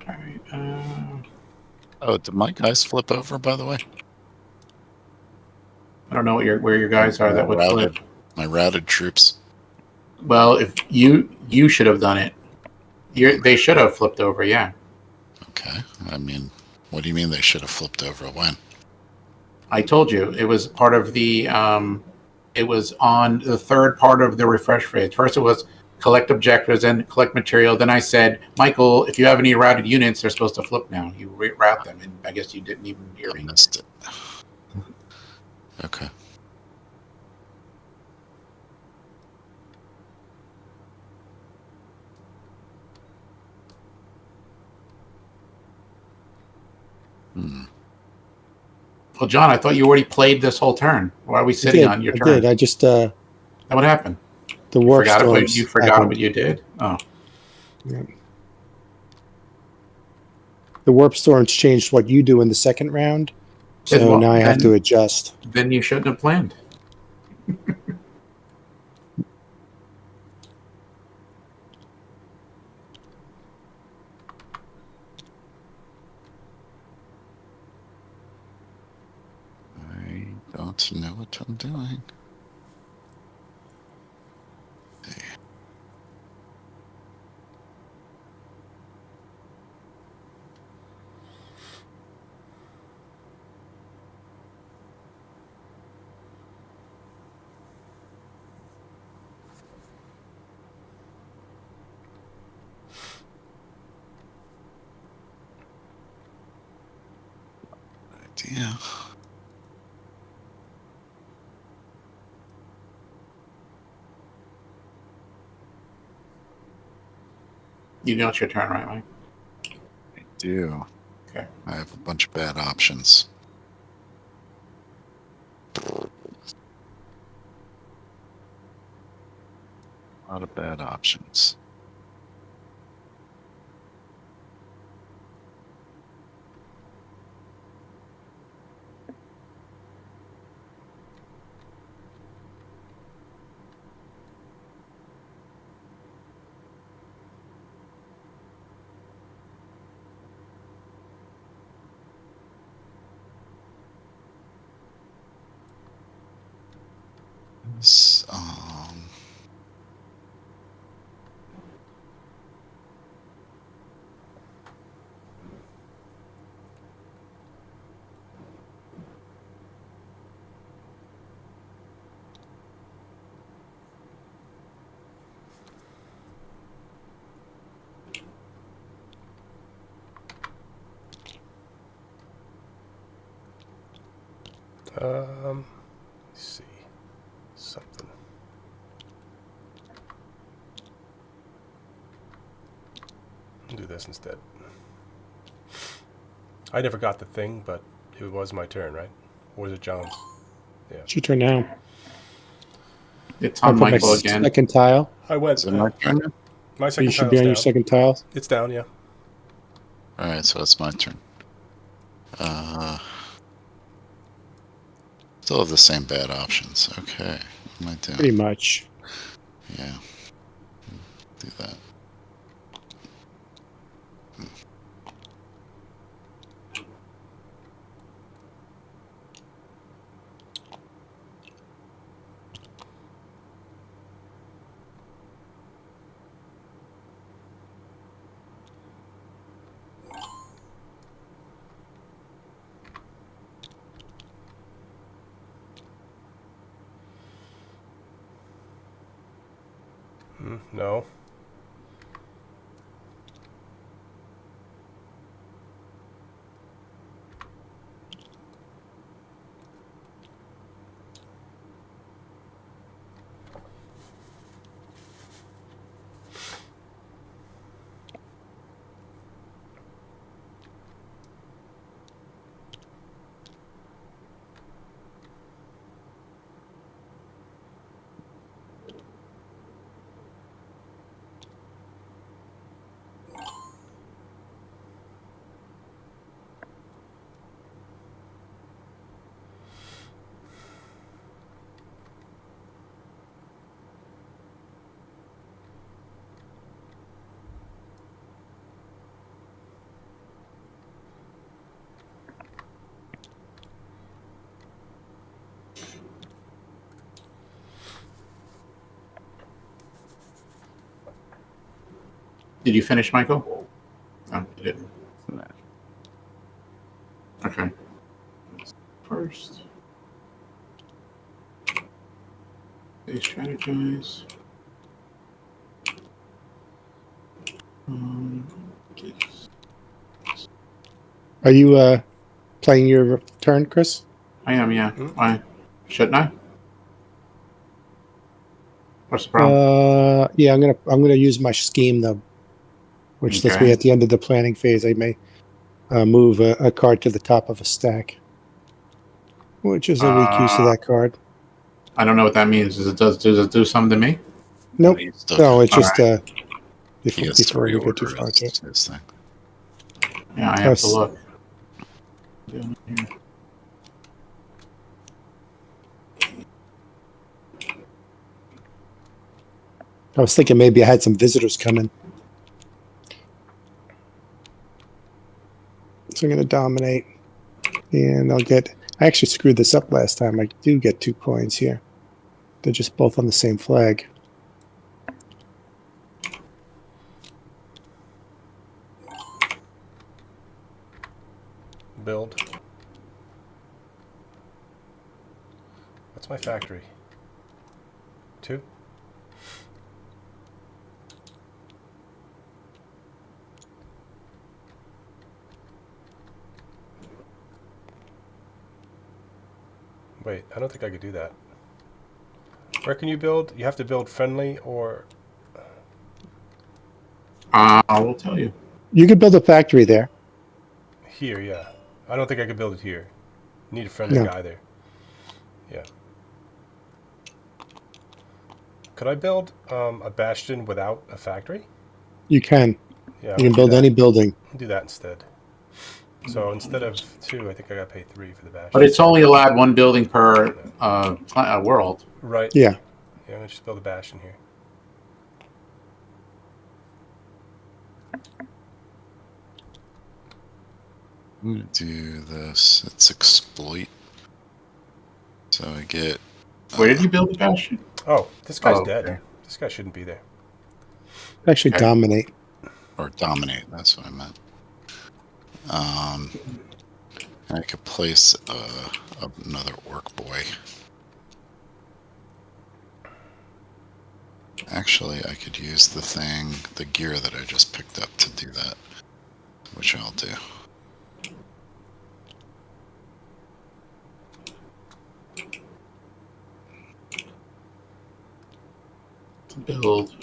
All right. Oh, did my guys flip over, by the way? I don't know where your guys are that would flip. My routed troops. Well, if you should have done it. They should have flipped over, yeah. Okay. I mean, what do you mean they should have flipped over? When? I told you it was part of the. It was on the third part of the refresh phase. First, it was collect objectives and collect material. Then I said, Michael, if you have any routed units, they're supposed to flip now. You reroute them, and I guess you didn't even hear me. I missed it. Okay. Well, John, I thought you already played this whole turn. Why are we sitting on your I turn? did. I just Now what happened? the You warp forgot storms. you forgot happened. what you did? Oh. Yeah. The warp storms changed what you do in the second round, so now I have to adjust. Then you shouldn't have planned. I don't know what I'm doing. Idea. You know it's your turn, right, Mike? I do. Okay. I have a bunch of bad options. A lot of bad options. This, Let's see. Something. I'll do this instead. I never got the thing, but it was my turn, right? Or was it John's? Yeah. It's your turn now. It's I on put my Michael again. second tile. I went. is it my turn? My You second should be tile's on your down. second tile. It's down, yeah. Alright, so it's my turn. Still have the same bad options. Okay. What am I doing? Pretty much. Yeah. Do that. No. Did you finish, Michael? No, you didn't. No. Okay. First, they strategize. Yes. Are you playing your turn, Chris? I am, yeah. Hmm? Why? Shouldn't I? What's the problem? Yeah, I'm gonna use my scheme though, which lets me Okay. at the end of the planning phase. I may move a card to the top of a stack, which is a weak use of that card. I don't know what that means. Does it do something to me? Nope. You still No, got- it's just he has before three we get too orders. far into it. His thing. Yeah, I have to Yes. look. I was thinking maybe I had some visitors coming. So I'm going to dominate. And I'll get... I actually screwed this up last time. I do get 2 coins here. They're just both on the same flag. Build. What's my factory? 2? Wait, I don't think I could do that. Where can you build? You have to build friendly or... I will tell you. You could build a factory there. Here, yeah. I don't think I could build it here. Need a friendly guy there. Yeah. Could I build a bastion without a factory? You can. Yeah, You can build any building. I'll do that instead. So instead of 2, I think I got to pay 3 for the bastion. But it's only allowed 1 building per world. Right. Yeah. Yeah, I'm going to just build a bastion here. I'm gonna do this. It's exploit. So I get. Where did you build the bastion? Oh, this guy's Oh, dead. okay. This guy shouldn't be there. Actually, Okay. dominate. Or dominate, that's what I meant. I could place another orc boy. Actually, I could use the gear that I just picked up to do that, which I'll do. Build.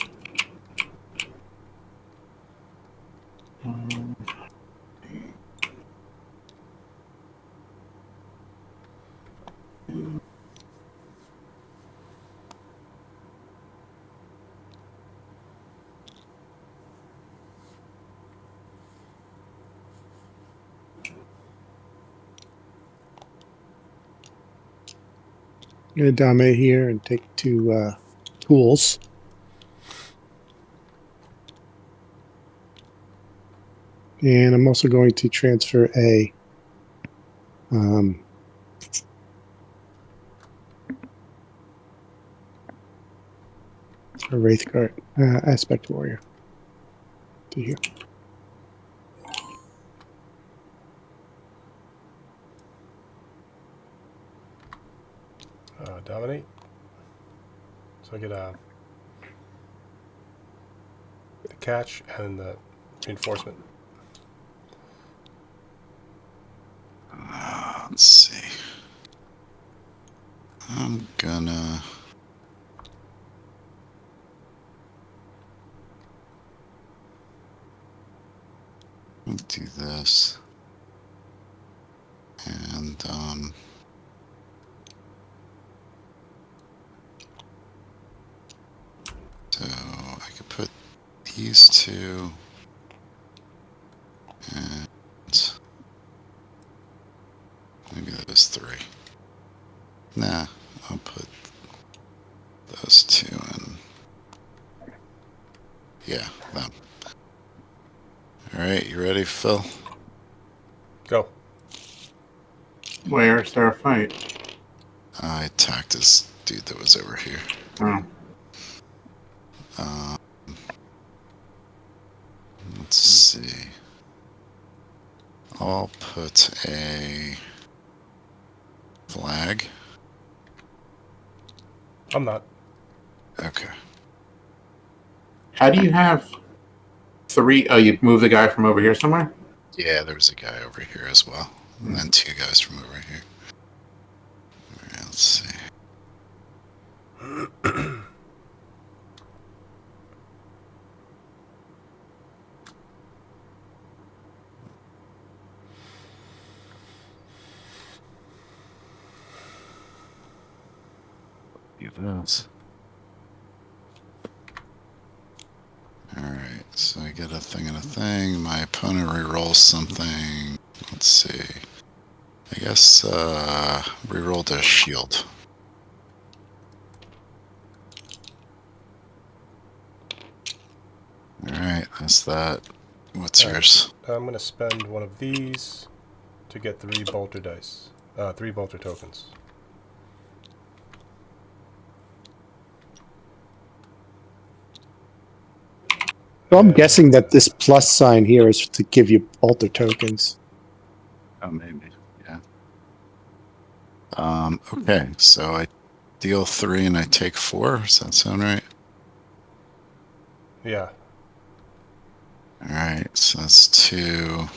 I'm going to dominate here and take 2 tools. And I'm also going to transfer a Wraith Guard Aspect Warrior to here. Dominate. So I get the catch and the reinforcement. Let's see. I'm gonna. Do this. And, so I could put these 2 and maybe those 3. Nah, I'll put those 2 in. Yeah, them. Alright, you ready, Phil? Go. Where's there a fight? I attacked this dude that was over here. Oh. Let's see. I'll put a flag. I'm not. Okay. How do you have 3? Oh, you move the guy from over here somewhere? Yeah, there was a guy over here as well. And then 2 guys from over here. Alright, let's see. Do this. Alright, so I get a thing and a thing. My opponent rerolls something. Let's see. I guess, rerolled a shield. Alright, that's that. What's All right. yours? I'm going to spend one of these to get 3 bolter dice. 3 bolter tokens. So I'm guessing that this plus sign here is to give you altar tokens. Oh, maybe. Yeah. Okay, so I deal 3 and I take 4. Does that sound right? Yeah. Alright, so that's 2.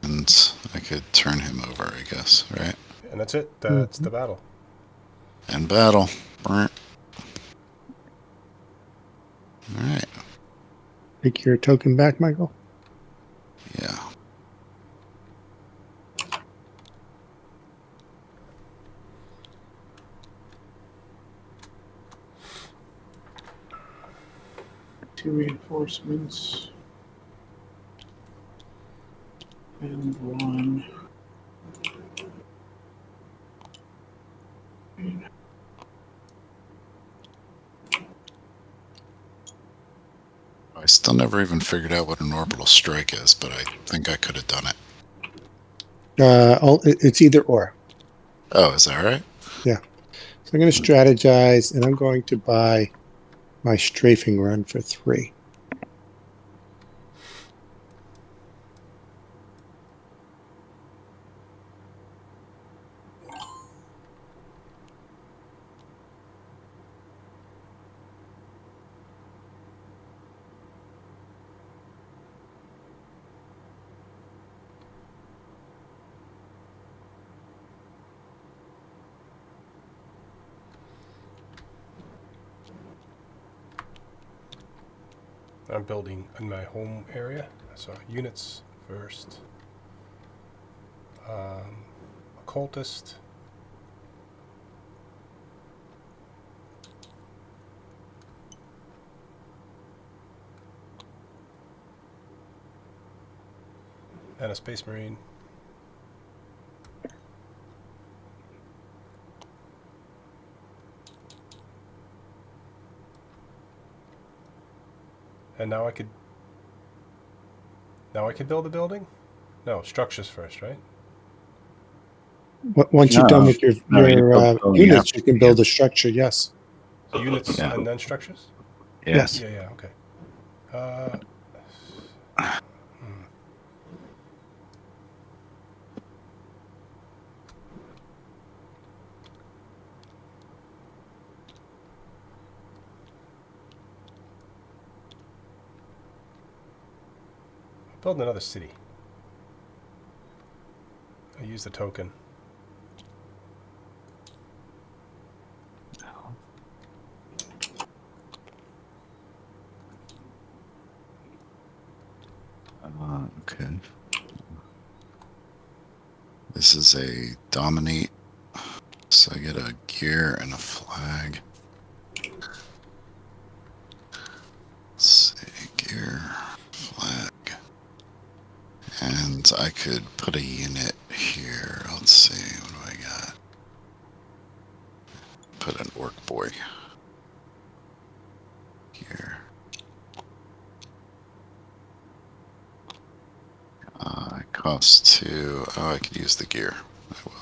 And I could turn him over, I guess, right? And that's it. That's the battle. And battle. Alright. Take your token back, Michael. Yeah. Two reinforcements. And one. I still never even figured out what an orbital strike is, but I think I could have done it. It's either or. Oh, is that right? Yeah. So I'm going to strategize, and I'm going to buy my strafing run for 3. I'm building in my home area. So units first. Occultist. And a Space Marine. And now I could build a building? No, structures first, right? Once you're done with your you build the building units, after you can build a structure. Yes. Units Yeah. and then structures? Yeah. Yes. Yeah, okay. Build another city. I use the token. Okay. This is a dominate. So I get a gear and a flag. Let's see, gear, flag. And I could put a unit here. Let's see, what do I got? Put an orc boy here. It costs 2. Oh, I could use the gear. I will.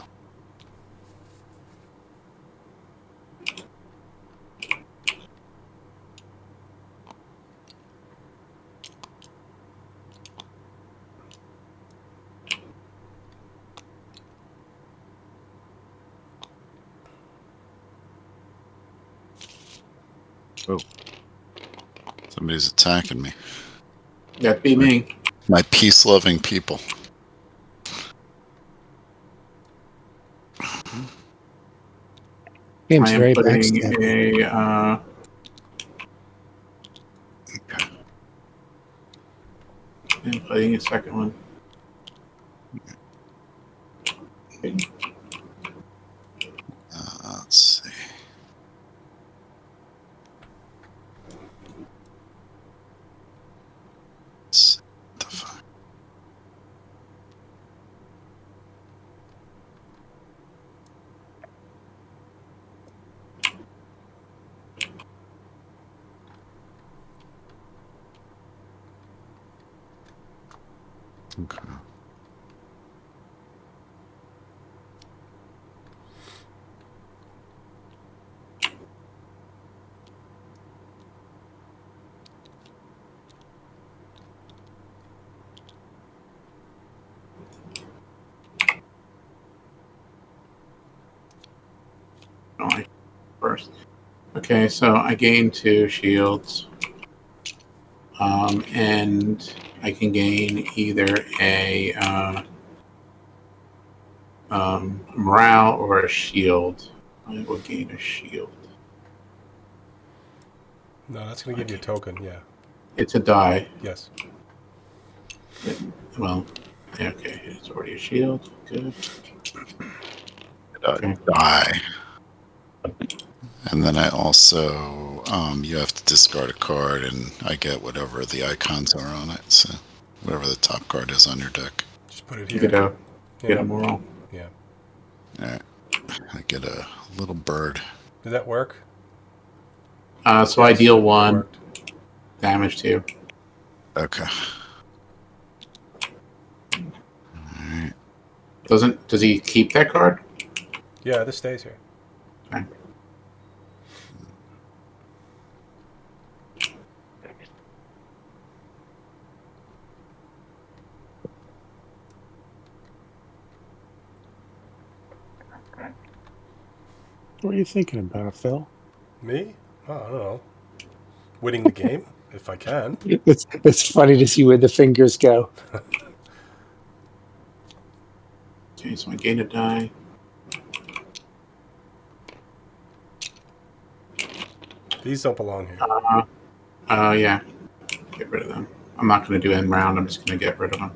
Oh. Somebody's attacking me. That'd be me. My peace-loving people. Game's I am very putting backstabbing. a. Okay. I'm putting a second one. Okay. Let's see. Okay. Oh, first. Okay, so I gain 2 shields. And I can gain either a morale or a shield. I will gain a shield. No, that's going to give you a token, yeah. It's a die. Yes. Well, yeah, okay, it's already a shield. Good. Okay. Die. And then I also, you have to discard a card, and I get whatever the icons are on it. So whatever the top card is on your deck. Just put it You here. get a moral. Yeah. All right. I get a little bird. Did that work? So I deal It 1 worked. damage to you. Okay. Does he keep that card? Yeah, this stays here. Okay. What are you thinking about, Phil? Me? Oh, I don't know. Winning the game, if I can. It's funny to see where the fingers go. Okay, so I gain a die. These don't belong here. Yeah. Get rid of them. I'm not going to do end round. I'm just going to get rid of them.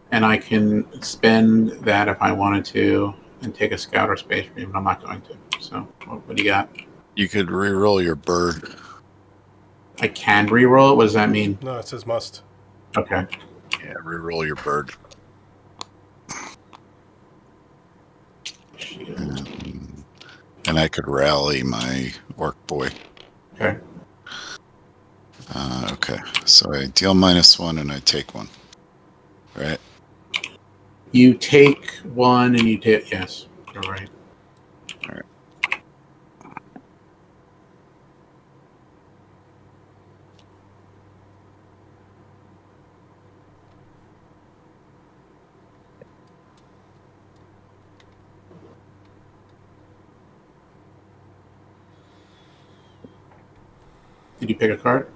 And I can spend that if I wanted to and take a scout or space marine, but I'm not going to. So, what do you got? You could re-roll your bird. I can re-roll it? What does that mean? No, it says must. Okay. Yeah, re-roll your bird. Shield. And I could rally my orc boy. Okay. Okay, so I deal -1 and I take 1. Right? You take 1 and you take... Yes, you're right. All right. Did you pick a card?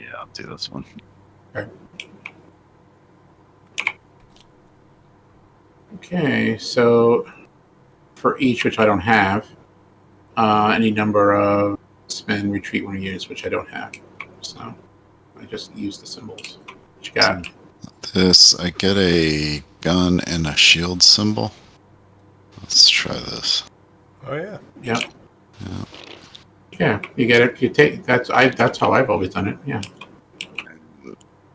Yeah, I'll do this one. Okay, so for each, which I don't have, any number of spend, retreat 1 units, which I don't have. So I just use the symbols. What you got? This, I get a gun and a shield symbol. Let's try this. Oh, yeah. Yeah. Yeah. Yeah, you get it. You take that's how I've always done it. Yeah.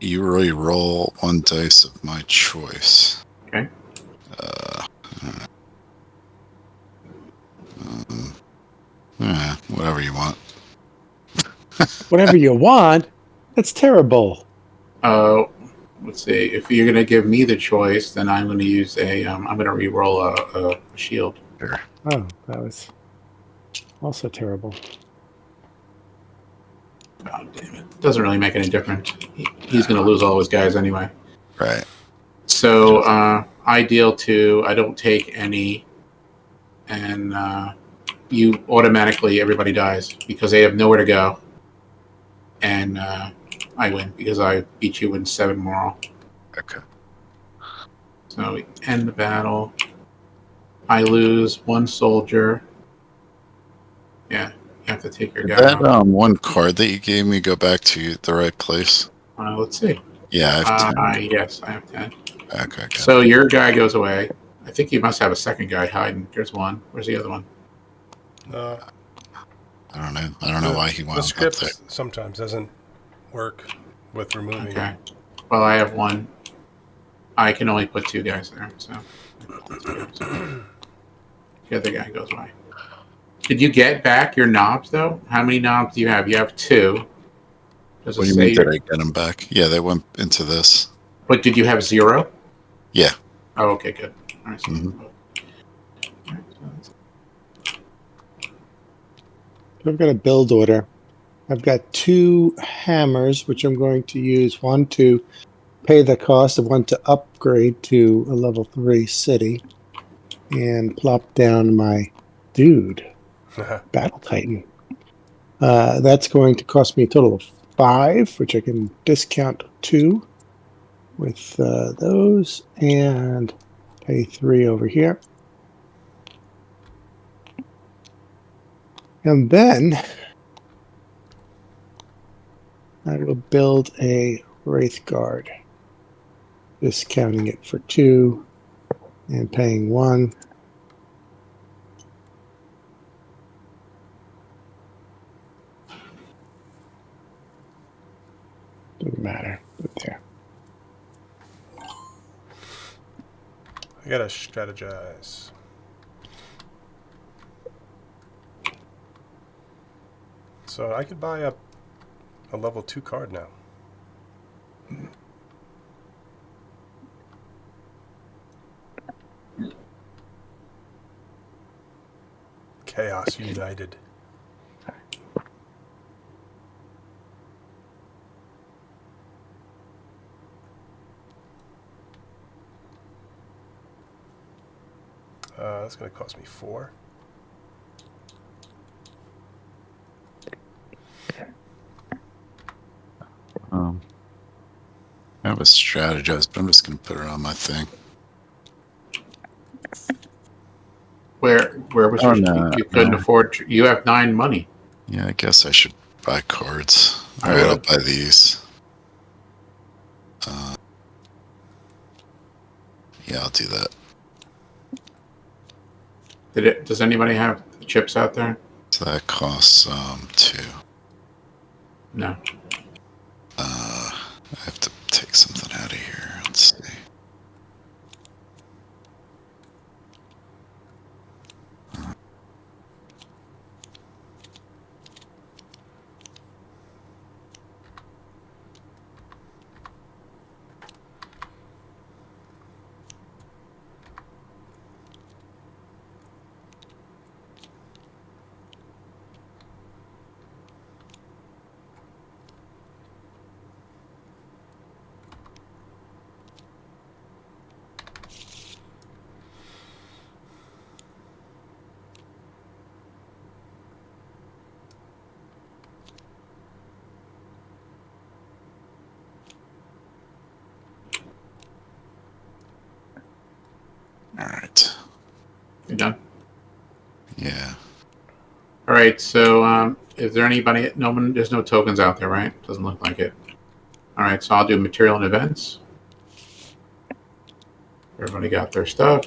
You re-roll 1 dice of my choice. Okay. Whatever you want. Whatever you want. That's terrible. Let's see. If you're gonna give me the choice, then I'm gonna use a. I'm gonna re-roll a shield. Sure. Oh, that was also terrible. God damn it! Doesn't really make any difference. He's gonna lose all his guys anyway. Right. So I deal 2. I don't take any, and you automatically everybody dies because they have nowhere to go, and I win because I beat you in 7 moral. Okay. So we end the battle. I lose 1 soldier. Yeah, you have to take your Did guy that off. 1 card that you gave me go back to the right place? Let's see. Yeah, I have 10. Yes, I have 10. Okay. So your guy goes away. I think you must have a second guy hiding. There's 1. Where's the other one? No. I don't know. I don't know why he The wound up script there. sometimes doesn't work with removing Okay. it. Well, I have 1. I can only put 2 guys there, so. The other guy goes away. Did you get back your knobs, though? How many knobs do you have? You have 2. Does What it do you say mean? Did I get them back? Yeah, they went into this. But did you have 0? Yeah. Oh, okay, good. All right, so I've got a build order. I've got 2 hammers, which I'm going to use. One to pay the cost of one to upgrade to a level 3 city and plop down my dude, Battle Titan. That's going to cost me a total of 5, which I can discount 2 with those and pay 3 over here. And then I will build a Wraith Guard, discounting it for 2 and paying 1. Doesn't matter. But there. I gotta strategize. So I could buy a level 2 card now. Chaos United. That's going to cost me 4. I have a strategized, but I'm just going to put it on my thing. where was Oh, your no, you couldn't no. afford you have 9 money. Yeah, I guess I should buy cards. I All right, I'll would. buy these. Yeah, I'll do that. Does anybody have chips out there? So that costs 2. No. I have to take something out of here. Let's see. All right. You done? Yeah. All right. So, is there anybody? No one. There's no tokens out there, right? Doesn't look like it. All right. So I'll do material and events. Everybody got their stuff.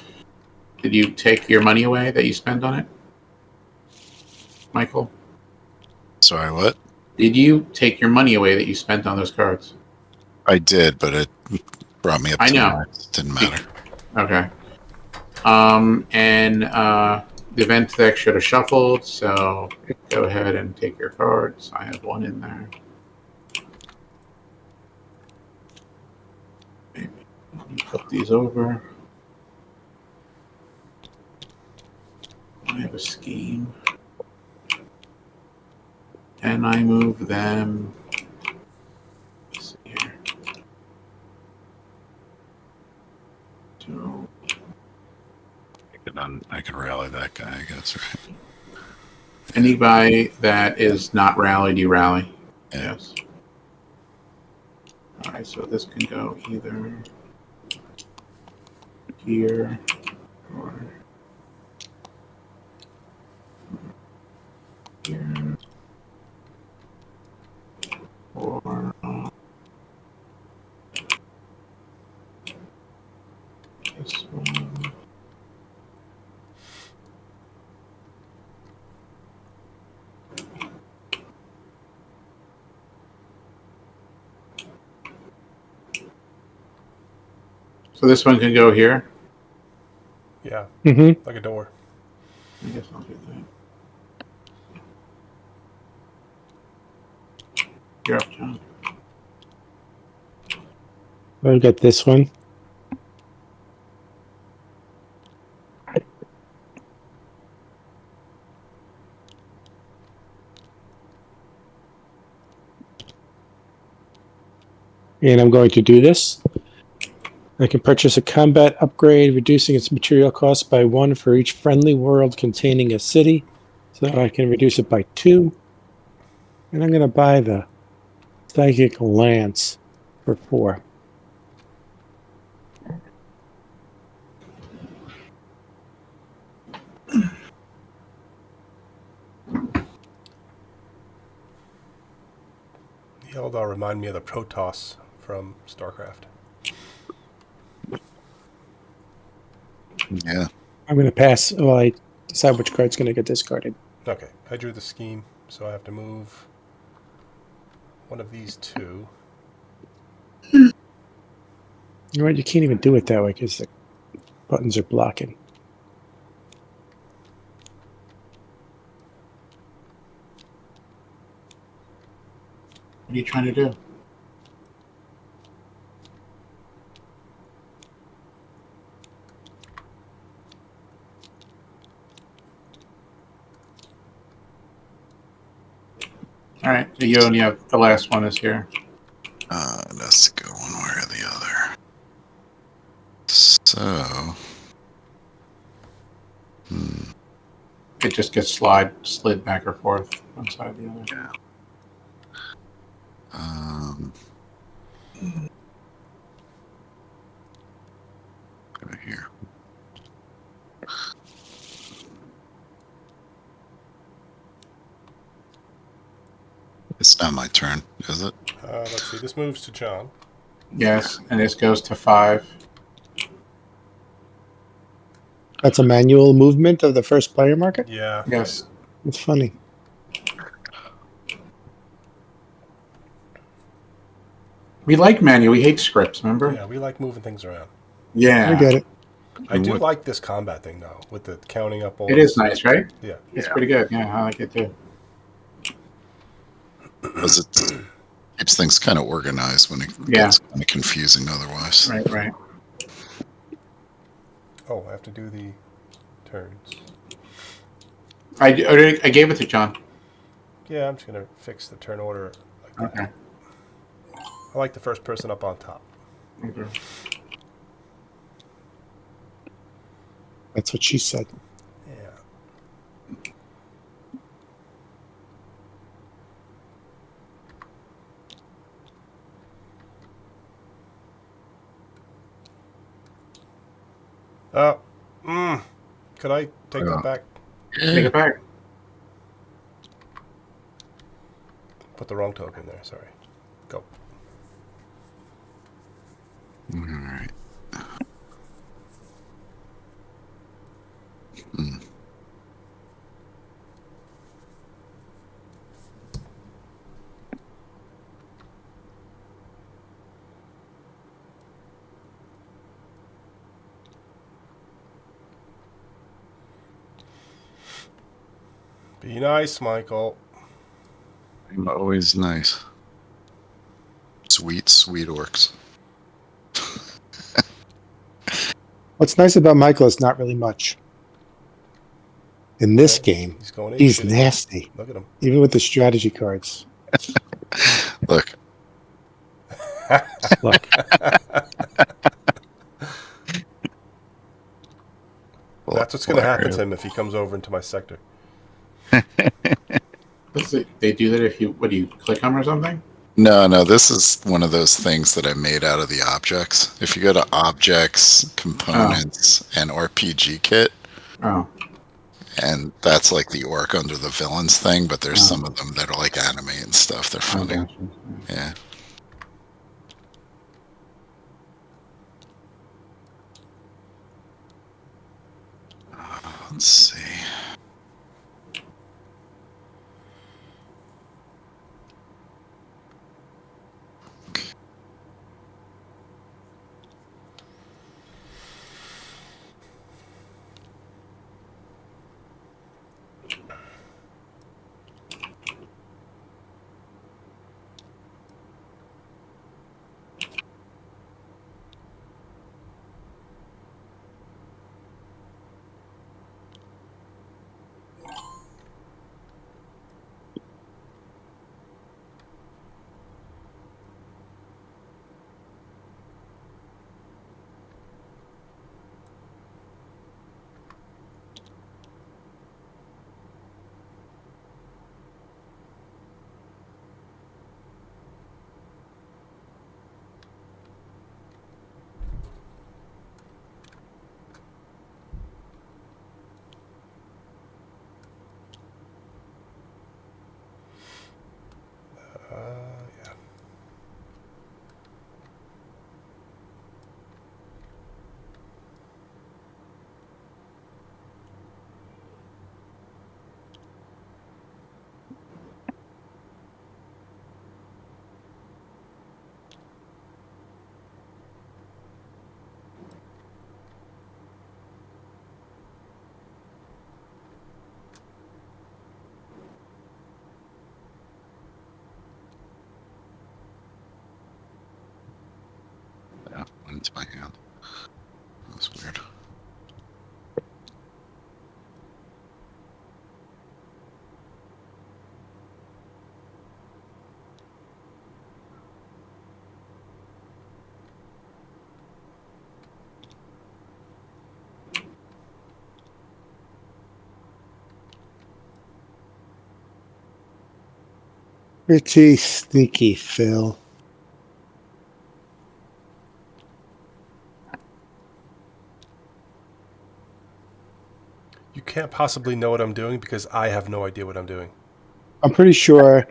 Did you take your money away that you spent on it, Michael? Sorry, what? Did you take your money away that you spent on those cards? I did, but it brought me up I to know. max. Didn't matter. Okay. And the event deck should have shuffled, so go ahead and take your cards. I have 1 in there. Maybe flip these over. I have a scheme. And I move them. Let's see here. So, I can rally that guy, I guess, right? anybody that is not rallied, you rally. Yeah. Yes. All right, so this can go either here or here or this one. So this one can go here. Yeah, Mm-hmm. like a door. I guess I'll do that. You're up, John. I've got this one. And I'm going to do this. I can purchase a combat upgrade, reducing its material cost by 1 for each friendly world containing a city. So I can reduce it by 2. And I'm going to buy the Psychic Lance for 4. The Eldar remind me of the Protoss from StarCraft. Yeah. I'm going to pass while I decide which card's going to get discarded. Okay, I drew the scheme, so I have to move one of these two. You know what? You can't even do it that way because the buttons are blocking. What are you trying to do? All right, so you only have the last one is here. Let's go one way or the other. So, It just gets slid back or forth one side or the other. yeah. Over here. It's not my turn, is it? Let's see, this moves to John. Yes, and this goes to 5. That's a manual movement of the first player market? Yeah. Yes. It's funny. We like manual. We hate scripts, remember? Yeah, we like moving things around. Yeah. I get it. I do like this combat thing, though, with the counting up all It is nice, right? Yeah. It's pretty good. Yeah, I like it too. Because it keeps things kind of organized when it gets kind of confusing otherwise. Right. Oh, I have to do the turns. I gave it to John. Yeah, I'm just going to fix the turn order like that. Okay. I like the first person up on top. Okay. That's what she said. Yeah. Could I take that back? Take it back. Put the wrong token there, sorry. Go. All right. Be nice, Michael. I'm always nice. Sweet, sweet orcs. What's nice about Michael is not really much. In this game, he's nasty. Look at him. Even with the strategy cards. Look. Look. That's what's going to happen to him if he comes over into my sector. They do that if you, what do you click on or something? No, this is one of those things that I made out of the objects. If you go to objects, components, and RPG kit, and that's like the orc under the villains thing, but there's some of them that are like anime and stuff. They're funny. Yeah. Let's see. into my hand. That was weird. Pretty sneaky, Phil. You can't possibly know what I'm doing because I have no idea what I'm doing. I'm pretty sure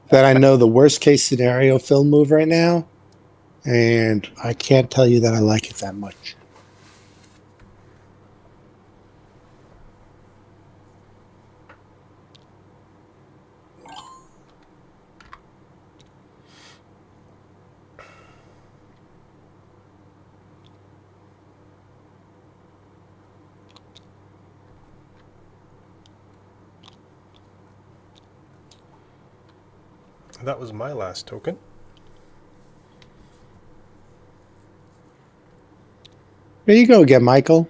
that I know the worst case scenario Phil move right now, and I can't tell you that I like it that much. That was my last token. There you go again, Michael.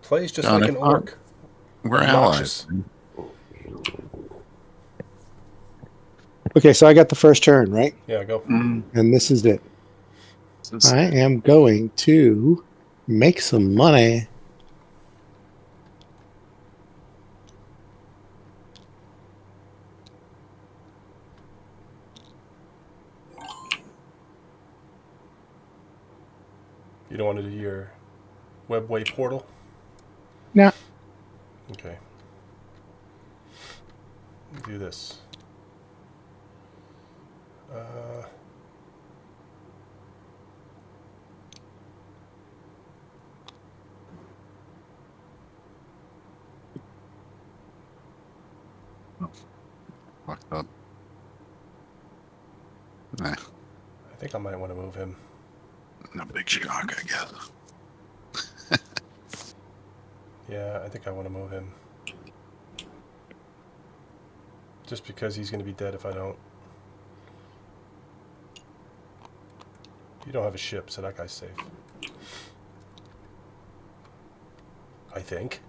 Plays just Got like it. an orc. We're Obnoxious. allies. Okay, so I got the first turn, right? Yeah, go. And this is it. This is- I am going to make some money. You don't want to do your webway portal? No. Okay. Do this. Fucked up. Nah, I think I might want to move him. no big shock, I guess. Yeah, I think I want to move him. Just because he's going to be dead if I don't. You don't have a ship, so that guy's safe. I think.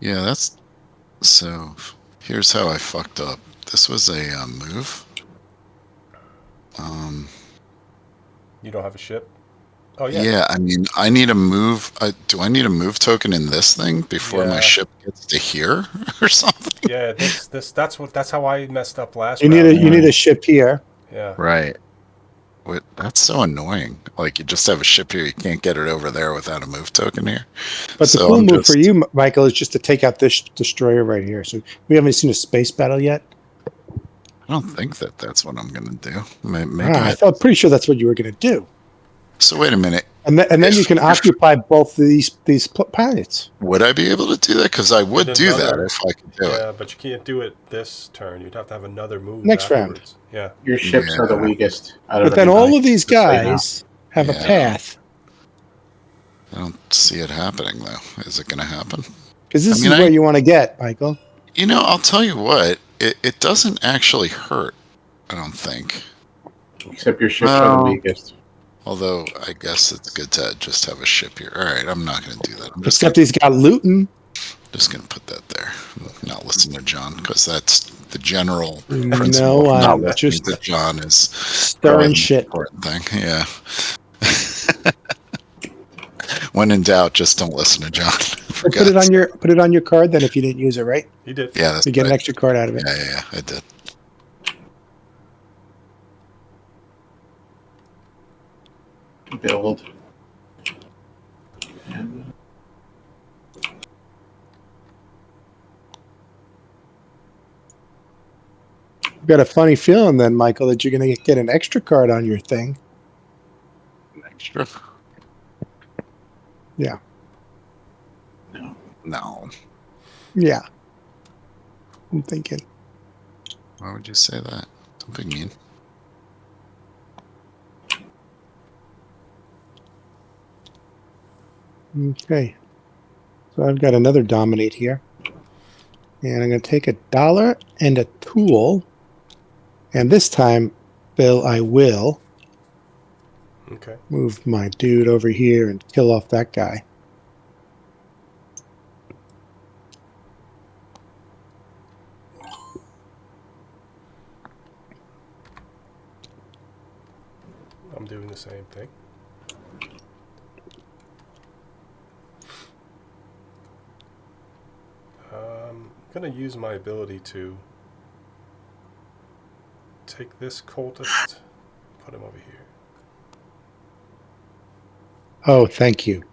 Yeah, that's... So, here's how I fucked up. This was a move. You don't have a ship? Oh, yeah. Yeah, I mean, I need a move. Do I need a move token in this thing before my Yeah. ship gets to here or something? Yeah, that's how I messed up last You round. need a ship here. Yeah. Right. Wait, that's so annoying. Like, you just have a ship here, you can't get it over there without a move token here. But So the cool I'm move for just- you, Michael, is just to take out this destroyer right here. So we haven't seen a space battle yet. I don't think that's what I'm going to do. Maybe I felt pretty sure that's what you were going to do. So wait a minute. And then If- you can occupy both of these planets. Would I be able to do that? Because I would And do that another- if I could do it. Yeah, but you can't do it this turn. You'd have to have another move Next round. afterwards. Yeah. Your ships are the Yeah. weakest. Out of But then everybody. all of these Just so you know. guys have a Yeah. path. I don't see it happening, though. Is it going to happen? Because this I mean, is where you want to get, Michael. You know, I'll tell you what. It doesn't actually hurt, I don't think. Except your ships are the Well, weakest. Although, I guess it's good to just have a ship here. All right, I'm not going to do that. I'm just Except he's got Luton. going to put that there. Not listen to John, because that's the general No, principle. of not I'm listening just to John is stirring the shit. important thing. Yeah. When in doubt, just don't listen to John. For Put it God's on your card then if you didn't use it, right? He did. Yeah, that's You get an right. extra card out of it. Yeah, I did. Build. And I've got a funny feeling then, Michael, that you're going to get an extra card on your thing. Extra. Yeah. No. Yeah. I'm thinking. Why would you say that? Don't be mean. Okay. So I've got another dominate here. And I'm going to take $1 and a tool. And this time, Bill, I will Okay. move my dude over here and kill off that guy. I'm doing the same thing. I'm going to use my ability to take this cultist, put him over here. Oh, thank you.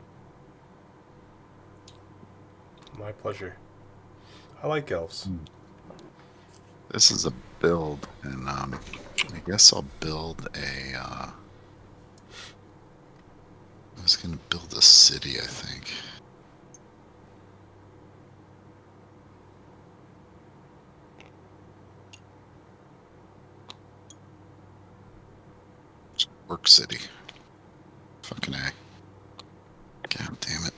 My pleasure. I like elves. This is a build, and I guess I'll build a. I was gonna build a city, I think. Ork City. Fucking A. God damn it.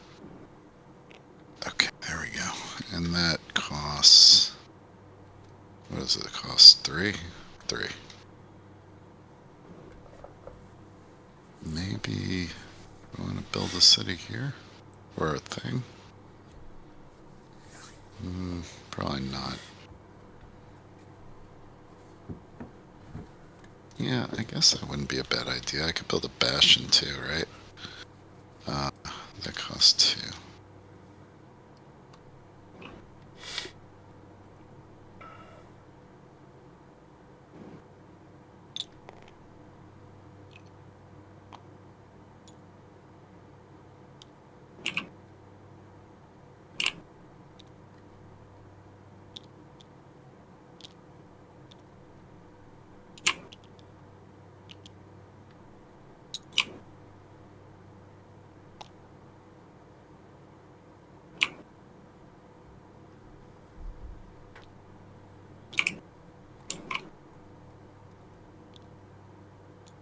Okay, there we go. And that costs. What does it cost? 3? 3. Maybe I want to build a city here? Or a thing? Probably not. Yeah, I guess that wouldn't be a bad idea. I could build a bastion too, right? That costs 2.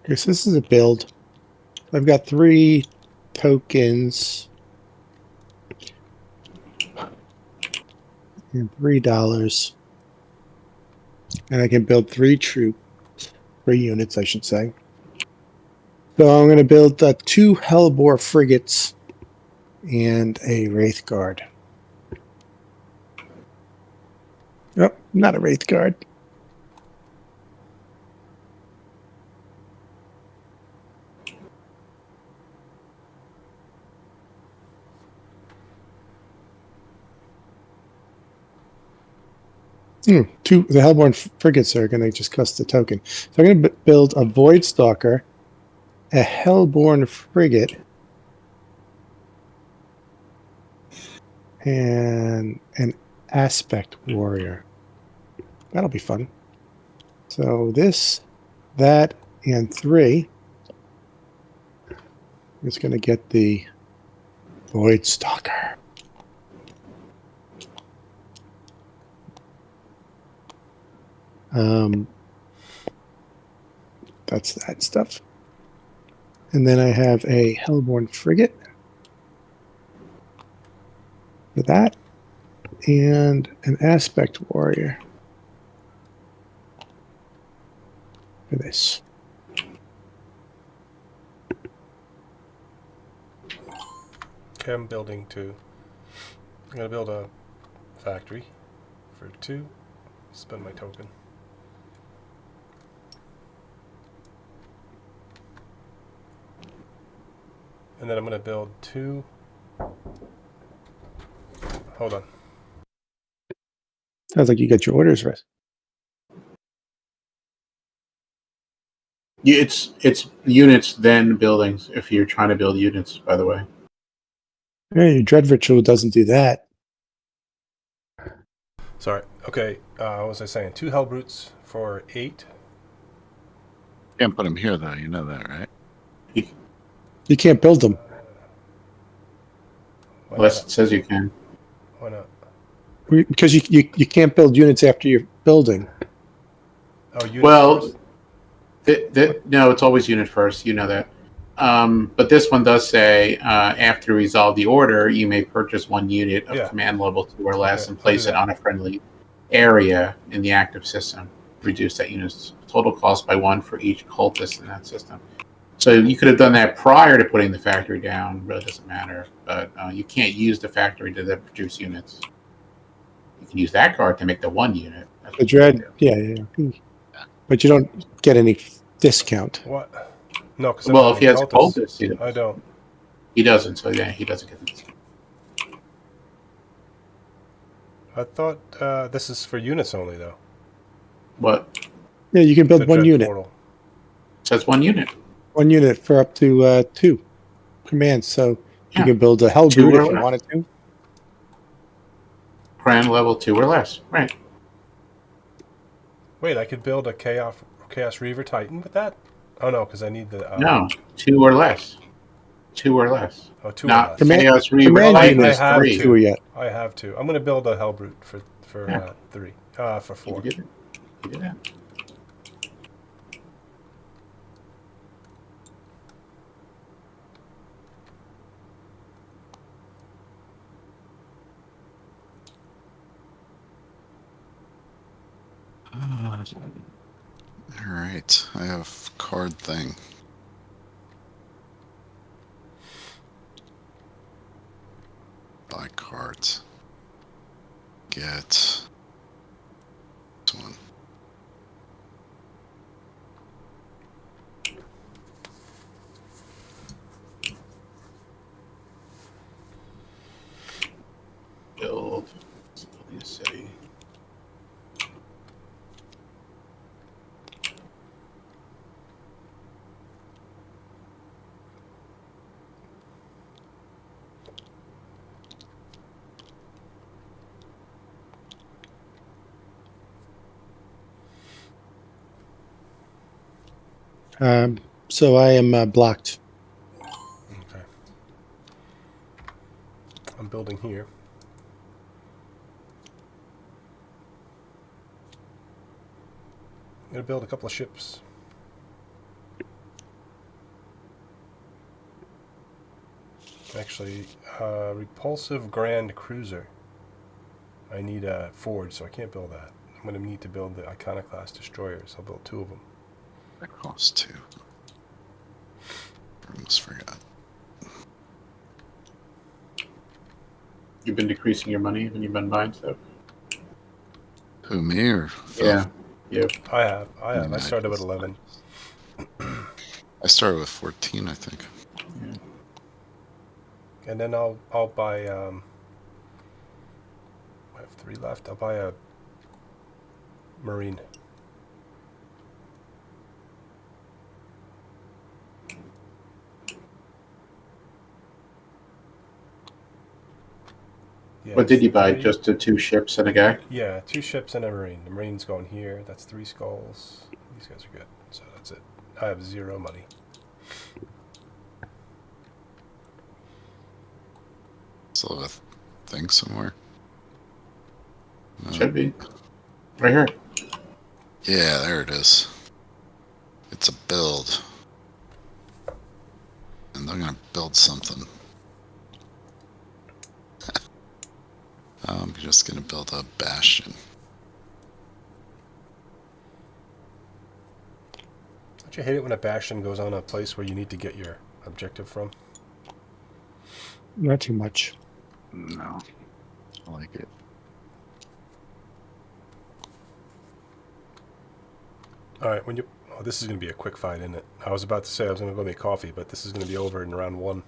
Okay, so this is a build. I've got 3 tokens and $3. And I can build 3 troops, 3 units, I should say. So I'm going to build 2 Hellbore frigates and a Wraith Guard. Oh, not a Wraith Guard. The Hellborn frigates are going to just cost a token. So I'm going to build a Void Stalker, a Hellborn frigate, and an Aspect Warrior. That'll be fun. So this, that, and 3 is going to get the Void Stalker. That's that stuff. And then I have a Hellborn frigate for that, and an Aspect Warrior for this. Okay, I'm building 2. I'm going to build a factory for 2. Spend my token. And then I'm going to build 2. Hold on. Sounds like you got your orders right. Yeah, it's units then buildings. If you're trying to build units, by the way. Yeah, your Dread Ritual doesn't do that. Sorry. Okay, what was I saying? 2 Hellbrutes for 8. Can't put them here though, you know that, right? You can't build them. Unless it says you can. Why not? Because you can't build units after you're building. Oh, units Well, first? no, it's always unit first. You know that. But this one does say after you resolve the order, you may purchase 1 unit of command level 2 or less and place it on a friendly area in the active system. reduce that unit's total cost by 1 for each cultist in that system. So you could have done that prior to putting the factory down. Really doesn't matter. But you can't use the factory to then produce units. You can use that card to make the 1 unit. That's The what you dread, do. yeah. But you don't get any discount. What? No, because Well, if he has cultists, he does. I don't. He doesn't. So yeah, he doesn't get the discount. I thought this is for units only, though. What? Yeah, you can build The one Dread unit. Portal. It says 1 unit. 1 unit for up to 2 commands. So Yeah. you can build a hell 2 brood or if you less. wanted to. Command level 2 or less. Right. Wait, I could build a Chaos Reaver Titan with that? Oh no, because I need the. No, 2 or less. 2 or less. Oh, 2 Not or less. Command- Chaos Reaver command Titan unit is I have 3. 2 yet. I have to. I'm going to build a Hellbrute for Yeah. 3. For 4. You did it. You did that. All right, I have card thing. Buy cards. Get this one. Build a city. So I am blocked. Okay. I'm building here. I'm going to build a couple of ships. Actually, repulsive Grand Cruiser. I need a forge, so I can't build that. I'm going to need to build the Iconoclast destroyers. I'll build 2 of them. That costs 2. Almost forgot. You've been decreasing your money when you've been buying stuff? Who, me or Phil? Yeah. You. I have. I Yeah, started with just- 11. I started with 14, I think. Yeah. And then I'll buy I have 3 left. I'll buy a Marine. Yeah, What did you buy? 3. Just the 2 ships and a guy? Yeah, 2 ships and a Marine. The Marine's going here. That's 3 skulls. These guys are good. So that's it. I have 0 money. Still have a thing somewhere. Should be. Right here. Yeah, there it is. It's a build. And they're going to build something. I'm just going to build a bastion. Don't you hate it when a bastion goes on a place where you need to get your objective from? Not too much. No. I like it. All right, when you... Oh, this is going to be a quick fight, isn't it? I was about to say I was going to go make coffee, but this is going to be over in round 1.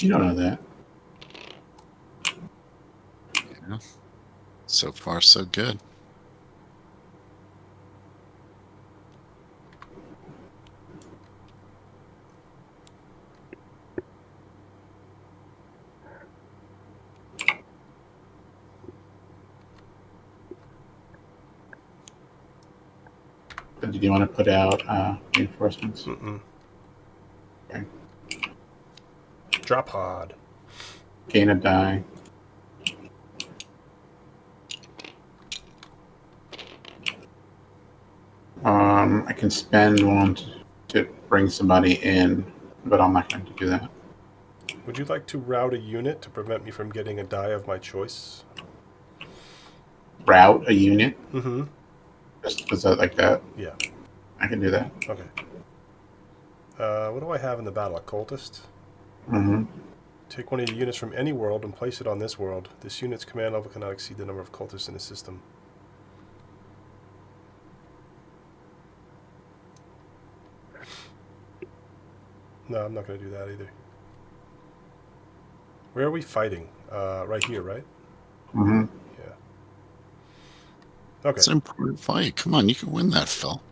You don't know that. Yeah. So far, so good. But did you want to put out reinforcements? Mm-mm. Okay. Drop pod. Gain a die. I can spend 1 to bring somebody in, but I'm not going to do that. Would you like to route a unit to prevent me from getting a die of my choice? route a unit? Mm-hmm. Just like that? Yeah. I can do that. Okay. What do I have in the battle? A cultist? Mm-hmm. Take one of your units from any world and place it on this world. This unit's command level cannot exceed the number of cultists in the system. No, I'm not going to do that either. Where are we fighting? Right here, right? Mm-hmm. Yeah. Okay. It's an important fight. Come on, you can win that, Phil.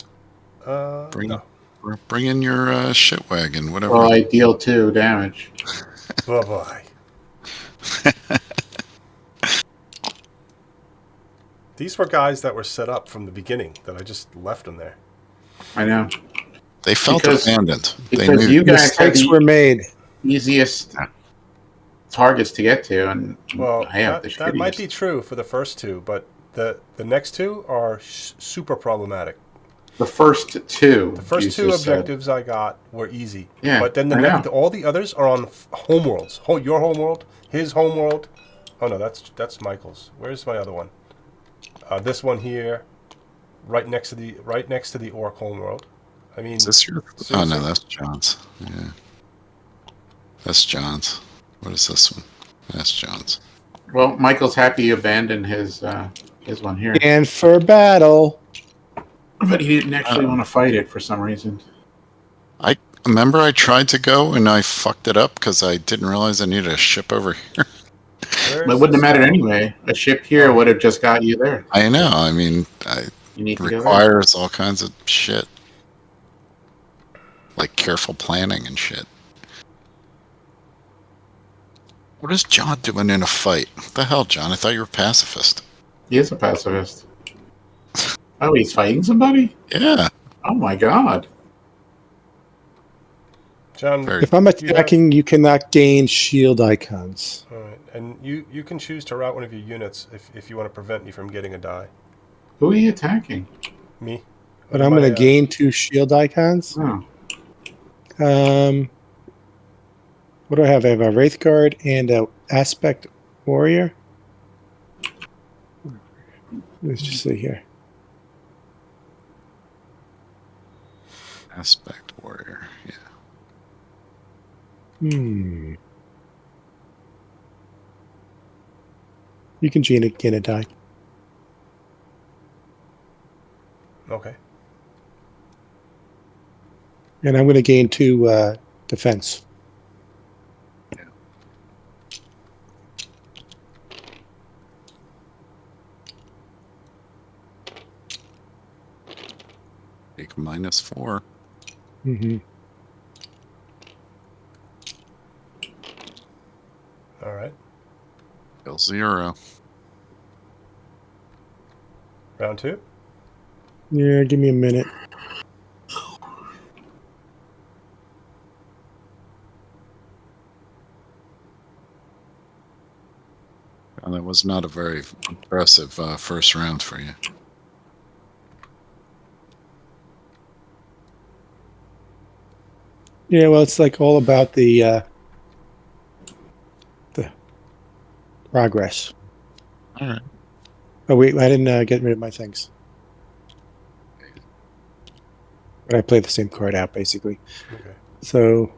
No. Bring in your shit wagon, whatever. Well, I deal 2 damage. Bye-bye. These were guys that were set up from the beginning that I just left them there. I know. They felt abandoned. Because you guys had Mistakes were made. easiest targets to get to, and Well, I have that might be true for the first 2, but the next 2 are super problematic. The first 2. The first 2 objectives I got were easy. Yeah, but then all the others are on home worlds. Your home world, his home world. Oh no, that's Michael's. Where's my other one? This one here, right next to the Orc home world. I mean, is this your? Oh no, that's John's. Yeah, that's John's. What is this one? That's John's. Well, Michael's happy you abandoned his one here. And for battle. But he didn't actually want to fight it for some reason. I remember I tried to go and I fucked it up because I didn't realize I needed a ship over here. But it wouldn't have mattered anyway. A ship here would have just got you there. I know. I mean, You need to requires all kinds of shit, like careful planning and shit. What is John doing in a fight? What the hell, John? I thought you were a pacifist. He is a pacifist. Oh, he's fighting somebody? Yeah. Oh my god. John, If I'm attacking, you cannot gain shield icons. all right, and you can choose to route one of your units if you want to prevent me from getting a die. Who are you attacking? Me. But I'm going to gain 2 shield icons. Oh. What do I have? I have a Wraith Guard and a Aspect Warrior. Let's just see here. Aspect warrior. Yeah. You can gain a die. Okay. And I'm going to gain 2 defense. Take -4. Mm-hmm. All right. Kill 0. Round 2. Yeah, give me a minute. Well, that was not a very impressive first round for you. Yeah, well, it's like all about the progress. All right. Oh wait, I didn't get rid of my things. But I played the same card out basically. Okay. So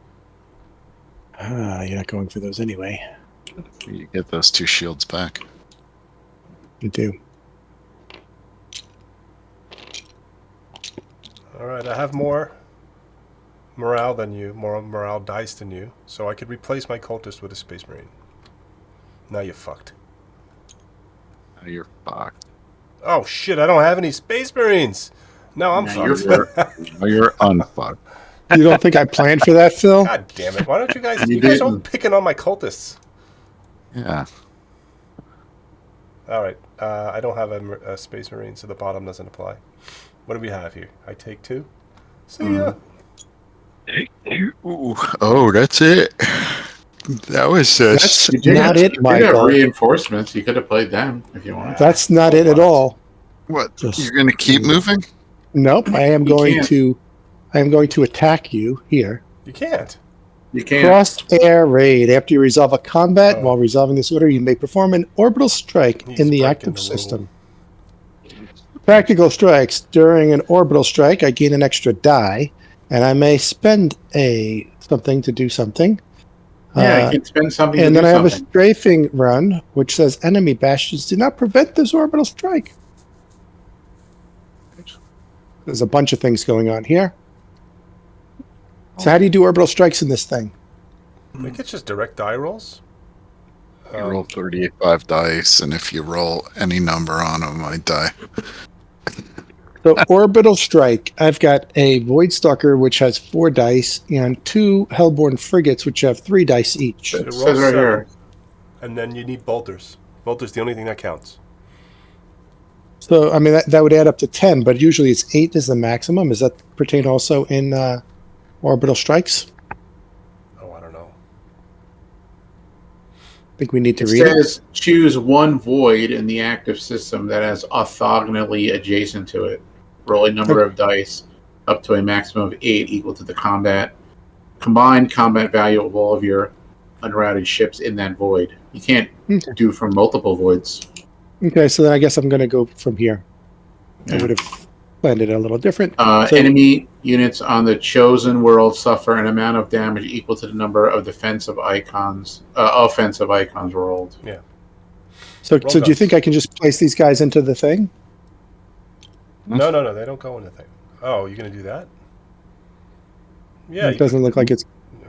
you're not going for those anyway. You get those 2 shields back. You do. All right. I have more morale than you, more morale dice than you, so I could replace my cultist with a Space Marine. Now you're fucked. Now you're fucked. Oh shit! I don't have any Space Marines. No, I'm fucked. You're unfucked. You don't think I planned for that, Phil? God damn it! Why don't you guys? You You guys all didn't. picking on my cultists. Yeah. All right. I don't have a Space Marine, so the bottom doesn't apply. What do we have here? I take 2. See ya. Ooh. Oh, that's it. That was That's You did not have- it, you did have Michael. reinforcements. You could have played them if you wanted. That's not it at all. what? Just- You're going to keep moving? Nope. I am You going can't. to. I am going to attack you here. You can't. You can't. Cross air raid. After you resolve a combat, Oh. while resolving this order, you may perform an orbital strike He's in the breaking active the rule. system. Practical strikes. During an orbital strike, I gain an extra die, and I may spend something to do something. Yeah, you can spend something And to then do I have a something. strafing run, which says enemy bastions do not prevent this orbital strike. There's a bunch of things going on here. So how do you do orbital strikes in this thing? I think it's just direct die rolls. You roll 38 dice, and if you roll any number on them, I die. So orbital strike, I've got a Void Stalker, which has 4 dice, and 2 Hellborn frigates, which have 3 dice each. So It roll says right 7, here. and then you need bolters. Bolters the only thing that counts. So, I mean, that would add up to 10, but usually it's 8 is the maximum. Does that pertain also in orbital strikes? Oh, I don't know. I think we need to It read it. says choose one void in the active system that has orthogonally adjacent to it. Roll a number of dice up to a maximum of 8 equal to the combined combat value of all of your unrouted ships in that void. You can't do from multiple voids. Okay, so then I guess I'm going to go from here. I Yeah. would have planned it a little different. Enemy units on the chosen world suffer an amount of damage equal to the number of offensive icons rolled. Yeah. So Roll do you dice. think I can just place these guys into the thing? No, they don't go in the thing. Oh, you're going to do that? Yeah. It doesn't look like it's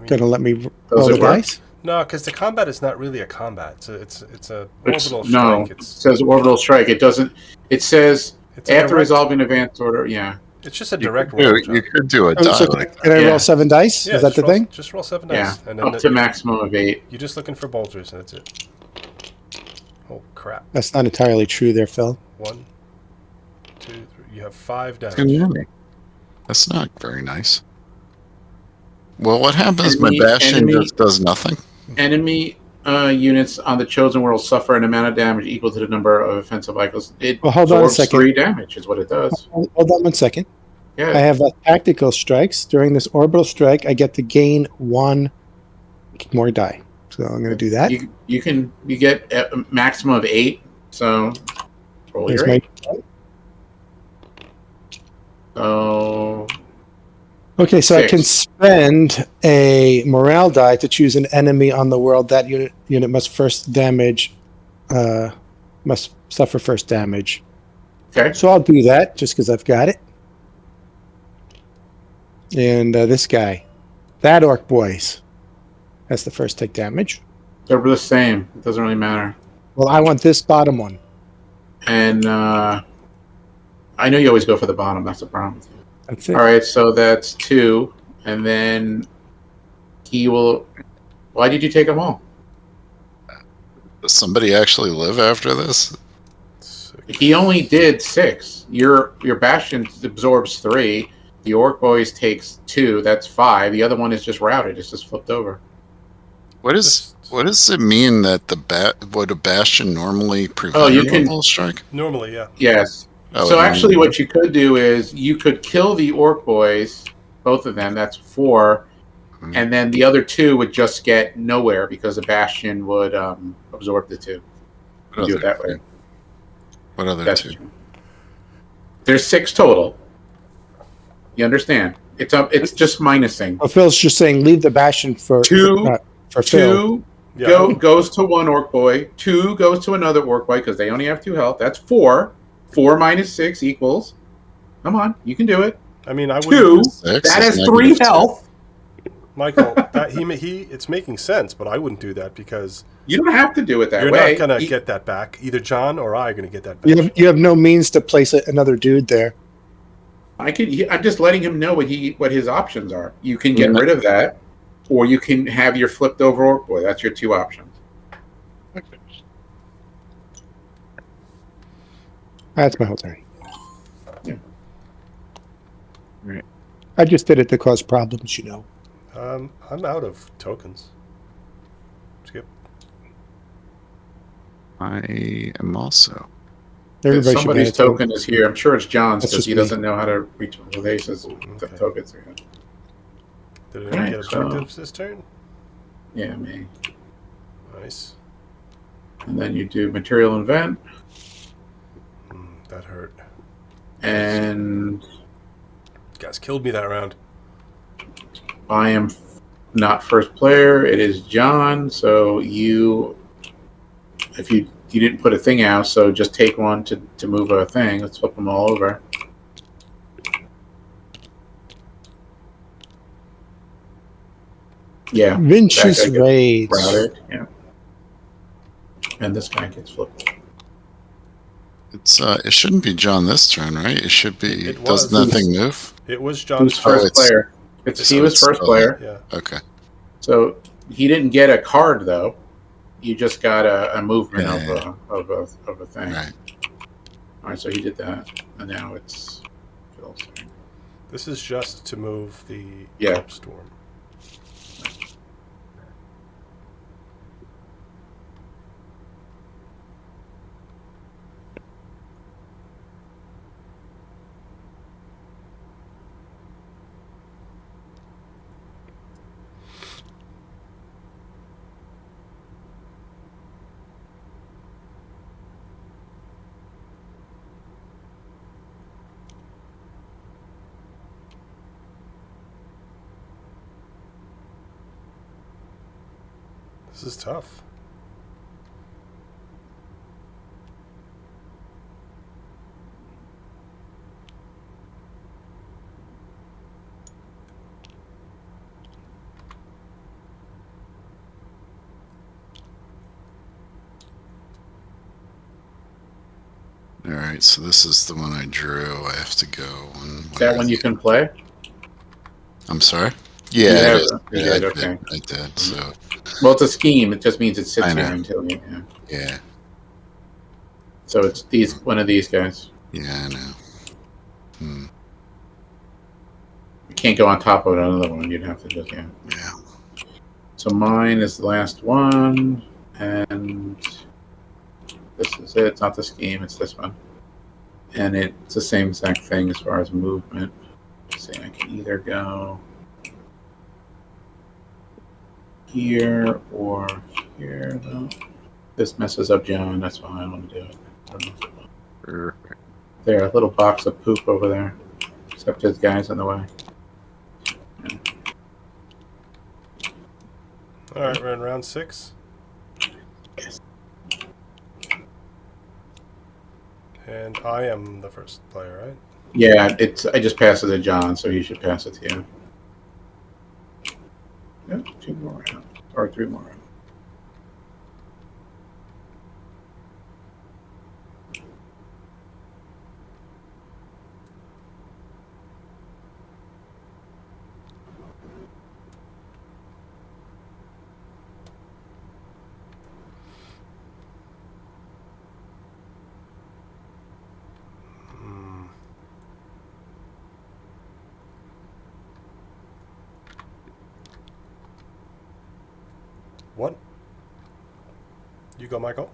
going to let me roll Does the it work? dice. No, because the combat is not really a combat. It's a orbital No, strike. it says orbital strike. It doesn't. It says It's a after direct- resolving advance order. Yeah, It's just a You direct could do- roll. You John. could do a Oh, die so like can I Yeah. roll 7 dice? Yeah, Is that just the roll, thing? Just roll 7 yeah, dice, and then up to maximum of 8. you're just looking for bolters, and that's it. Oh crap! That's not entirely true there, Phil. 1, 2, 3. You have 5 Too damage. many. That's not very nice. Well, what happens? Enemy- My Bastion enemy- just does nothing? Enemy units on the chosen world suffer an amount of damage equal to the number of offensive icons. It Well, hold on a absorbs second. 3 damage, is what it does. Hold on 1 second. Yeah, I have tactical strikes. During this orbital strike, I get to gain 1 more die. So I'm going to do that. you get a maximum of 8. So roll Here's your my 8. So Okay, so I 6. can spend a morale die to choose an enemy on the world. That unit must must suffer first damage. okay, So I'll do that just because I've got it. And this guy, that orc boys, has the first take damage. they're the same. It doesn't really matter. Well, I want this bottom one. And I know you always go for the bottom. That's the problem with you. That's it. All right, so that's 2, and then he will. Why did you take them all? Does somebody actually live after this? 6. He only did 6. Your bastion absorbs 3. The orc boys takes 2. That's 5. The other one is just routed. It's just flipped over. What does it mean that would a Bastion normally prevent you a can- orbital strike? Normally, yeah. Yes. Oh, So it actually, normally- what you could do is you could kill the orc boys, both of them. That's 4, Hmm. and then the other 2 would just get nowhere because the bastion would absorb the 2. What Do it that other way. What other That's 2? There's 6 total. You understand? It's just minusing. Well, Phil's just saying leave the bastion for 2, for Phil. 2 Yeah. goes to one orc boy. 2 goes to another orc boy because they only have 2 health. That's 4. 4 minus 6 equals. Come on, you can do it. I mean, I 2. would. 6 That is has 3 negative 2. health. Michael, that it's making sense, but I wouldn't do that because You don't have to do it that you're way. not gonna You- get that back. Either John or I are gonna get that back. You have no means to place another dude there. I'm just letting him know what his options are. You can get Mhm. rid of that, or you can have your flipped over orc boy. That's your 2 options. That's my whole turn. Yeah. Right. I just did it to cause problems, you know. I'm out of tokens. Skip. I am also. Everybody should Somebody's be able to- token is here. I'm sure it's John's That's because just he me. doesn't know how to reach Vase's Okay. tokens. Did anyone get so- objectives this turn? Yeah, me. Nice. And then you do material invent. That hurt. And You guys killed me that round. I am not first player. It is John. So if you didn't put a thing out, so just take one to move a thing. Let's flip them all over. Yeah. Vinicius that guy gets Rage. routed. Yeah. And this guy gets flipped. It shouldn't be John this turn, right? It should be. It Doesn't was. that thing move? It was John's Who's first it's- player? He was it's first still- player. Yeah. Okay. So he didn't get a card though. You just got a movement Yeah. of a thing. Right. All right, so he did that, and now it's Phil's turn. This is just to move the Yeah. warp storm. This is tough. All right. So this is the one I drew. I have to go. Is that one you can play? I'm sorry. Yeah, it is. You Yeah, did, okay. I did. So Well, it's a scheme. It just means it sits I know. here until you. Yeah. yeah, So it's one of these guys. yeah, I know. You can't go on top of another one. You'd have to just Yeah. So mine is the last one, and this is it. It's not the scheme. It's this one, and it's the same exact thing as far as movement. See, I can either go here or here. No. This messes up John. That's why I don't want to do it. I don't know if it will. Perfect. There, a little box of poop over there. Except his guy's in the way. All right, we're in round 6. Yes. And I am the first player, right? Yeah, I just passed it to John, so he should pass it to you. Yeah, 2 more rounds. Or 3 more rounds. What? You go, Michael.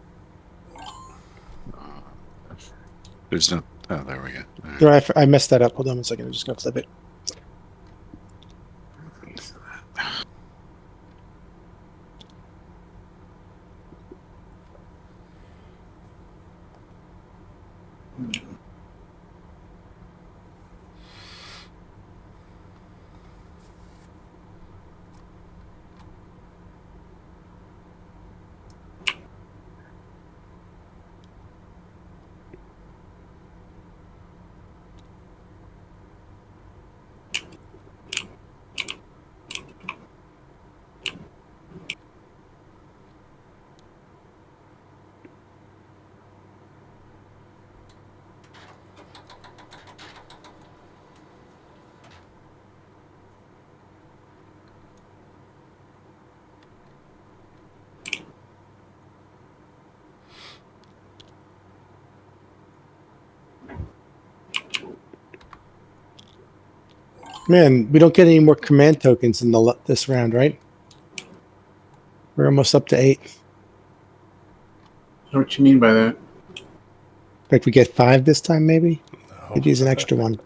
There's no. Oh, there we go. All right. Sorry, I messed that up. Hold on 1 second. I'm just gonna flip it. Man, we don't get any more command tokens in this round, right? We're almost up to 8. I know what you mean by that. Like we get 5 this time, maybe? No. Maybe it's an extra one.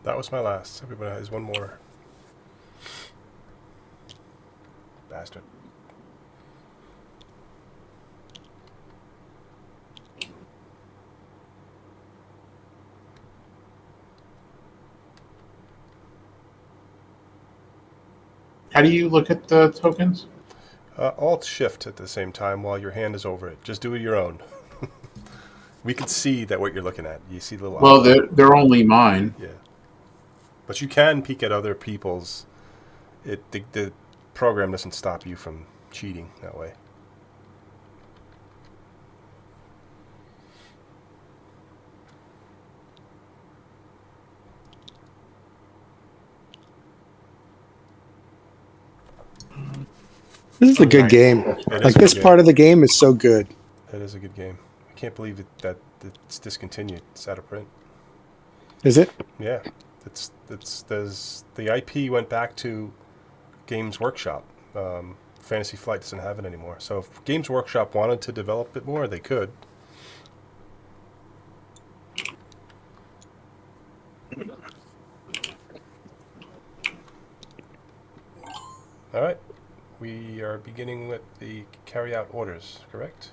That was my last. Everybody has one more. Bastard. How do you look at the tokens? Alt Shift at the same time while your hand is over it. Just do it your own. We can see that what you're looking at. You see the little. Well, icon. they're only mine. Yeah. But you can peek at other people's. The program doesn't stop you from cheating that way. This is a good game. Like, this part of the game is so good. It is a good game. I can't believe that it's discontinued. It's out of print. Is it? Yeah. The IP went back to Games Workshop. Fantasy Flight doesn't have it anymore. So if Games Workshop wanted to develop it more, they could. All right. We are beginning with the carry out orders, correct?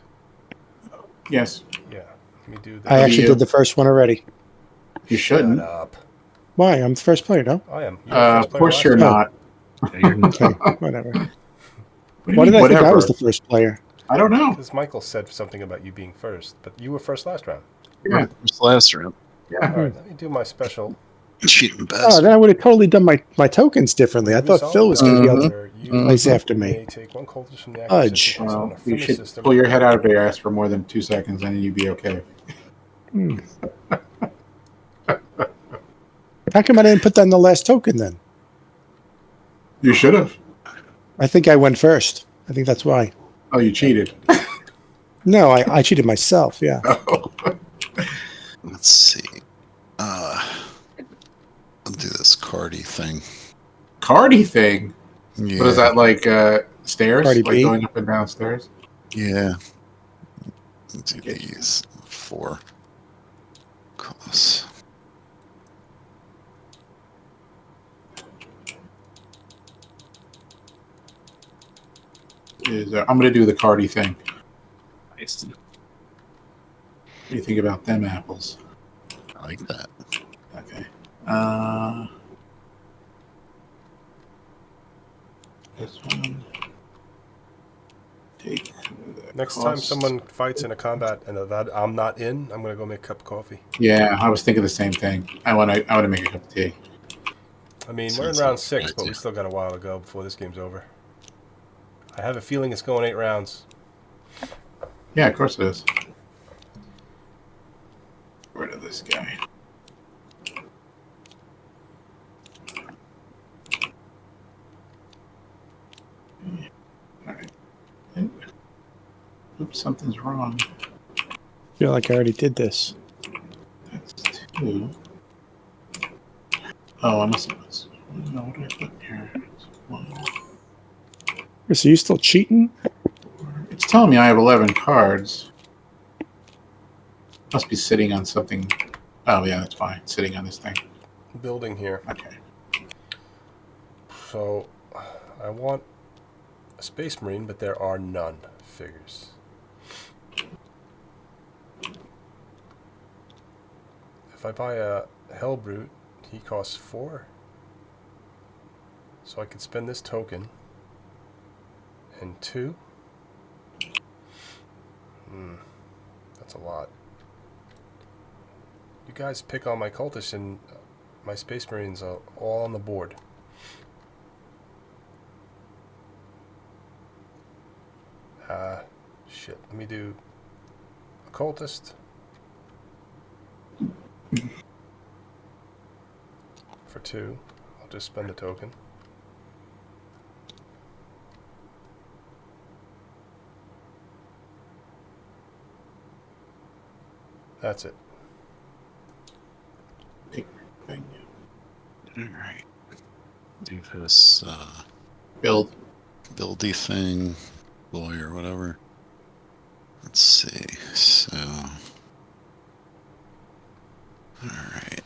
Yes. Yeah. Let me do that. I actually did the first one already. You shouldn't. Shut up. Why? I'm the first player, no? I am. You're the first Of player course last you're time. not. Okay, whatever. What do Why you mean, did I think I whatever? was the first player? I don't know. Because Michael said something about you being first, but you were first last round. Yeah. First last round. Yeah. All right, let me do my special. Cheating Oh, bastard. then I would have totally done my tokens differently. I thought Phil was going to be able to Where you place after me. may take one cultist from the active Fudge. system, place it on Well, a you finished should system. pull your head out of your ass for more than 2 seconds, and you'd be okay. Hmm. How come I didn't put that in the last token then? You should have. I think I went first. I think that's why. Oh, you cheated. No, I cheated myself, yeah. Let's see. I'll do this cardy thing. Cardi thing. Yeah. What is that, like stairs? Cardi Like B? going up and down stairs? Yeah. Let's do these 4 costs. I'm going to do the Cardi thing. Nice. What do you think about them apples? I like that. Okay. This one. Take Next time someone fights in a combat and that I'm not in, I'm gonna go make a cup of coffee. Yeah, I was thinking the same thing. I want to make a cup of tea. I mean, Sounds we're in round like 6, right but we there. still got a while to go before this game's over. I have a feeling it's going 8 rounds. Yeah, of course it is. Get rid of this guy. All right. Oops, something's wrong. I feel like I already did this. That's 2. Oh, I must have. No, what did I put here? It's 1. So you still cheating? It's telling me I have 11 cards. Must be sitting on something. Oh, yeah, that's fine. Sitting on this thing. Building here. Okay. So, I want a Space Marine, but there are none figures. If I buy a Hellbrute, he costs 4. So I could spend this token and 2. That's a lot. You guys pick on my cultists and my Space Marines are all on the board. Shit. Let me do a cultist. For 2. I'll just spend a token. That's it. Thank you. Alright. Do this Build. buildy thing, lawyer, whatever. Let's see. So, alright.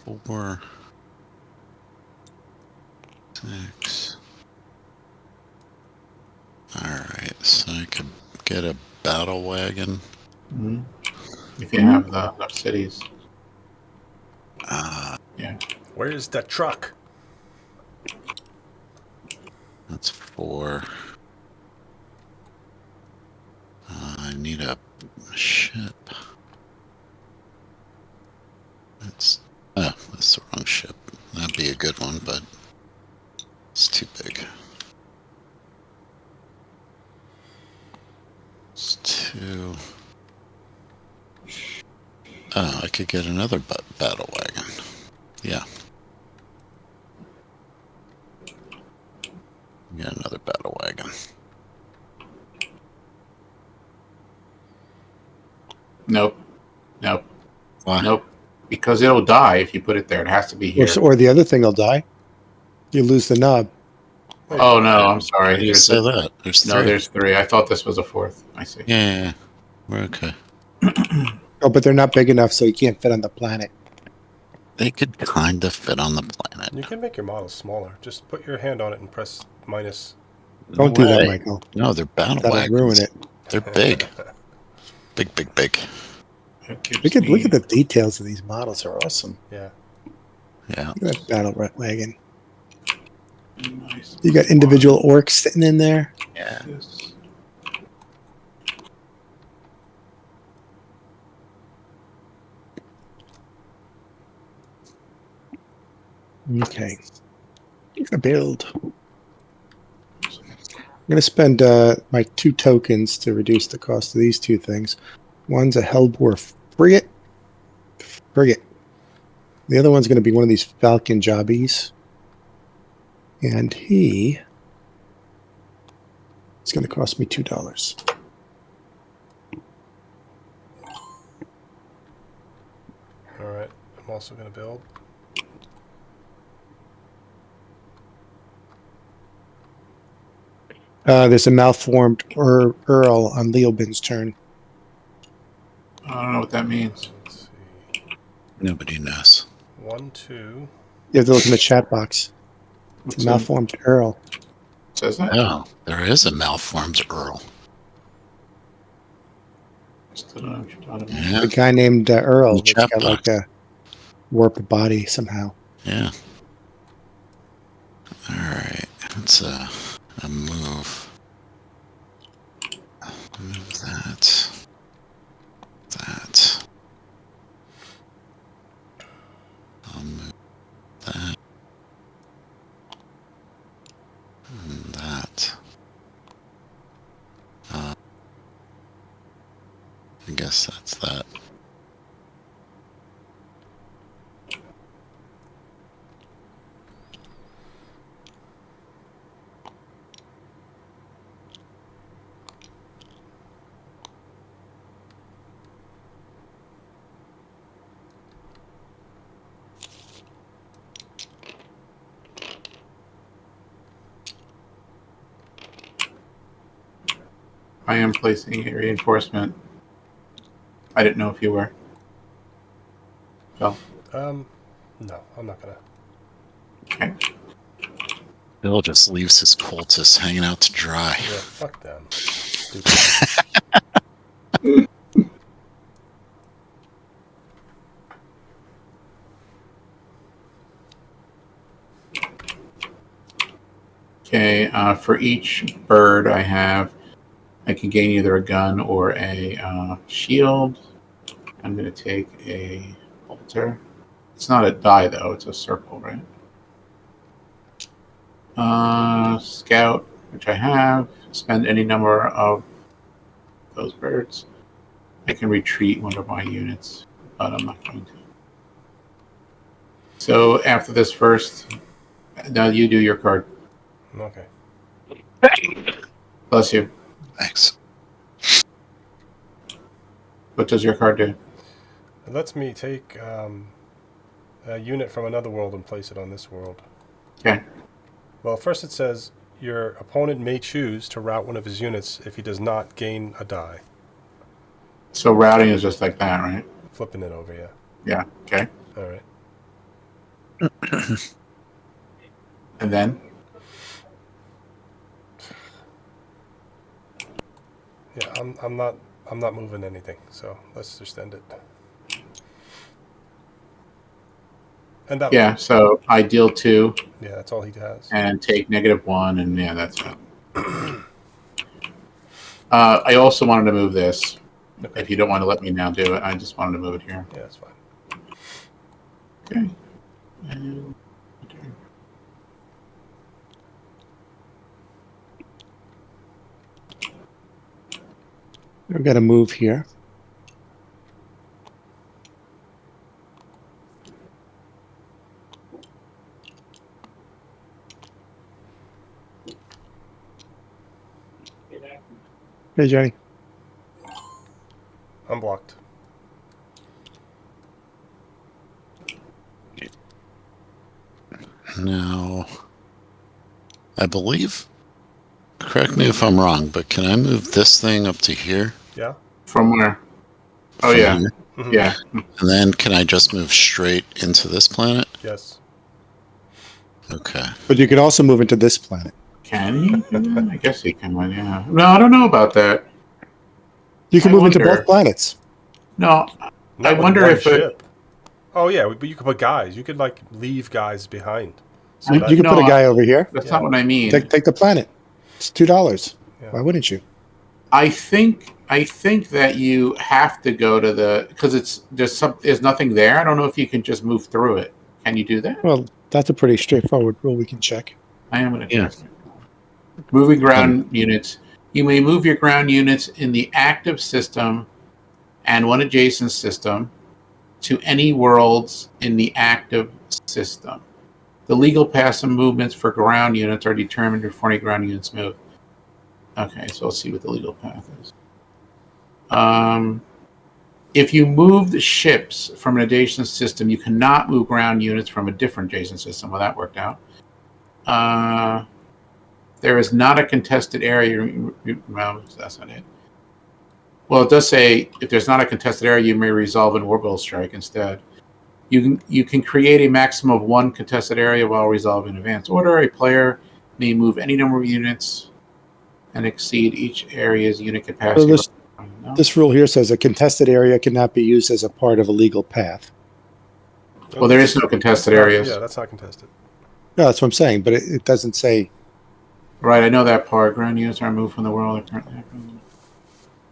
4, 6. Alright, so I could get a battle wagon. Mhm. If you have enough cities. Yeah. Where's the truck? That's 4. I need a ship. That's the wrong ship. That'd be a good one, but it's too big. It's too. Oh, I could get another battle wagon. Yeah. Get another battle wagon. Nope. Nope. Why? Nope. Because it'll die if you put it there. It has to be here. Or the other thing will die. You lose the knob. Oh no, I'm sorry. Why do you say that? There's 3. No, there's 3. I thought this was a 4th. I see. Yeah. We're okay. Oh, but they're not big enough, so you can't fit on the planet. They could kind of fit on the planet. You can make your models smaller. Just put your hand on it and press minus. Don't do that, Michael. No, they're battle That'll wagons. ruin it. They're big. Big. That Look at the details of these models. Are awesome. Yeah. Yeah. Look at that battle wagon. Nice. You got individual orcs sitting in there. Yeah. This. Okay. I'm gonna build. I'm gonna spend my 2 tokens to reduce the cost of these 2 things. One's a Hellbore frigate. The other one's gonna be one of these Falcon jobbies. And he is gonna cost me $2. All right. I'm also going to build. There's a malformed Earl on Leobin's turn. I don't know what that means. Let's see. Nobody knows. 1, 2. You have to look in the chat box. It's What's a malformed Earl. Says that? Oh, there is a malformed Earl. Still don't know what you're talking about. Yeah. A guy named Earl In the that's chat got like box. a warped body somehow. Yeah. Alright. That's a move. Move that. That. I'll move that. And that. I guess that's that. I am placing a reinforcement. I didn't know if you were. Phil. No, I'm not going to. Okay. Bill just leaves his cultists hanging out to dry. Yeah, fuck them. Stupid. Okay, for each bird I can gain either a gun or a shield. I'm going to take a bolter. It's not a die, though. It's a circle, right? Scout, which I have. Spend any number of those birds. I can retreat one of my units, but I'm not going to. So after this first, now you do your card. Okay. Bless you. Thanks. What does your card do? It lets me take a unit from another world and place it on this world. Okay. Well, first it says your opponent may choose to route one of his units if he does not gain a die. So routing is just like that, right? Flipping it over, yeah. Yeah. Okay. All right. And then? Yeah, I'm not moving anything, so let's just end it. And that Yeah, so I deal 2 yeah, that's all he has. and take -1, and yeah, that's it. I also wanted to move this. Okay. If you don't want to let me now do it, I just wanted to move it here. Yeah, that's fine. Okay. And, okay. I've got to move here. Hey, Johnny. I'm blocked. Now, I believe, correct me if I'm wrong, but can I move this thing up to here? Yeah. From where? Oh, From yeah. here? Mm-hmm. Yeah. And then can I just move straight into this planet? Yes. Okay. But you could also move into this planet. Can you do that? I guess you can, yeah. No, I don't know about that. You can I move into wonder. both planets. No, Not I with wonder one if ship. Oh yeah, but you could put guys. You could like leave guys behind. So I- that, You can No, put a guy over here. that's Yeah. not what I mean. Take the planet. It's $2. Yeah. Why wouldn't you? I think that you have to go to because there's nothing there. I don't know if you can just move through it. Can you do that? Well, that's a pretty straightforward rule we can check. I am going to Yeah. check. Moving ground units. You may move your ground units in the active system and one adjacent system to any worlds in the active system. The legal paths and movements for ground units are determined before any ground units move. Okay, so let's see what the legal path is. If you move the ships from an adjacent system, you cannot move ground units from a different adjacent system. Well, that worked out. There is not a contested area. Well, that's not it. Well, it does say if there's not a contested area, you may resolve an orbital strike instead. You can create a maximum of 1 contested area while resolving in advance order. A player may move any number of units and exceed each area's unit capacity. So this rule here says a contested area cannot be used as a part of a legal path. Well, there is no contested areas. Yeah, that's not contested. No, that's what I'm saying, but it doesn't say. Right, I know that part. Ground units are moved from the world.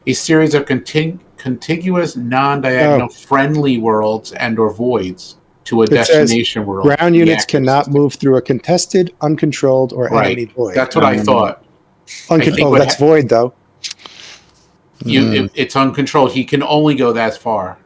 A series of contiguous, non-diagonal, friendly worlds and/or voids to a destination world. Ground units cannot move through a contested, uncontrolled, or enemy void. That's what I thought. That's void, though. It's uncontrolled. He can only go that far.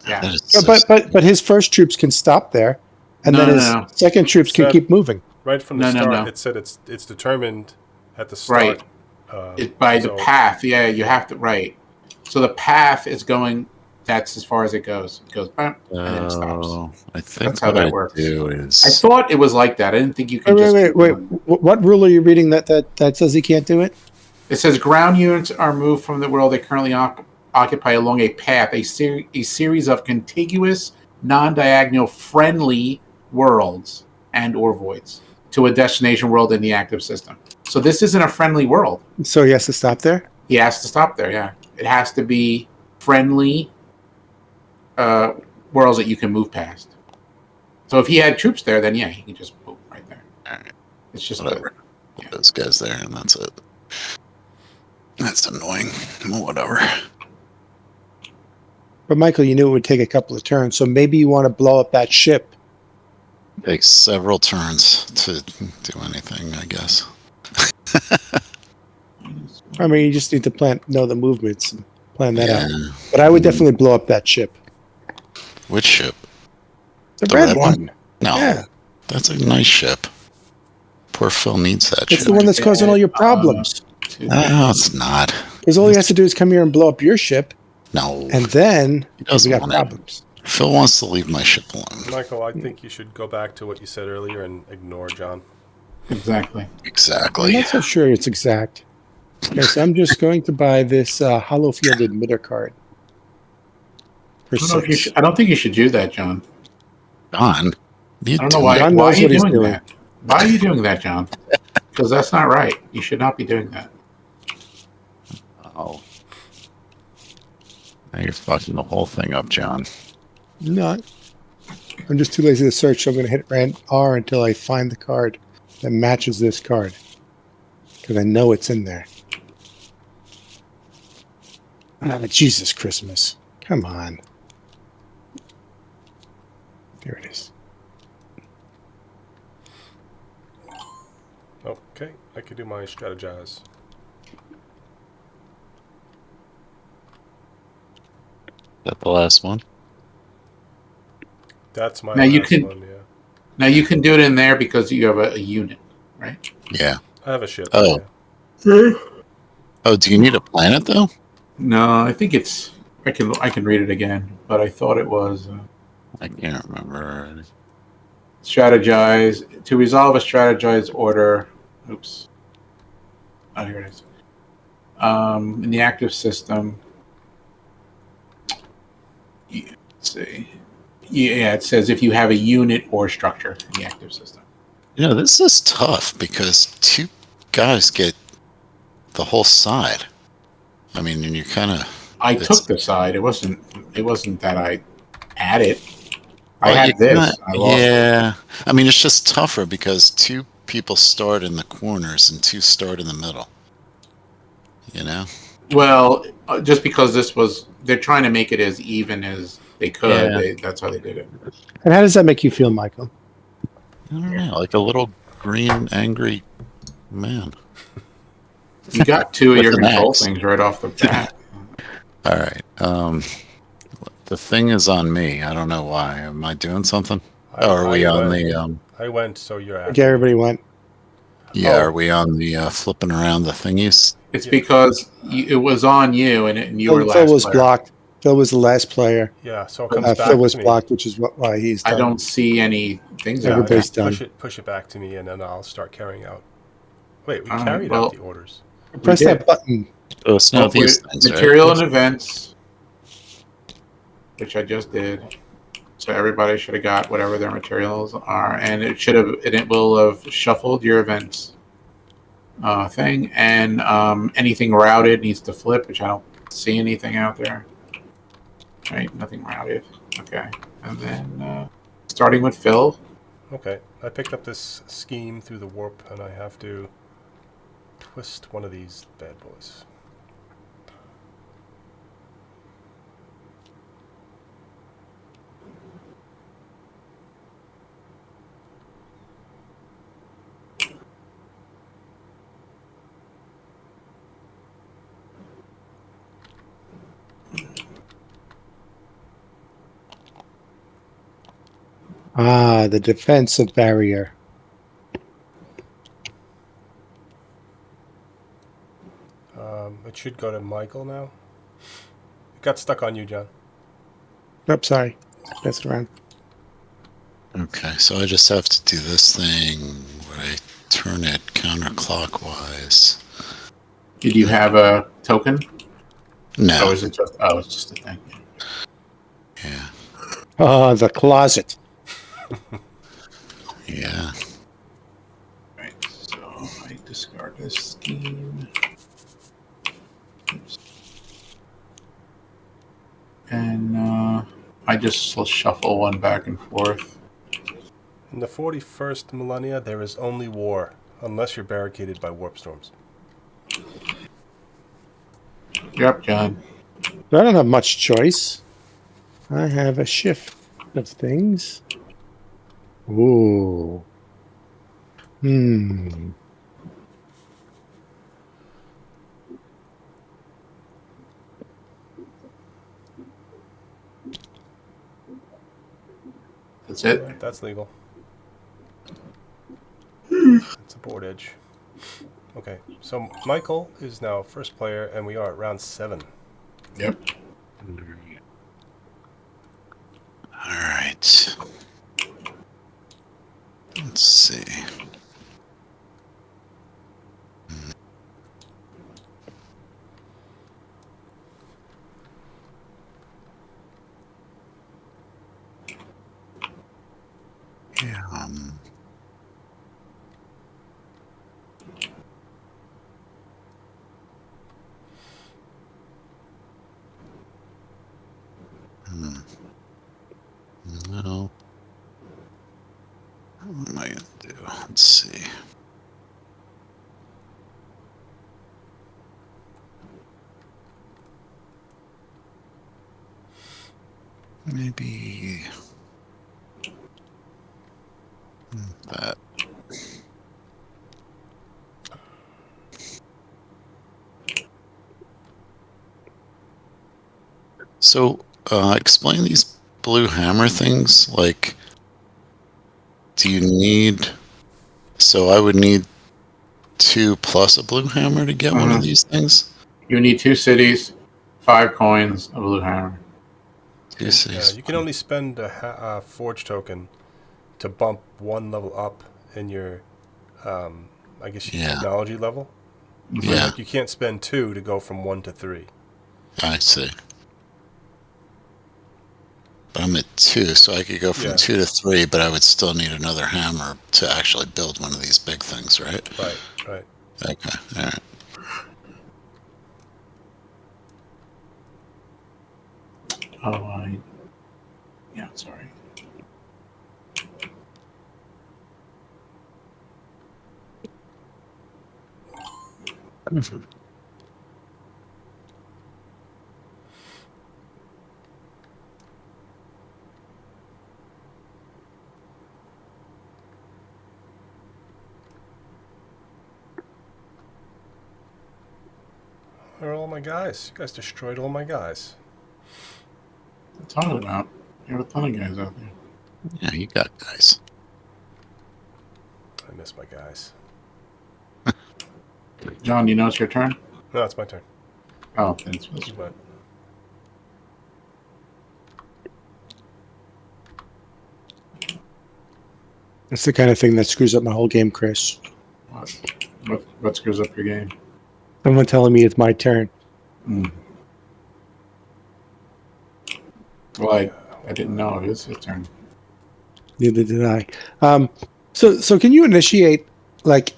Yeah, But his first troops can stop there, and then his second troops can keep moving. Right from the start, it said it's determined at the start. Right. By the path. Yeah, you have to. Right. So the path is going. That's as far as it goes. It goes, and then it stops. I think that's how that works. I Is... thought it was like that. I didn't think you could Wait. What rule are you reading that says he can't do it? It says ground units are moved from the world they currently occupy along a path, a series of contiguous, non-diagonal, friendly worlds and/or voids to a destination world in the active system. So this isn't a friendly world. So he has to stop there? He has to stop there, yeah. It has to be friendly worlds that you can move past. So if he had troops there, then yeah, he can just move right there. All right. It's just whatever. Put those guys there, and that's it. That's annoying. Well, whatever. But Michael, you knew it would take a couple of turns, so maybe you want to blow up that ship. Takes several turns to do anything, I guess. I mean, you just need to know the movements and plan that out. But I would definitely blow up that ship. Which ship? The red one. No, yeah. That's a nice ship. Poor Phil needs that ship. It's the one that's causing all your problems. No, it's not. Because all he has to do is come here and blow up your ship. No. And then we got problems. Phil wants to leave my ship alone. Michael, I think you should go back to what you said earlier and ignore John. Exactly. Exactly. I'm not so sure it's exact. Okay, so I'm just going to buy this hollow field emitter card. I don't think you should do that, John. John? You I don't know do why. John Why are knows you what he's doing doing. that? Why are you doing that, John? Because that's not right. You should not be doing that. Oh. Now you're fucking the whole thing up, John. Not. I'm just too lazy to search, so I'm going to hit R until I find the card that matches this card. Because I know it's in there. Ah, Jesus Christmas. Come on. There it is. Okay, I could do my strategize. Is that the last one? That's my Now you last can- one, yeah. Now you can do it in there because you have a unit, right? Yeah. I have a ship. Oh. Yeah. Oh, do you need a planet, though? No, I think it's. I can read it again, but I thought it was I can't remember already. strategize to resolve a strategized order. Oops. Oh, here it is. In the active system. Yeah, let's see. Yeah, it says if you have a unit or structure in the active system. You know, this is tough because 2 guys get the whole side. I mean, and you kind of. I took the side. It wasn't that I added. I Well, had you this. I lost it. yeah. I mean, it's just tougher because 2 people start in the corners and 2 start in the middle. You know? Well, just because they're trying to make it as even as they could. Yeah. That's how they did it. And how does that make you feel, Michael? I don't know, like a little green, angry man. You got 2 of With your an control axe. things right off the bat. All right. The thing is on me. I don't know why. Am I doing something? Are we on the? I went, so you're I think after me. everybody went. Yeah. Oh. Are we on the flipping around the thingies? It's because it was on you, and you were Phil last was player. blocked. Phil was the last player. Yeah, so it comes Phil back Phil was to me. blocked, which is why he's I done. don't see any things out there. Everybody's done. Push it back to me, and then I'll start carrying out. Wait, we All right, carried well- out the orders. Press did. that button. Oh, it's not Well, these things, material right? and events, which I just did. So everybody should have got whatever their materials are, and it will have shuffled your events thing, and anything routed needs to flip, which I don't see anything out there. Right, nothing routed. Okay, and then starting with Phil. Okay, I picked up this scheme through the warp, and I have to twist one of these bad boys. Ah, the defensive barrier. It should go to Michael now. It got stuck on you, John. Oops, sorry. Pass it around. Okay, so I just have to do this thing where I turn it counterclockwise. Did you have a token? No. Or is it just? Oh, it's just a thing. Yeah. Oh, the closet. Yeah. Right. So I discard this scheme. Oops. And I just shuffle one back and forth. In the 41st millennia, there is only war, unless you're barricaded by warp storms. Yep, John. I don't have much choice. I have a shift of things. Ooh. That's it. Right, that's legal. It's a board edge. Okay, so Michael is now first player, and we are at round 7. Yep. All right. Let's see. Yeah, No. What am I going to do? Let's see. Maybe that. So, explain these blue hammer things. Like, do you need... So I would need 2 plus a blue hammer to get one of these things? You need 2 cities, 5 coins, a blue hammer. You can only spend a forge token to bump 1 level up in your, I guess, your technology level. Yeah. Like you can't spend 2 to go from 1 to 3. I see. But I'm at 2, so I could go from 2 to 3, but I would still need another hammer to actually build one of these big things, right? Right. Okay, all right. Yeah, sorry. Where are all my guys? You guys destroyed all my guys. What are you talking about? You have a ton of guys out there. Yeah, you got guys. I miss my guys. John, you know it's your turn? No, it's my turn. Oh, then it's But That's the kind of thing that screws up my whole game, Chris. What screws up your game? Someone telling me it's my turn. Well, I didn't know it was his turn. Neither did I. So can you initiate like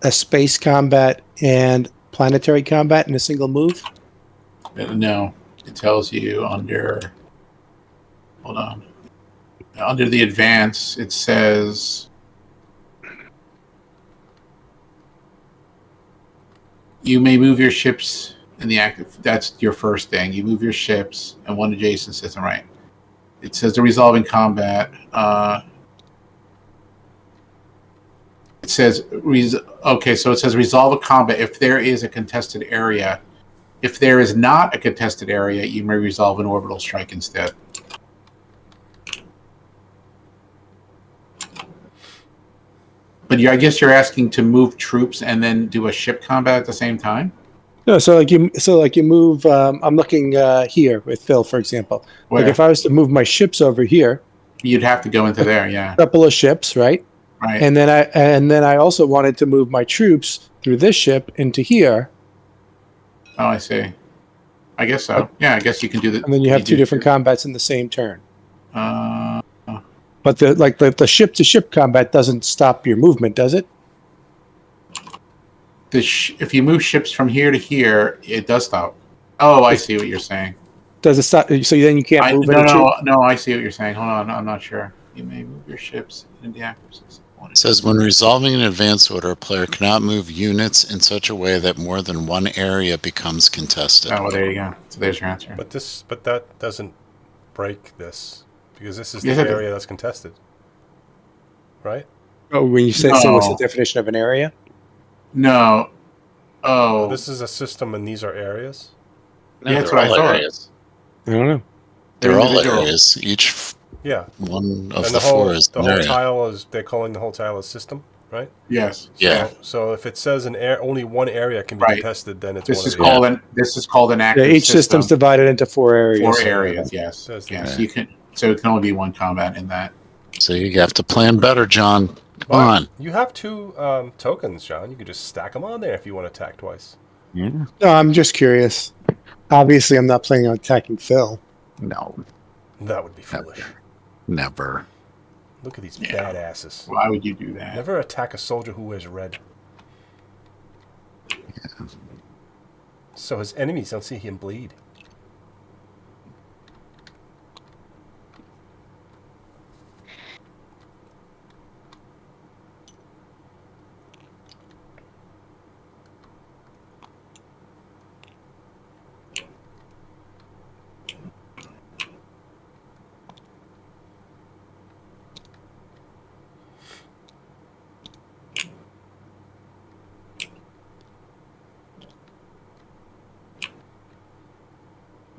a space combat and planetary combat in a single move? No, it tells you under. Hold on. Under the advance, it says you may move your ships in the active. That's your first thing. You move your ships and one adjacent system, right? It says the resolving combat. It says okay, so it says resolve a combat if there is a contested area. If there is not a contested area, you may resolve an orbital strike instead. But I guess you're asking to move troops and then do a ship combat at the same time. No, so you move. I'm looking here with Phil, for example. Where? Like if I was to move my ships over here, You'd have to go into there, yeah. a couple of ships, right? Right. And then I also wanted to move my troops through this ship into here. Oh, I see. I guess so. Yeah, I guess you can do that. And then you have 2 different combats in the same turn. But the ship to ship combat doesn't stop your movement, does it? If you move ships from here to here, it does stop. Oh, I see what you're saying. Does it stop? So then you can't move any troops? No, I see what you're saying. Hold on, I'm not sure. You may move your ships in the active system. It says when resolving an advance order, a player cannot move units in such a way that more than one area becomes contested. Oh, well, there you go. So there's your answer. But that doesn't break this because this is the area that's contested, right? Oh, when you say so, what's the definition of an area? No. Oh, This is a system, and these are areas. No, yeah, that's what I thought. Areas. I don't know. They're all areas. Each one of and the 4 is the an whole area. tile is they're calling the whole tile a system, right? Yes. Yeah. So if it says only one area can be contested, then it's this one is of the called this is called an active. Each system's divided into 4 areas. 4 areas. Yes. Yes. Right. You can. So it can only be one combat in that. So you have to plan better, John. Come on. You have 2 tokens, John. You could just stack them on there if you want to attack twice. Yeah. No, I'm just curious. Obviously, I'm not planning on attacking Phil. No. That would be foolish. Never. Look at these Yeah. badasses. Why would you do that? Never attack a soldier who wears red. So his enemies don't see him bleed.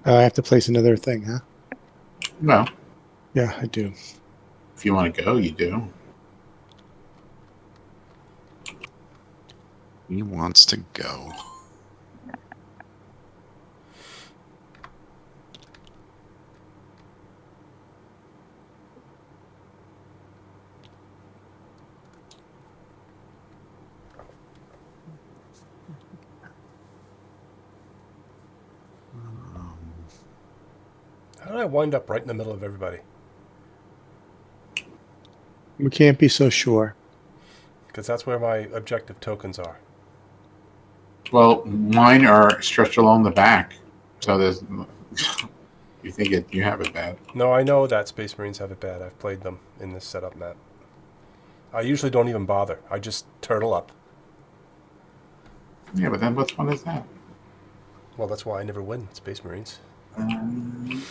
I have to place another thing, huh? Well, Yeah, I do. if you want to go, you do. He wants to go. How did I wind up right in the middle of everybody? We can't be so sure. Because that's where my objective tokens are. Well, mine are stretched along the back, so there's. You think you have it bad? No, I know that Space Marines have it bad. I've played them in this setup map. I usually don't even bother. I just turtle up. Yeah, but then what fun is that? Well, that's why I never win Space Marines. Um,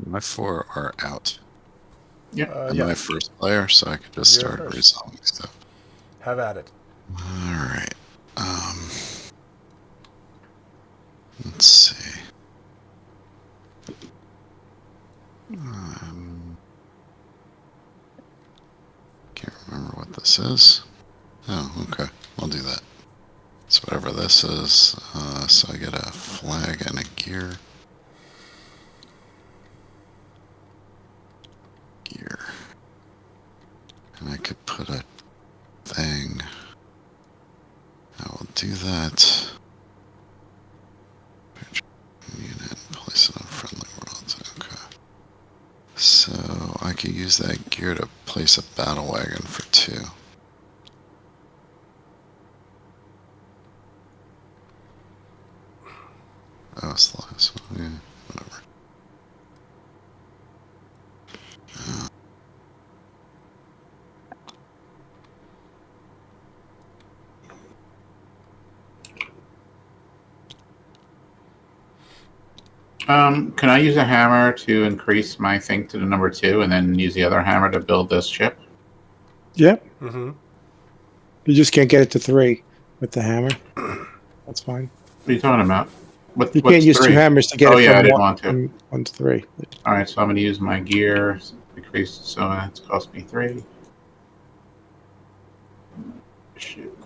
My 4 are out. yeah. I'm Yeah, my first player, so I could just You're start first. resolving stuff. have at it. All right. Let's see. Can't remember what this is. Oh, okay. I'll do that. So whatever this is, so I get a flag and a gear. Gear. And I could put a thing. I will do that. Unit, place it on friendly worlds. Okay. So I could use that gear to place a battle wagon for 2. Oh, it's the last one. Yeah, whatever. Can I use a hammer to increase my thing to the number 2, and then use the other hammer to build this ship? Yep. Mm-hmm. You just can't get it to 3 with the hammer. That's fine. What are you talking about? You What's can't use 2 3? hammers to get Oh it yeah, I from, didn't want to. from 1 to 3. All right, so I'm going to use my gear. Decrease, so that's cost me 3. Shoot.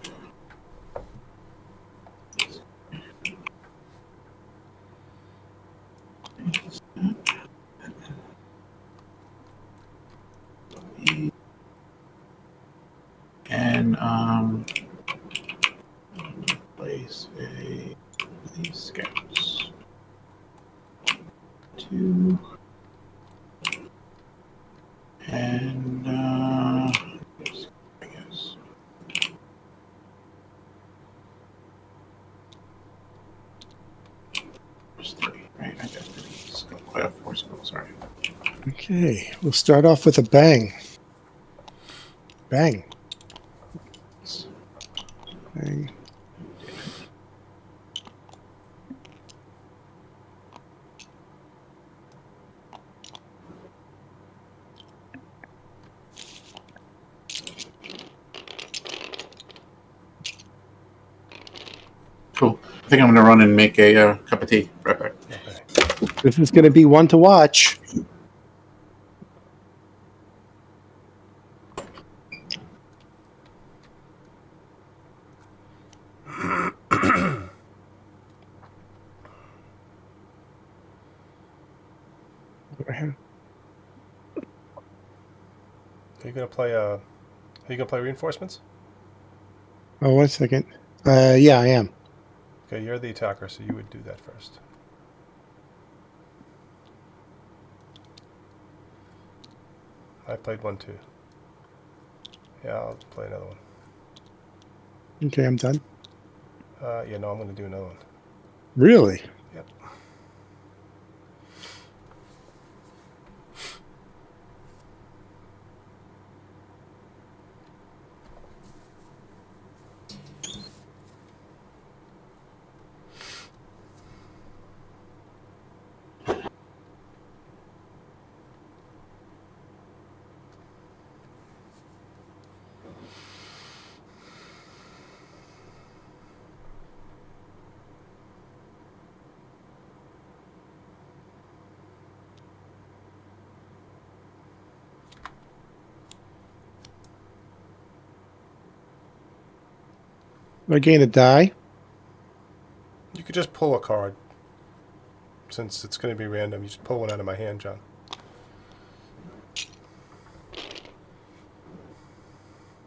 And place these scouts. 2 and I guess. There's 3, right? I got 3. I have 4 schools, sorry. Okay, we'll start off with a bang. Bang. Bang. Cool. I think I'm going to run and make a cup of tea. Right back. Okay. This is going to be one to watch. Are you gonna play reinforcements? Oh, 1 second. Yeah, I am. Okay, you're the attacker, so you would do that first. I played one too. Yeah, I'll play another one. Okay, I'm done. Yeah, no, I'm gonna do another one. Really? Yep. Do I gain a die? You could just pull a card. Since it's going to be random, you just pull one out of my hand, John.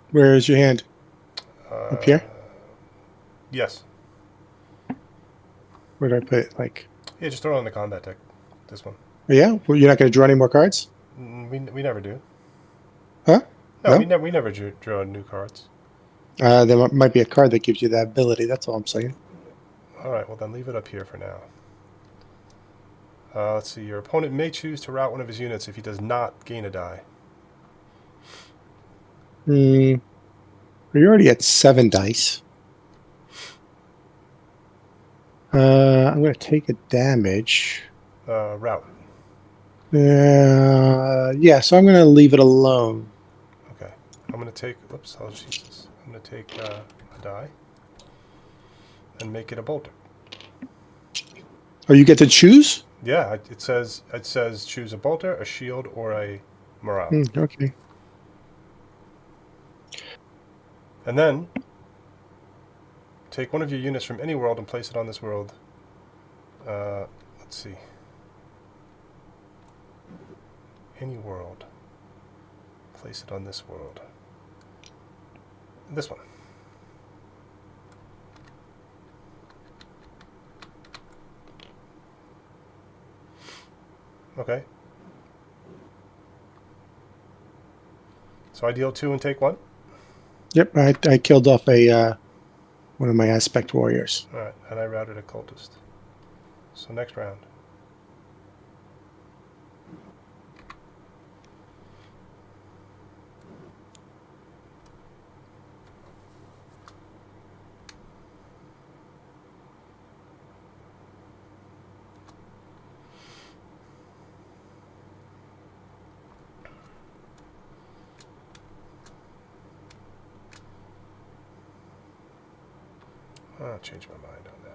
Where is your hand? Up here? Yes. Where do I put it? Like, Yeah, just throw it on the combat deck. This one. oh, yeah? Well, you're not going to draw any more cards? We never do. Huh? No, No? we never draw new cards. There might be a card that gives you that ability. That's all I'm saying. All right, well then leave it up here for now. Let's see. Your opponent may choose to rout one of his units if he does not gain a die. You're already at 7 dice. I'm going to take a damage. Rout. Yeah, so I'm going to leave it alone. Okay. I'm going to take... Whoops. Oh, Jesus. I'm going to take a die and make it a bolter. Oh, you get to choose? Yeah, it says choose a bolter, a shield, or a morale. Okay. And then take one of your units from any world and place it on this world. Let's see. Any world. Place it on this world. This one. Okay. So I deal 2 and take 1? Yep, I killed off one of my aspect warriors. Alright, and I routed a cultist. So next round. I'll change my mind on that.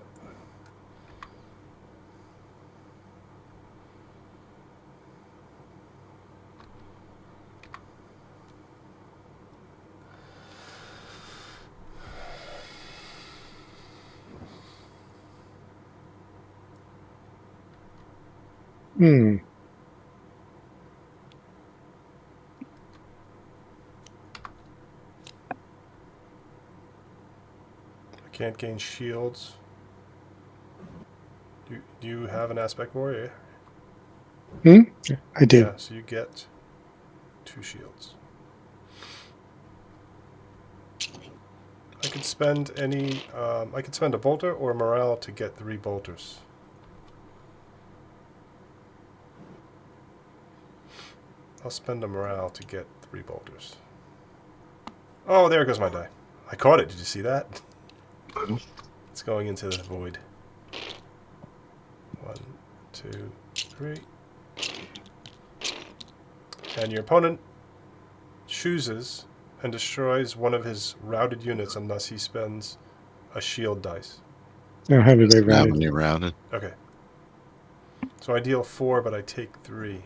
Hmm. I can't gain shields. Do you have an aspect warrior? Hmm? I do. Yeah, so you get 2 shields. I could spend any. I could spend a bolter or a morale to get 3 bolters. I'll spend a morale to get 3 bolters. Oh, there goes my die. I caught it. Did you see that? It's going into the void. 1, 2, 3. And your opponent chooses and destroys one of his routed units unless he spends a shield dice. I don't have anybody Now routed. when you're routed. Okay. So I deal 4, but I take 3.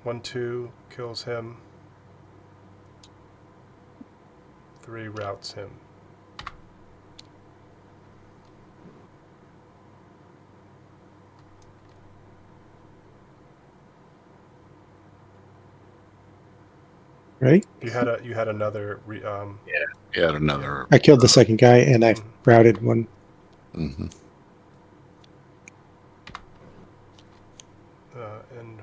1, 2 kills him. 3 routs him. Ready? You had another. You had another. I killed the second guy and I routed one. Mm-hmm. In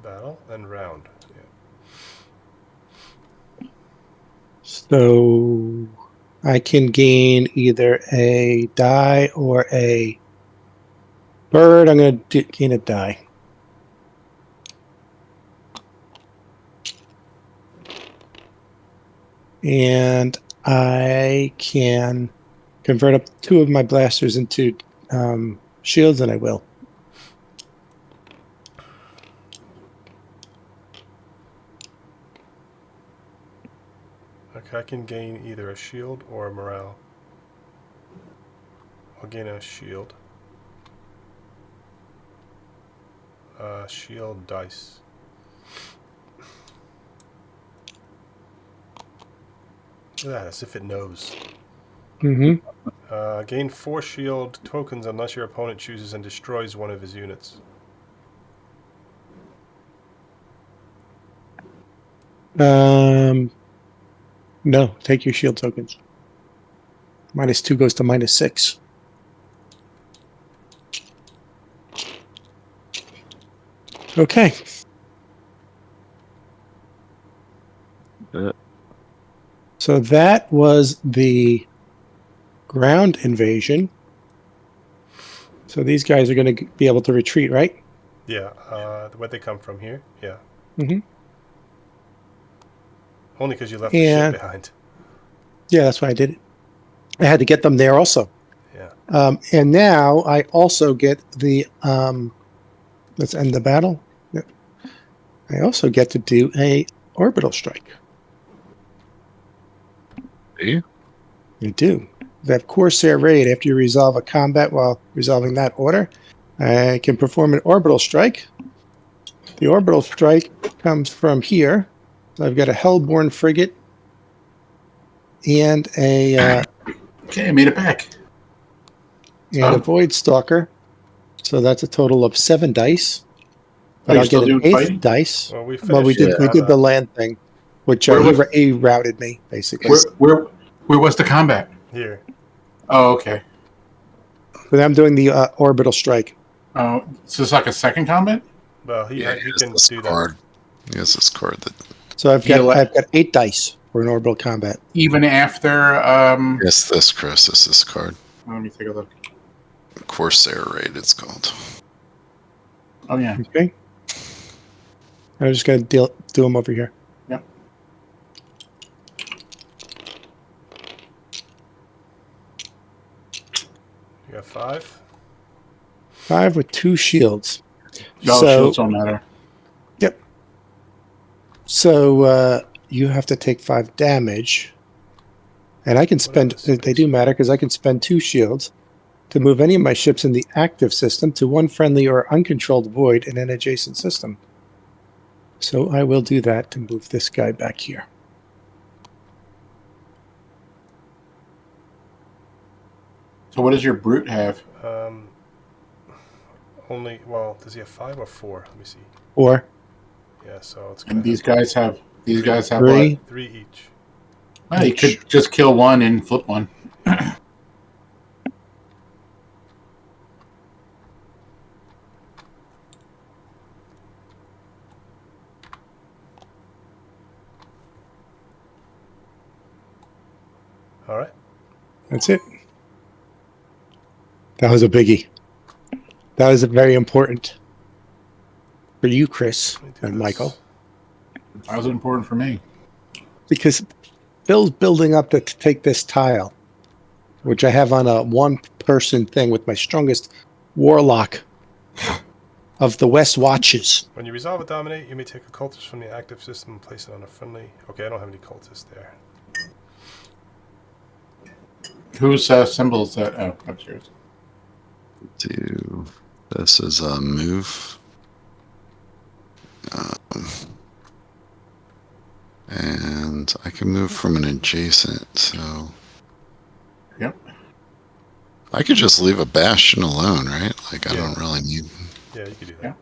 battle and round. Yeah. So I can gain either a die or a bird. I'm going to gain a die. And I can convert up 2 of my blasters into shields, and I will. Okay, I can gain either a shield or a morale. I'll gain a shield. Shield dice. Look at that, as if it knows. Mm-hmm. Gain 4 shield tokens unless your opponent chooses and destroys one of his units. No, take your shield tokens. -2 goes to -6. Okay. So that was the ground invasion. So these guys are going to be able to retreat, right? Yeah, where'd they come from here? Yeah. Mm-hmm. Only because you left the ship And behind. yeah, that's why I did it. I had to get them there also. Yeah. And now I also get the let's end the battle. Yep. I also get to do a orbital strike. Do you? You do. That Corsair raid, after you resolve a combat while resolving that order, I can perform an orbital strike. The orbital strike comes from here. So I've got a Hellborn frigate and a Okay, I made it back. a Void Stalker. So that's a total of 7 dice. But you're I'll still get an doing 8th fighting? dice. Well, we Well, we finished. did the land thing, which he routed me basically. Where was the combat? Here. Oh, okay. But I'm doing the orbital strike. Oh, so it's like a second combat? Well, he has can this do card. He has this card that. So I've got 8 dice for an orbital combat. Even after Yes, this, Chris. This is this card. let me take a look. Corsair raid, it's called. Oh yeah. Okay. I'm just going to do them over here. Yep. You got 5? 5 with 2 shields. No, shields don't matter. Yep. So you have to take 5 damage. And I can spend, they do matter because I can spend 2 shields to move any of my ships in the active system to one friendly or uncontrolled void in an adjacent system. So I will do that to move this guy back here. So what does your brute have? only... Well, does he have 5 or 4? Let me see. 4. Yeah, so it's going And to these guys have 3. what? 3 each. Well, you could just kill one and flip one. All right. That's it. That was a biggie. That was very important for you, Chris Let me do and this. Michael, Why was it important for me? because Bill's building up to take this tile, which I have on a one-person thing with my strongest warlock of the West Watches. When you resolve a dominate, you may take a cultist from the active system and place it on a friendly... Okay, I don't have any cultists there. Whose symbols that? Oh, upstairs. Do this as a move. And I can move from an adjacent, so... Yep. I could just leave a bastion alone, right? Like, I don't really need... Yeah, you could do that. Yeah.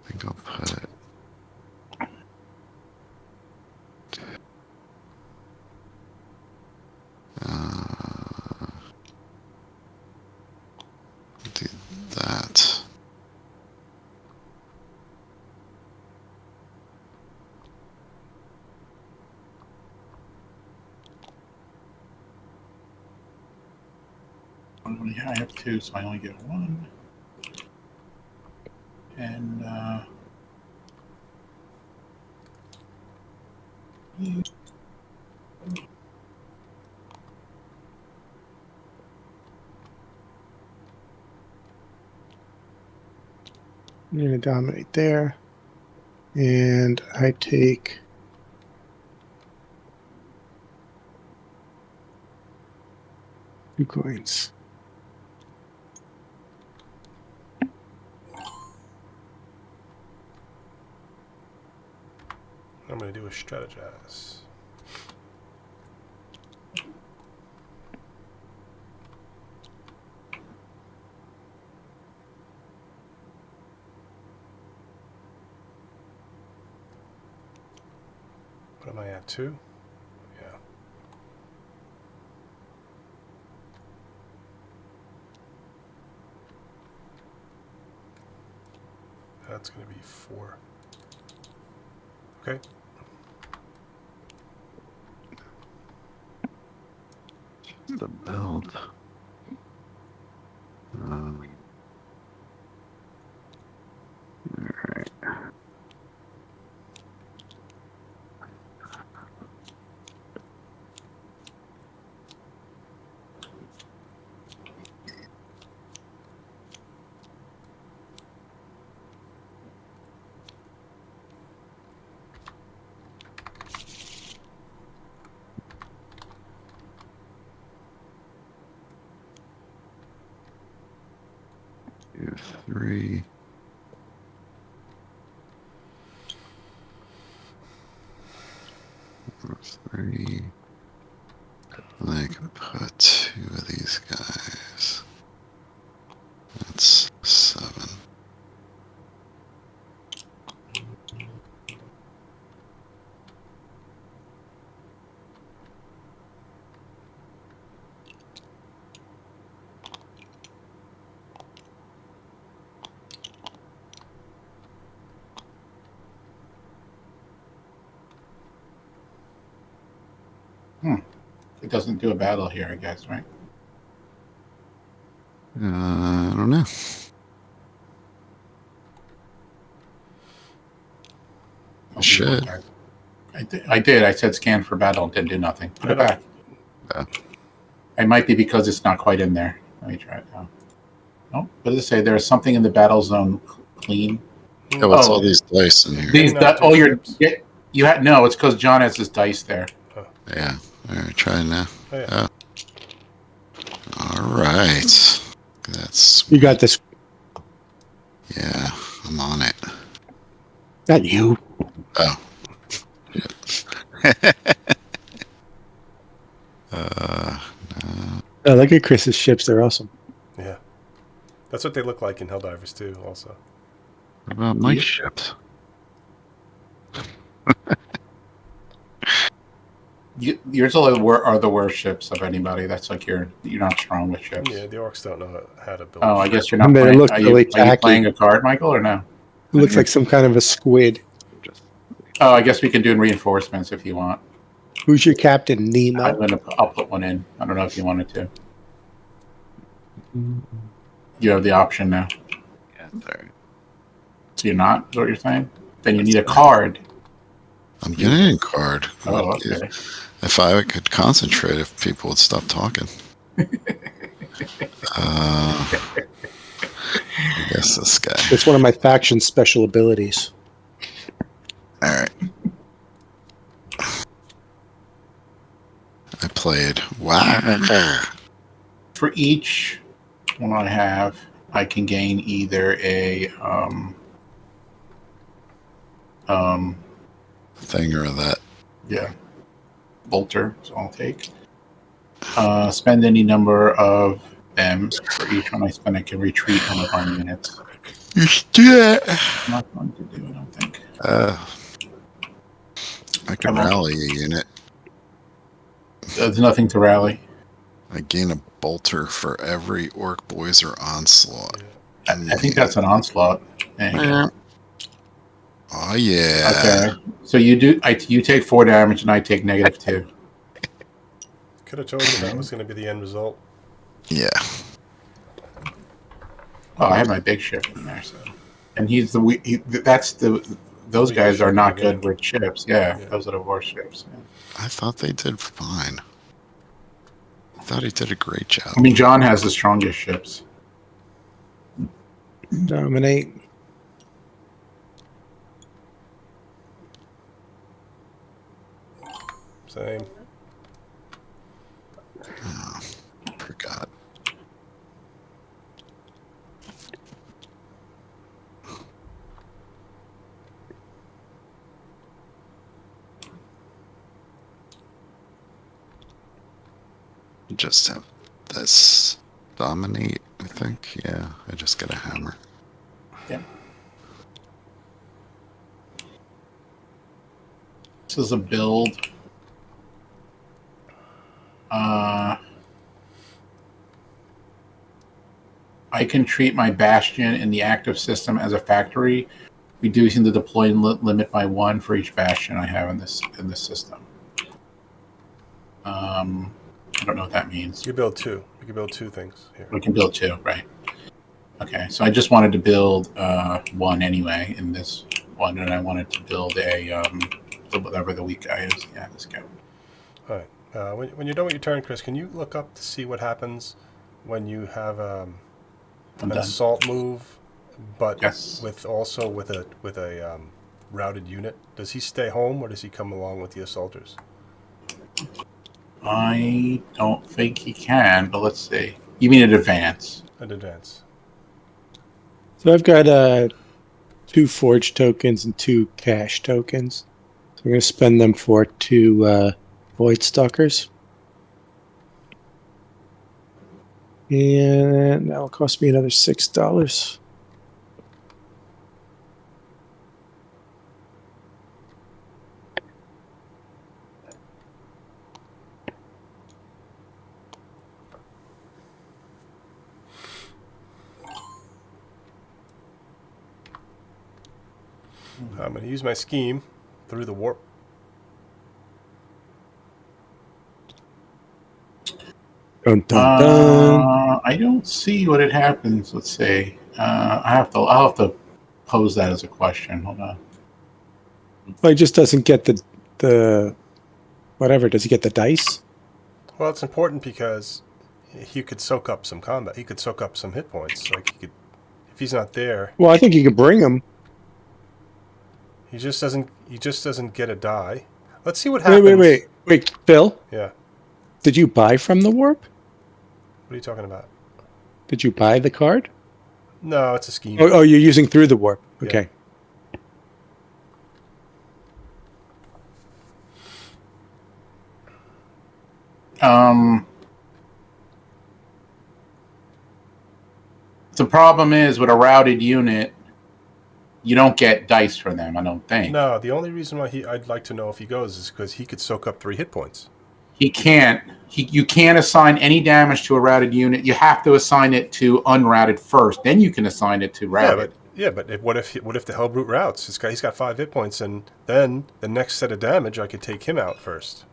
I think I'll put... do that. Yeah, I have 2, so I only get 1. And I'm going to dominate there. And I take... two coins. I'm going to do a strategize. What am I at, 2? Yeah. That's going to be 4. Okay. The build. Alright. Do 3. Or 3. And I can put 2 of these guys. That's 7. it doesn't do a battle here, I guess, right? I don't know. Should. I did. I said scan for battle and didn't do nothing. Put it back. Yeah. It might be because it's not quite in there. Let me try it now. Oh, what does it say? There is something in the battle zone clean. Oh, what's all these dice in here? These you had no. It's because John has his dice there. Yeah. All right, try it now. Oh, yeah. All right. That's... You got this. Yeah, I'm on it. Not you. Oh. Oh, look at Chris's ships. They're awesome. Yeah. That's what they look like in Helldivers too. Also, What about my Yeah. ships? Yours are the worst ships of anybody. That's like you're not strong with ships. yeah, the orcs don't know how to build. Oh, a I ship. guess you're not But it playing. looks really Are you tacky. playing a card, Michael, or no? It looks like some kind of a squid. Just Oh, I guess we can do reinforcements if you want. Who's your captain, Nemo? I'll put one in. I don't know if you wanted to. You have the option now. yeah, sorry. So you're not? Is what you're saying? Then you need a card. I'm getting a card. Oh, okay. If I could concentrate, if people would stop talking. I guess this guy. It's one of my faction special abilities. All right. I played. Wow. For each one I have, I can gain either a Thing or that. yeah, bolter. So I'll take. Spend any number of them. For each one I spend, I can retreat one of our units. You should do that. I'm not going to do it. I don't think. I can rally a unit. There's nothing to rally. I gain a bolter for every orc boys or onslaught. I think that's an onslaught. Oh yeah. Okay. So you do. You take 4 damage, and I take -2. Could have told you that was going to be the end result. Yeah. Oh, I have my big ship in there. So, and he's the. Those guys are not good with ships. Yeah, those are the worst ships. Yeah. I thought they did fine. I thought he did a great job. I mean, John has the strongest ships. Dominate. Same. Oh, forgot. Just have this dominate, I think. Yeah, I just get a hammer. Yeah. This is a build. I can treat my bastion in the active system as a factory, reducing the deployment limit by 1 for each bastion I have in this system. I don't know what that means. You build 2. You can build 2 things here. We can build 2, right? Okay, so I just wanted to build 1 anyway in this one, and I wanted to build a whatever the weak guy is. Yeah, this guy. All right. When you're done with your turn, Chris, can you look up to see what happens when you have an assault move, but Yes. with a routed unit? Does he stay home or does he come along with the assaulters? I don't think he can, but let's see. You mean in advance? An advance. So I've got 2 forge tokens and 2 cash tokens. So I'm going to spend them for 2 void stalkers. And that'll cost me another $6. I'm going to use my scheme through the warp. Dun, dun, dun. I don't see what it happens. Let's see. I'll have to pose that as a question. Hold on. Well, he just doesn't get the whatever. Does he get the dice? Well, it's important because he could soak up some combat. He could soak up some hit points. Like he could, if he's not there. Well, I think you could bring him. He just doesn't get a die. Let's see what happens. Wait, Phil. Yeah. Did you buy from the warp? What are you talking about? Did you buy the card? No, it's a scheme. Oh, you're using through the warp. Okay. The problem is with a routed unit, you don't get dice for them. I don't think. No, the only reason why I'd like to know if he goes is because he could soak up 3 hit points. He can't. You can't assign any damage to a routed unit. You have to assign it to unrouted first. Then you can assign it to routed. But what if the Hellbrute routes? He's got 5 hit points, and then the next set of damage, I could take him out first.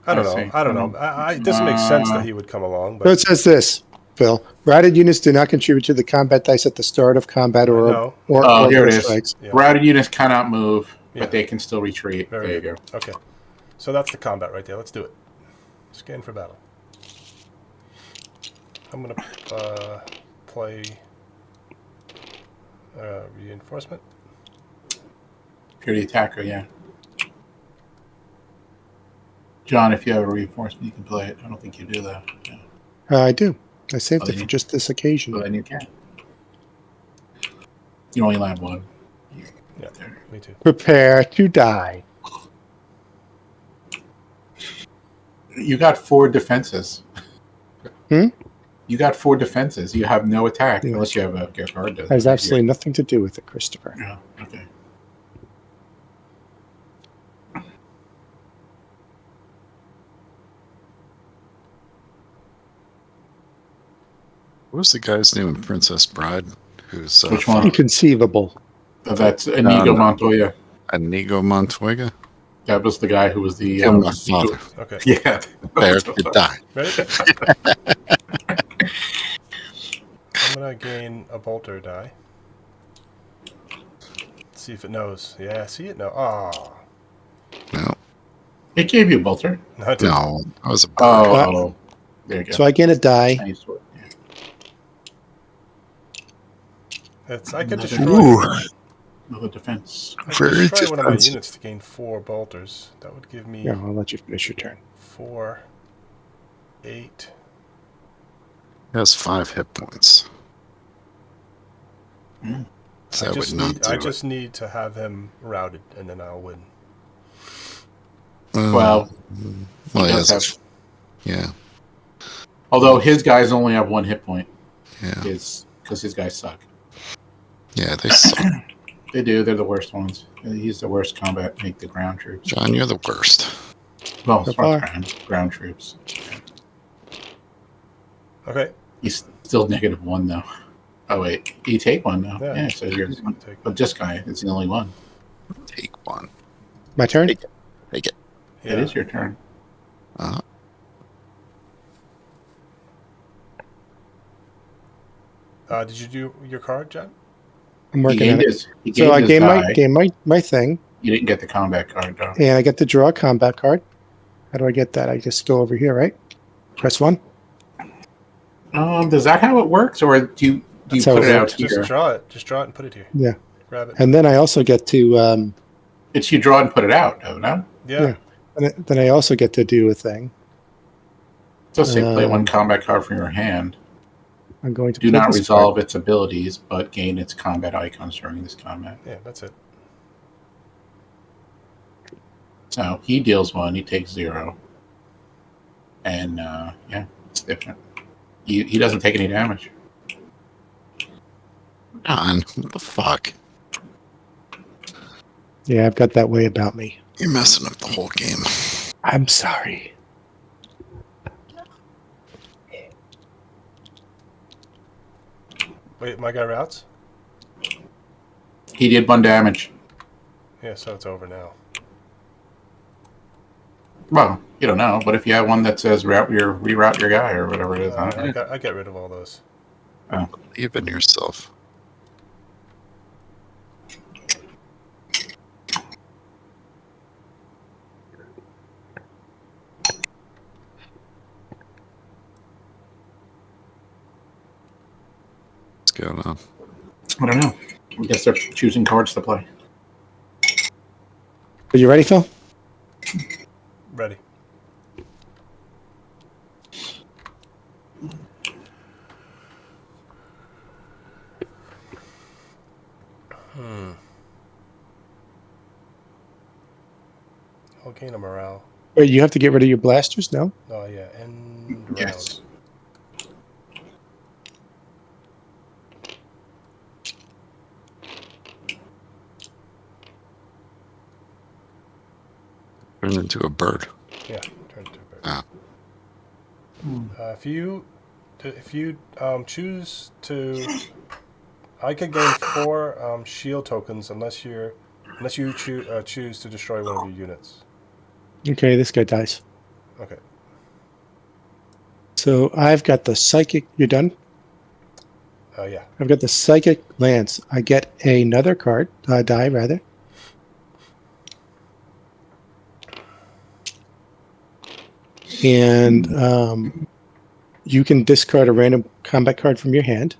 I don't know. It doesn't make sense that he would come along. But So it says this, Phil. Routed units do not contribute to the combat dice at the start of combat or here it is. strikes. Yeah. Routed units cannot move, but they can still retreat. There you go. Okay. So that's the combat right there. Let's do it. Scan for battle. I'm going to play reinforcement. If you're the attacker, yeah. John, if you have a reinforcement, you can play it. I don't think you do that. Yeah. I do. I saved it for just this occasion. Well, then you can. You only land one. Yeah, me too. Prepare to die. You got 4 defenses. Hmm? You got 4 defenses. You have no attack unless you have a guard. Has absolutely nothing to do with it, Christopher. Yeah. Okay. What was the guy's name in Princess Bride? Who's Which one? Inconceivable. That's Inigo Montoya. Inigo Montoya? That was the guy who was the my father. Okay. Yeah. Prepare to die. Ready? I'm going to gain a bolter die. Let's see if it knows. Yeah, see it? No. Ah. No. It gave you a bolter. No, it didn't. No. That was a bird. Oh. There you go. So I get a die. I could destroy Another defense. I could destroy one of my units to gain 4 bolters. That would give me Yeah, I'll let you finish your turn. 4, 8. He has 5 hit points. So I just need to have him routed, and then I'll win. Well, yeah. Although his guys only have 1 hit point. Yeah. Because his guys suck. Yeah, they suck. They do. They're the worst ones. He's the worst combat. Make the ground troops. John, you're the worst. Well, as far as ground troops. Okay. He's still -1 though. Oh wait, you take 1 though. Yeah, so you're. But this guy is the only one. Take 1. My turn? Take it. Yeah. It is your turn. Did you do your card, John? I'm working on it. He So I gave my thing. You didn't get the combat card though. And I get to draw a combat card. How do I get that? I just go over here, right? Press 1. Does that how it works, or do you put it out here? Just draw it. Just draw it and put it here. Yeah. Grab it. And then I also get to... It's you draw and put it out, no? Yeah. And then I also get to do a thing. Just say play 1 combat card from your hand. I'm going to do not resolve its abilities, but gain its combat icons during this combat. Yeah, that's it. So he deals 1, he takes 0. And yeah, it's different. He doesn't take any damage. John, what the fuck? Yeah, I've got that way about me. You're messing up the whole game. I'm sorry. Wait, my guy routes? He did 1 damage. Yeah, so it's over now. Well, you don't know, but if you have one that says reroute your guy or whatever it is, I get rid of all those. Oh. Believe in yourself. What's going on? I don't know. I guess they're choosing cards to play. Are you ready, Phil? Ready. I'll gain a morale. Wait, you have to get rid of your blasters? No? Oh, yeah. And Yes. turned into a bird. Yeah, turn into a bird. Ah. If you choose to, I could gain 4 shield tokens unless you choose to destroy one of your units. Okay, this guy dies. Okay. So I've got the psychic. You're done? Yeah. I've got the psychic lance. I get another card, die rather. And you can discard a random combat card from your hand.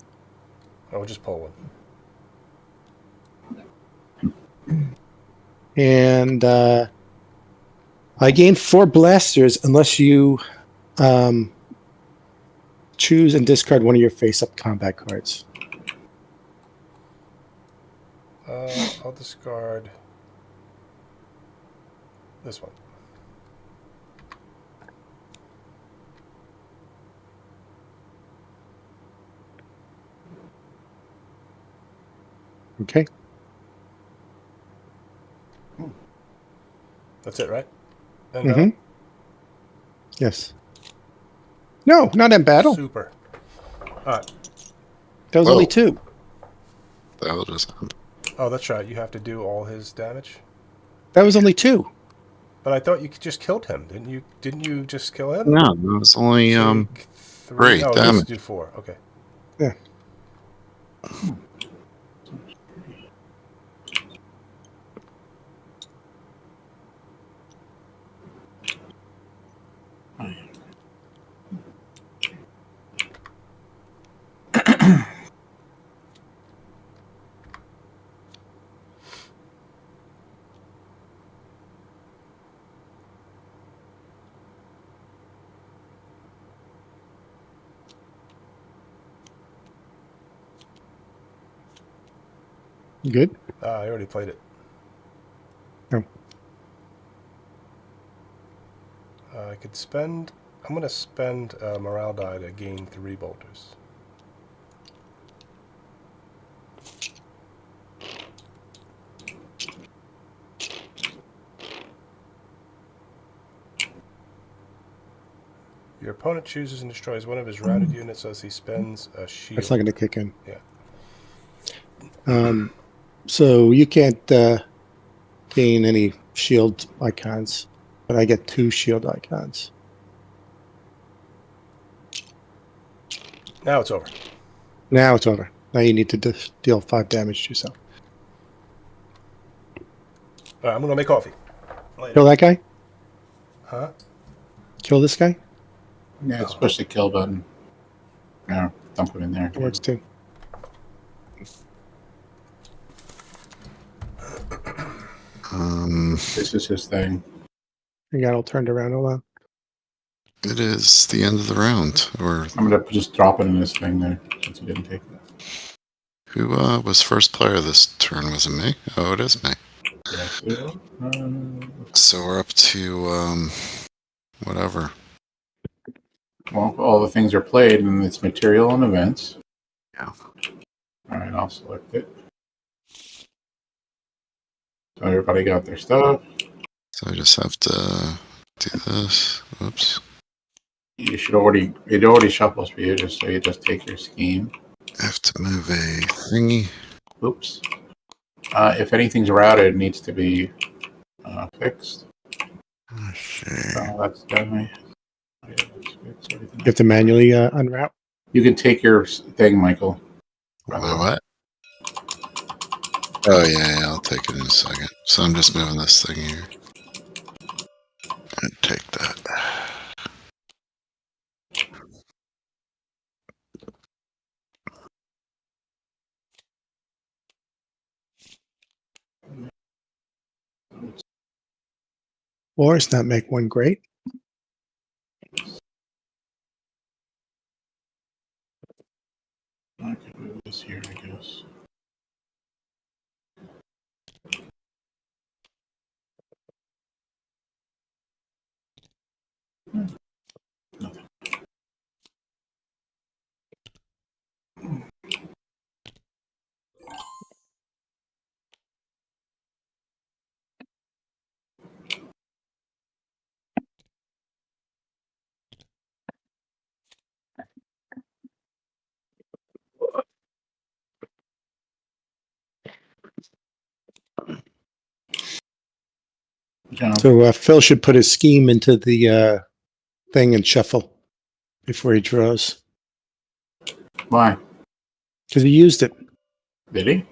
I will just pull one. And I gain 4 blasters unless you choose and discard one of your face-up combat cards. I'll discard this one. Okay. That's it, right? And Mm-hmm. Yes. No, not in battle. Super. All right. That was Whoa. only 2. The hell just happened? Oh, that's right. You have to do all his damage. That was only 2. But I thought you just killed him, didn't you? Didn't you just kill him? No, it was only Take 3 Oh, damage. this do 4. Okay. Yeah. Good. I already played it. Oh. I could spend. I'm going to spend a morale die to gain 3 bolters. Your opponent chooses and destroys one of his routed units as he spends a shield. That's not going to kick in. Yeah. So you can't gain any shield icons, but I get 2 shield icons. Now it's over. Now it's over. Now you need to deal 5 damage to yourself. All right, I'm going to make coffee. Later. Kill that guy? Huh? Kill this guy? Yeah, it's push the kill button. No, dump it in there. It works too. This is his thing. You got all turned around. Hold on. It is the end of the round. Or I'm gonna just drop it in this thing there since he didn't take it. who was first player this turn? Was it me? Oh, it is me. Yes, So we're up to whatever. well, all the things are played, and it's material and events. Yeah. All right, I'll select it. So everybody got their stuff. So I just have to do this. Whoops. You should already. It already shuffles for you, just so you just take your scheme. I have to move a thingy. Oops. If anything's routed, it needs to be fixed. Let's see. So that's definitely. You have to manually unroute. You can take your thing, Michael. What? Oh yeah, I'll take it in a second. So I'm just moving this thing here. And take that. Or it's not make one great. I can move this here, I guess. So Phil should put his scheme into the thing and shuffle before he draws. Why? Because he used it. Did he?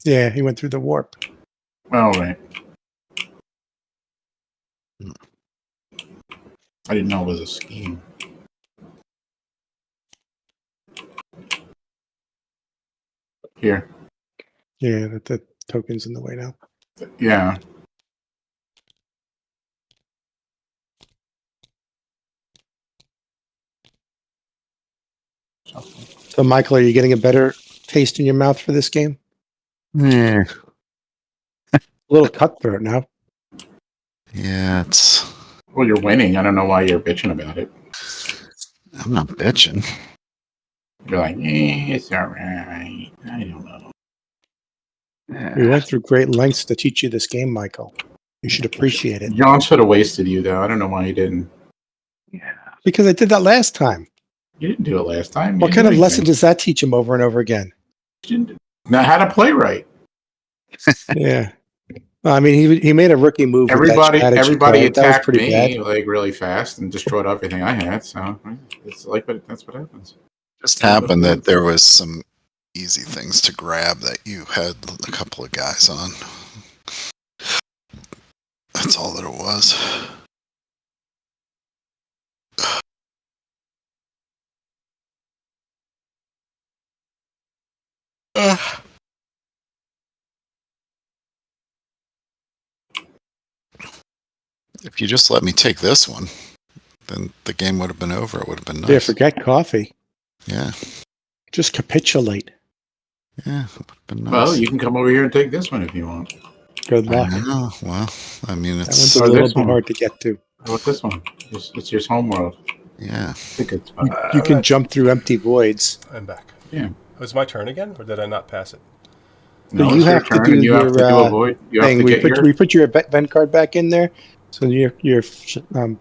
Yeah, he went through the warp. Oh, right. I didn't know it was a scheme. Here. Yeah, the token's in the way now. Yeah. So, Michael, are you getting a better taste in your mouth for this game? Yeah. A little cutthroat now. Yeah, it's. Well, you're winning. I don't know why you're bitching about it. I'm not bitching. You're like, it's all right. I don't know. We went through great lengths to teach you this game, Michael. You should appreciate it. John should have wasted you, though. I don't know why you didn't. Because I did that last time. You didn't do it last time. What kind of lesson does that teach him over and over again? Now, how to play right. Yeah. Well, I mean, he made a rookie move. Everybody attacked pretty me bad. like really fast and destroyed everything I had. So it's like, that's what happens. Just happened that there was some easy things to grab that you had a couple of guys on. That's all that it was. If you just let me take this one, then the game would have been over. It would have been nice. Yeah, forget coffee. Yeah. Just capitulate. Yeah, it would have been nice. Well, you can come over here and take this one if you want. Good luck. I know. Well, I mean, That it's. one's a little bit hard to get to. How about this one? It's your home world. Yeah. It's a good spot. You can jump through empty voids. I'm back. Yeah. Oh, it's my turn again, or did I not pass it? No, you it's your have to turn, do and you have to your, do a void. You have thing. to get We put your event card back in there, so you're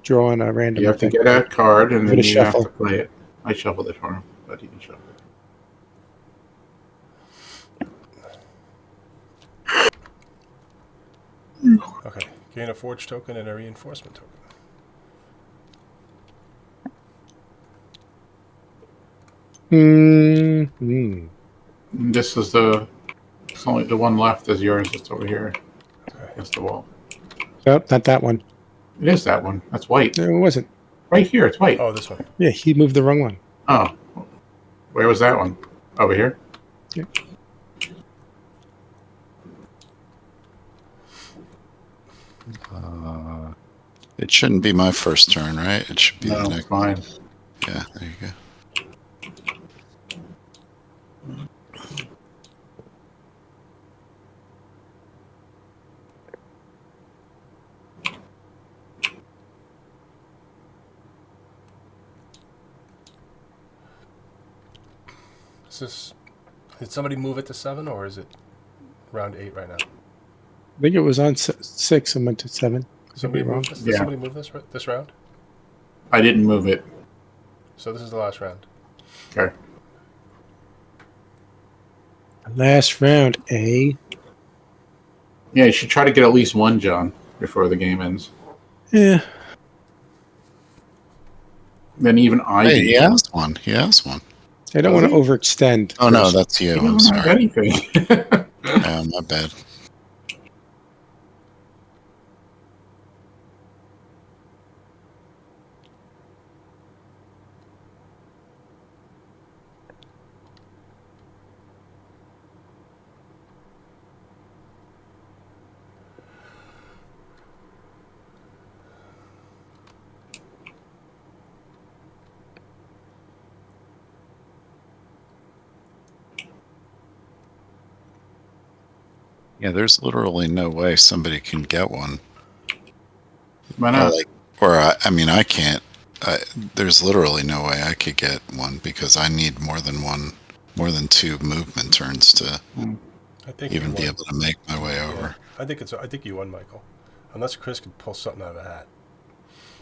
drawing a random. You have to thing. get a card, and then Give it a you shuffle. have to play it. I shuffled it for him, but he can shuffle it. Okay. Gain a forge token and a reinforcement token. Mm-hmm. This is it's only the one left is yours. It's over here. Okay. Against the wall. Nope, not that one. It is that one. That's white. No, it wasn't. Right here. It's white. Oh, this one. Yeah, he moved the wrong one. Oh. Where was that one? Over here? Yeah. It shouldn't be my first turn, right? It should be the No, next. fine. Yeah, there you go. Did somebody move it to 7, or is it round 8 right now? I think it was on 6 and went to 7. Somebody wrong. move this? Did Yeah. somebody move this round? I didn't move it. So this is the last round. Okay. Last round, eh? Yeah, you should try to get at least one, John, before the game ends. Yeah. Then even I Hey, beat he you. has one. He has one. I don't want to overextend. Oh, no, that's you. You I'm don't have sorry. anything. Yeah, my bad. Yeah, there's literally no way somebody can get one. Why not? I mean, I can't. There's literally no way I could get one because I need more than 2 movement turns to I think even you be won. able to make my way over. I think you won, Michael. Unless Chris could pull something out of a hat.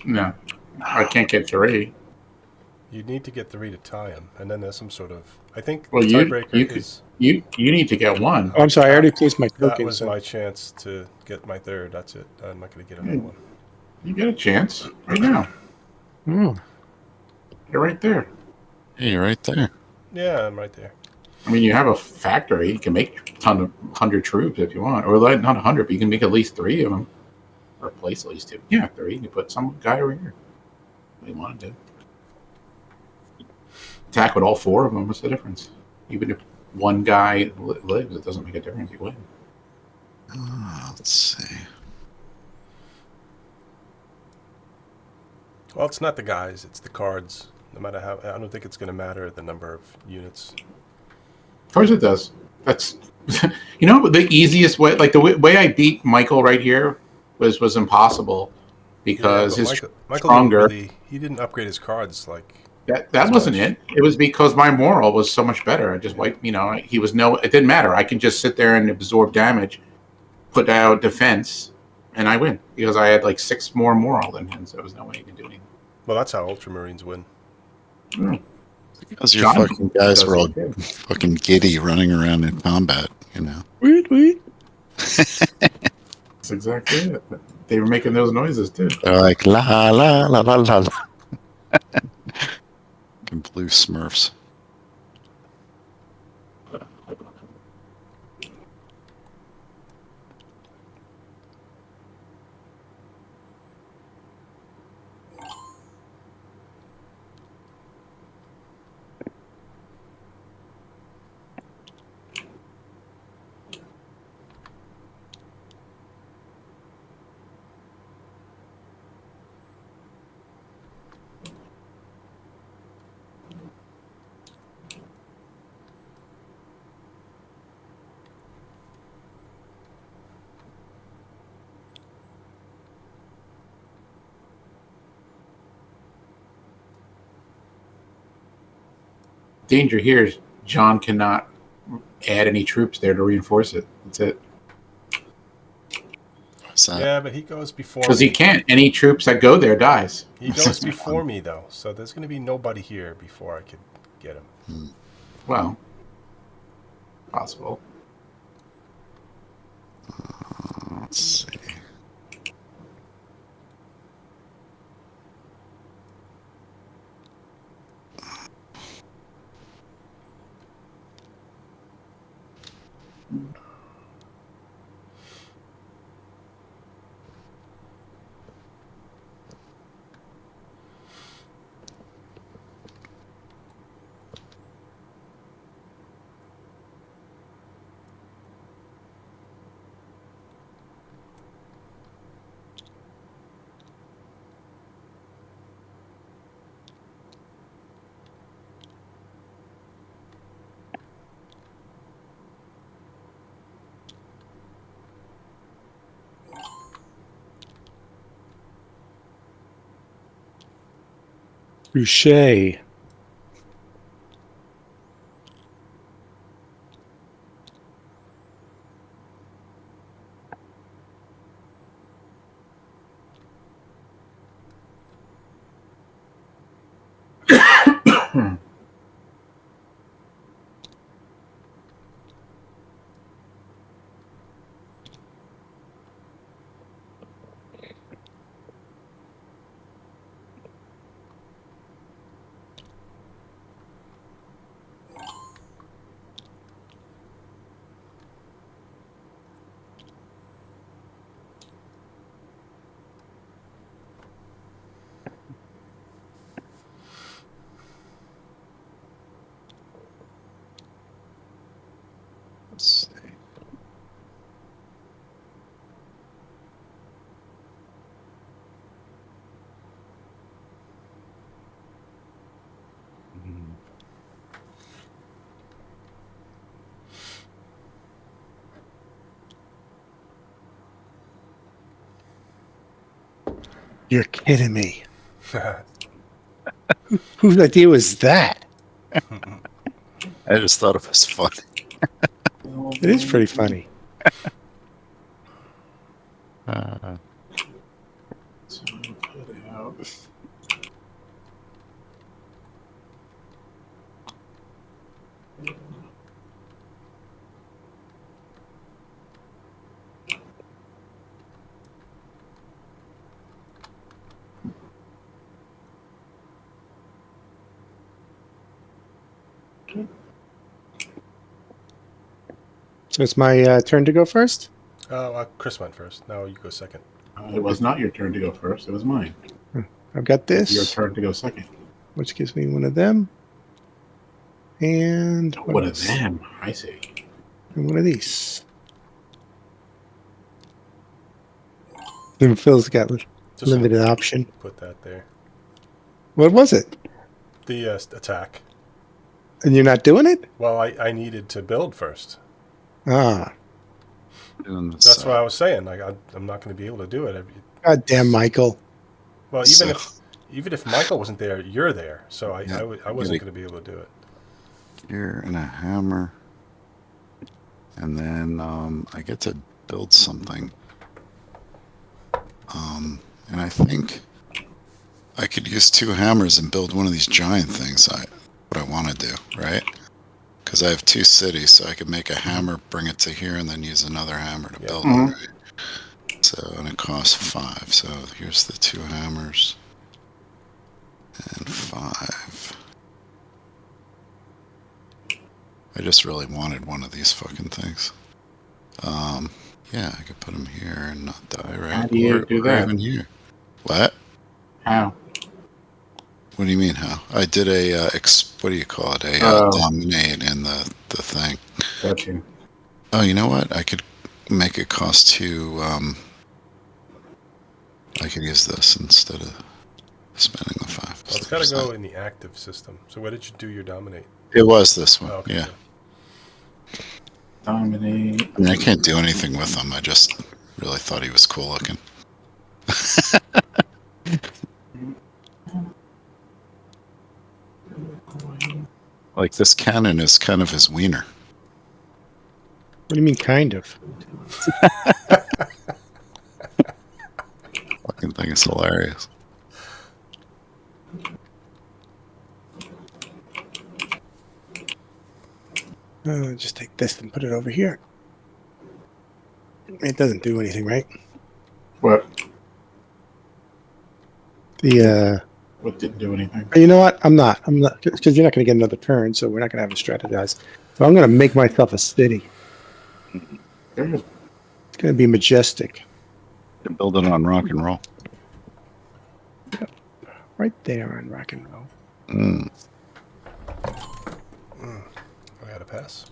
No. I can't get 3. You need to get 3 to tie him, and then there's some sort of... I think Well, the you tiebreaker is... you need to get one. Oh, I'm sorry. I already placed my That token. was So. my chance to get my 3rd. That's it. I'm not going to get another one. You get a chance right now. Oh. You're right there. Hey, you're right there. Yeah, I'm right there. I mean, you have a factory. You can make a ton of 100 troops if you want, or like not 100, but you can make at least 3 of them, or place at least 2. Yeah, 3. You put some guy over here. What do you want to do? Attack with all 4 of them. What's the difference? Even if one guy lives, it doesn't make a difference. You win. Let's see. Well, it's not the guys, it's the cards. No matter how... I don't think it's going to matter the number of units. Of course it does. That's you know the easiest way. Like the way I beat Michael right here was impossible because his Michael stronger. he didn't upgrade his cards like That wasn't it. It was because my moral was so much better. I just wiped. He was it didn't matter. I can just sit there and absorb damage, put out defense, and I win because I had like 6 more moral than him. So there was no way he could do anything. Well, that's how Ultramarines win. Because your fucking guys were all fucking giddy running around in combat, Weird. That's exactly it. They were making those noises too. They're like la la la la la. Fucking blue Smurfs. Danger here is John cannot add any troops there to reinforce it. That's it. Yeah, but he goes before because me. he can't. Any troops that go there dies. He goes before me though, so there's going to be nobody here before I could get him. Well, possible. Let's see. Boucher. Let's see. You're kidding me. Whose idea was that? I just thought it was funny. It is pretty funny. So put out. So it's my turn to go first? Chris went first. Now you go second. It was not your turn to go first. It was mine. I've got It's your this, turn to go second. which gives me one of them. And One of else? them. I see. And one of these. Then Phil's got Just limited option. put that there. What was it? The attack. And you're not doing it? Well, I needed to build first. Ah. Doing this, That's what I was saying. Like I'm not going to be able to do it. God damn, Michael. Well, So- even if Michael wasn't there, you're there. So I Yeah, wasn't going to be able to do it. here and a hammer. And then I get to build something. And I think I could use 2 hammers and build one of these giant things. What I want to do, right? Because I have 2 cities, so I could make a hammer, bring it to here, and then use another hammer to build it. Right? So, and it costs 5. So here's the 2 hammers and 5. I just really wanted one of these fucking things. Yeah, I could put them here and not die, right? How do you do or that? even here. What? How? What do you mean how? I did a what do you call it? A dominate in the thing. Gotcha. Oh, you know what? I could make it cost 2. I could use this instead of spending the 5. Well, it's got to go in the active system. So where did you do your dominate? It was this one. Oh, okay. Yeah. Dominate. I mean, I can't do anything with him. I just really thought he was cool looking. Like this cannon is kind of his wiener. What do you mean, kind of? Fucking thing is hilarious. Just take this and put it over here. It doesn't do anything, right? What? What didn't do anything? You know what? I'm not, because you're not going to get another turn, so we're not going to have to strategize. So I'm going to make myself a city. There is. It's going to be majestic. To build it on rock and roll. Right there on rock and roll. I got to pass.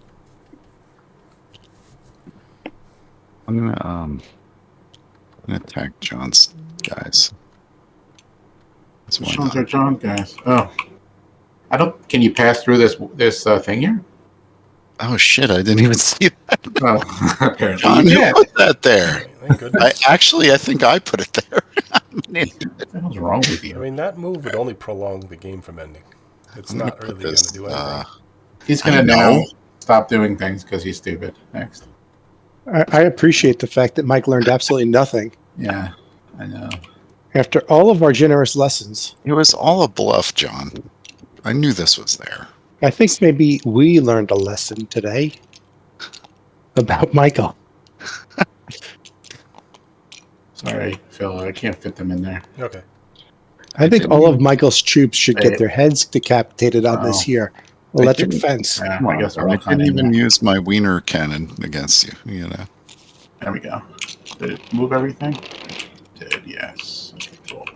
I'm gonna attack John's guys. That's why John's not. are John guys. Oh. I don't. Can you pass through this thing here? Oh shit! I didn't even see that. Oh, apparently John, you who did. put that there? Thank goodness. I think I put it there. What the hell's wrong with I you? mean, that move would only prolong the game from ending. It's not really going to do anything. He's I gonna don't now know. stop doing things because he's stupid. Next. I appreciate the fact that Mike learned absolutely nothing. Yeah, I know. After all of our generous lessons, It was all a bluff, John. I knew this was there. I think maybe we learned a lesson today about Michael. Sorry, Phil. I can't fit them in there. Okay. I think all of Michael's troops should get their heads decapitated on this here electric fence. Yeah, Come I on, guess I they're all didn't kind even of. use my wiener cannon against you. You know. There we go. Did it move everything? It did, yes. Okay, cool.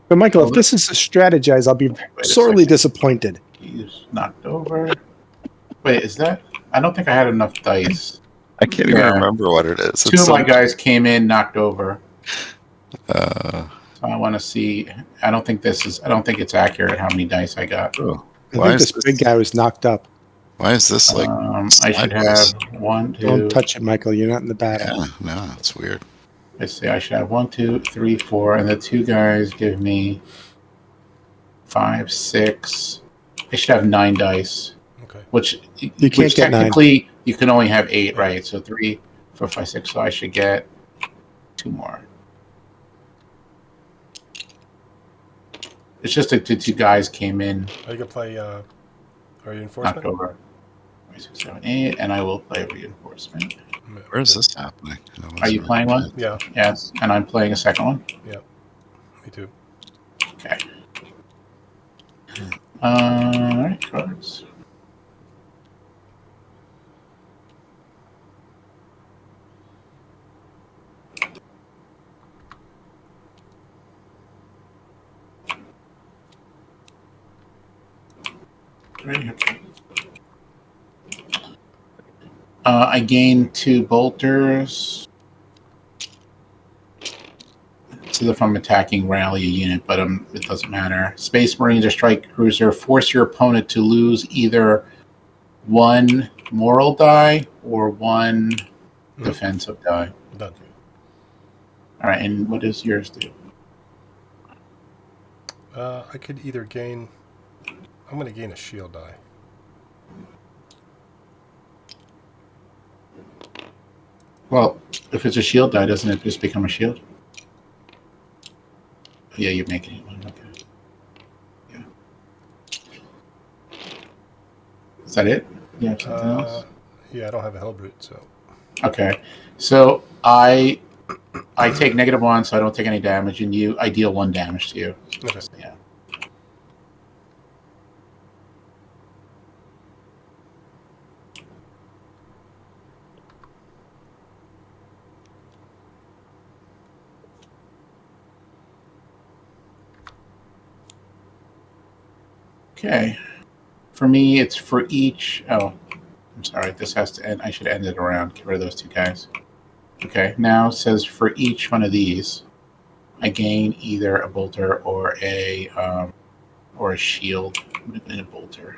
But Michael, if this is to strategize, I'll be a sorely second. disappointed. He's knocked over. Wait, is that? I don't think I had enough dice. I can't even remember what it is. Two of my guys came in, knocked over. Uh, So I want to see. I don't think it's accurate how many dice I got. oh, I why think is this big guy was knocked up. Why is this like? I should have sideways? 1, 2. Don't touch it, Michael. You're not in the battle. Yeah, no, it's weird. Let's see. I should have 1, 2, 3, 4, and the 2 guys give me 5, 6. I should have 9 dice. Okay. Which You can't get 9. technically you can only have 8, right? So 3, 4, 5, 6. So I should get 2 more. It's just that the 2 guys came in. Are you going to play Reinforcement? October 678, and I will play reinforcement. Where is this happening? Are you playing one? Yeah. Yes, and I'm playing a second one. Yeah. Me too. Okay. All right, cards. I gain 2 bolters. So if I'm attacking rally a unit, but it doesn't matter. Space Marines or Strike Cruiser force your opponent to lose either 1 moral die or 1 defensive die. Done. All right, and what does yours do? I could either gain... I'm going to gain a shield die. Well, if it's a shield die, doesn't it just become a shield? Yeah, you're making it one. Okay. Yeah. Is that it? You have something else? Yeah, I don't have a Hellbrute, so... Okay. So I take -1, so I don't take any damage, and I deal 1 damage to you. Okay. Yeah. Okay. For me, it's for each... Oh, I'm sorry. This has to end. I should end it around. Get rid of those 2 guys. Okay. Now it says for each one of these, I gain either a bolter or a shield. And a bolter.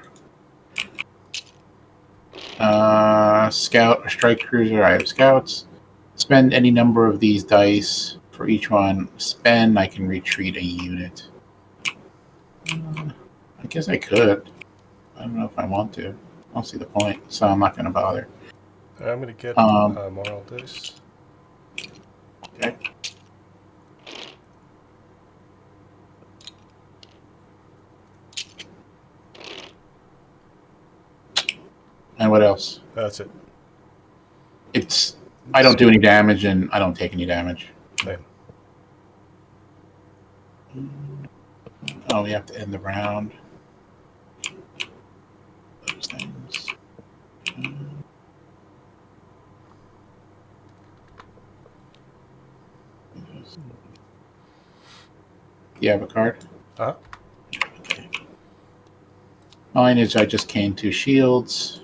Scout or strike cruiser. I have scouts. Spend any number of these dice for each one. Spend. I can retreat a unit. I guess I could. I don't know if I want to. I don't see the point, so I'm not going to bother. I'm going to get moral dice. Okay. And what else? That's it. I don't do any damage, and I don't take any damage. Same. Oh, we have to end the round. Those things. You have a card? Uh-huh. Okay. Mine is I just gained 2 shields.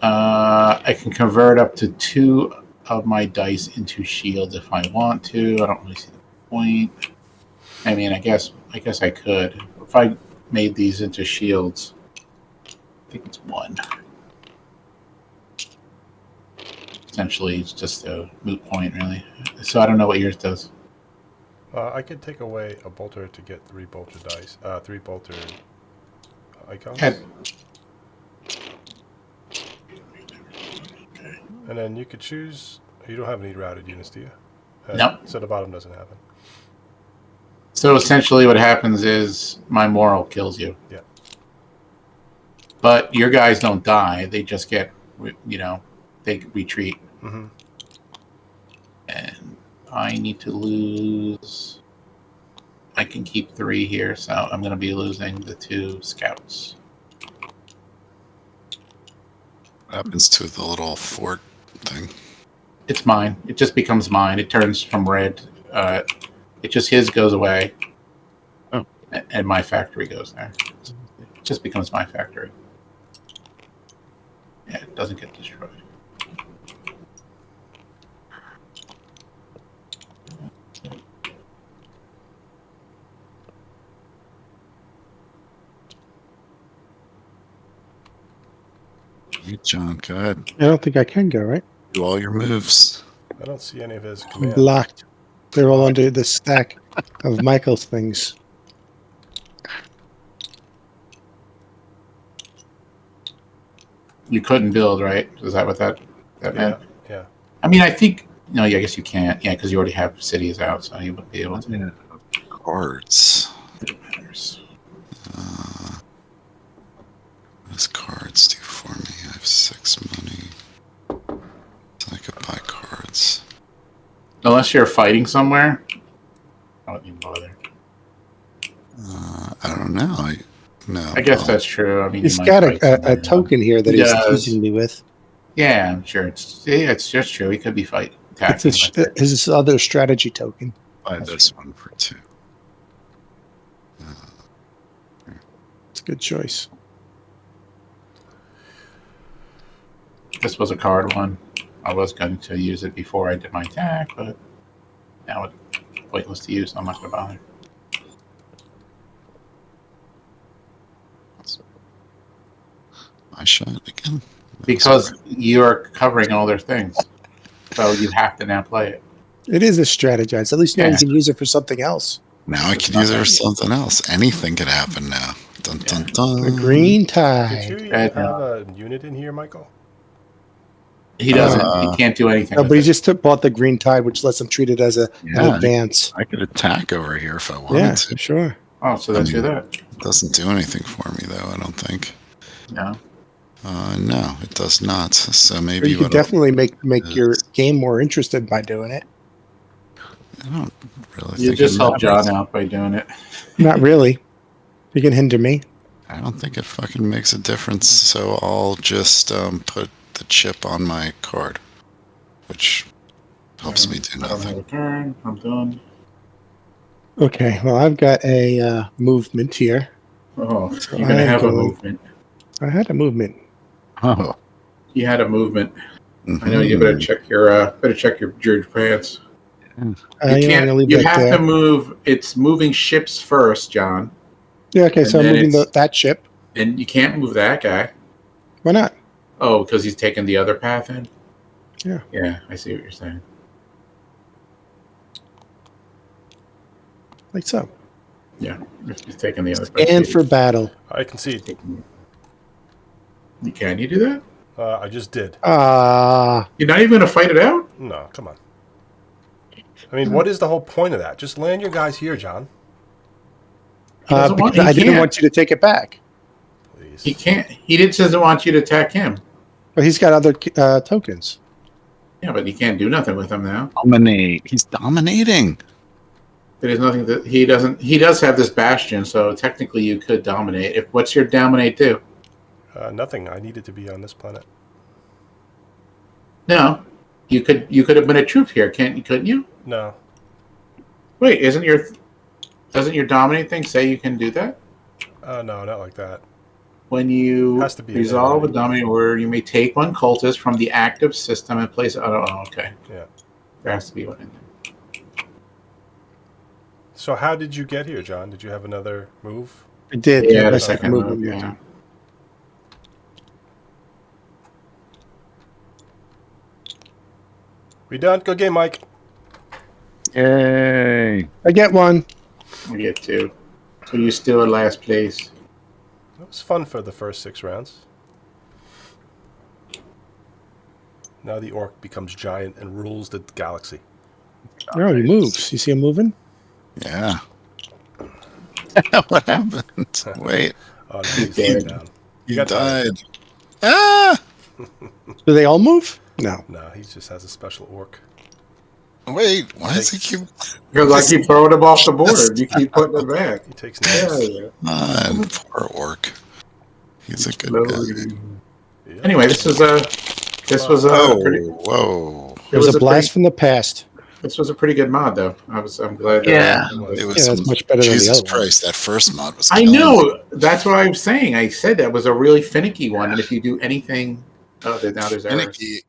I can convert up to 2 of my dice into shields if I want to. I don't really see the point. I mean, I guess I could. If I made these into shields, I think it's 1. Essentially, it's just a moot point, really. So I don't know what yours does. I could take away a bolter to get 3 bolter dice. 3 bolter icons. And then you could choose... You don't have any routed units, do you? Nope. So the bottom doesn't happen. So essentially what happens is my moral kills you. Yeah. But your guys don't die. They just get, they retreat. Mm-hmm. And I need to lose... I can keep 3 here, so I'm going to be losing the 2 scouts. What happens to the little fort thing? It's mine. It just becomes mine. It turns from red. His goes away. Oh. And my factory goes there. It just becomes my factory. Yeah, it doesn't get destroyed. You, John, go ahead. I don't think I can go, right? Do all your moves. I don't see any of his I'm commands. blocked. They're all under the stack of Michael's things. You couldn't build, right? Is that what that meant? Yeah. I mean, I think... No, yeah, I guess you can't. Yeah, because you already have cities out, so you wouldn't be able to. Cards. It matters. Unless you're fighting somewhere, I don't even bother. I don't know. I guess that's true. I mean, He's you might got fight a somewhere, token here that He he's does. teasing me with. Yeah, I'm sure it's just true. He could be attacking. It's his other strategy token. Buy this one for 2. It's a good choice. This was a card one. I was going to use it before I did my attack, but now it's pointless to use, so I'm not going to bother. My shot again. Because you're covering all their things. So you have to now play it. It is a strategize. At least now Yeah. you can use it for something else. Now I can use it for something else. Anything could happen now. Dun dun dun. The green Did tide. you even have a unit in here, Michael? He doesn't. He can't do anything. No, with but he it. just bought the green tide, which lets him treat it as an advance. I could attack over here if I wanted Yeah, to. sure. Oh, so let's do that. It doesn't do anything for me, though, I don't think. No. No, it does not. So But maybe you could what I'll- definitely make your game more interested by doing it. I don't really You think just it help matters. John out by doing it. Not really. You can hinder me. I don't think it fucking makes a difference. So I'll just put the chip on my card, which helps me do I don't have nothing. a turn. I'm done. Okay, well, I've got a movement here. Oh, So you're gonna I'm have a going- movement. I had a movement. Oh, You had a movement. I know you better check your George pants. I'm You gonna leave You that have there. to move. It's moving ships first, John, Yeah, okay, so I'm and then moving it's- that ship. and you can't move that guy. Why not? Oh, because he's taking the other path in. Yeah. Yeah, I see what you're saying. Like so. Yeah, he's taking the other path. And for battle. I concede. Can you do that? I just did. You're not even gonna fight it out? No, come on. I mean, what is the whole point of that? Just land your guys here, John. He doesn't want- because he I didn't can't. want you to take it back. Please. He can't. He just doesn't want you to attack him. But he's got other tokens. Yeah, but he can't do nothing with him now. dominate. He's dominating. There's nothing that he doesn't. He does have this bastion, so technically you could dominate. What's your dominate do? Nothing. I needed to be on this planet. No, you could have been a troop here, couldn't you? No. Wait, doesn't your dominate thing say you can do that? No, not like that. When you Has to be resolve a a dominate order, you may take one cultist from the active system and place it. Oh, okay. Yeah. There has to be one in there. So how did you get here, John? Did you have another move? I did. Yeah, my the second second movement. move. Yeah. We done? Good game, Mike. Yay. I get one. We get two. So you still in last place. It was fun for the first 6 rounds. Now the orc becomes giant and rules the galaxy. Oh, he moves. You see him moving? Yeah. What happened? Wait, Oh, no, he's dead. down. he got died. Ah! Do they all move? No. No, he just has a special orc. Wait, why does he keep Because I keep throwing them off the board. You keep putting them back. He takes Yeah, names. yeah. on? Poor orc. He's a good guy. Slowly. Yeah. Anyway, this was a Oh, pretty, whoa. It was a blast from the past. this was a pretty good mod though. I'm glad. Yeah. It was. It was Yeah, that's much better than the Jesus other one. Christ, that first mod was I killing me. know. That's what I was saying. I said that was a really finicky one, and if you do anything, now there's errors. Finicky.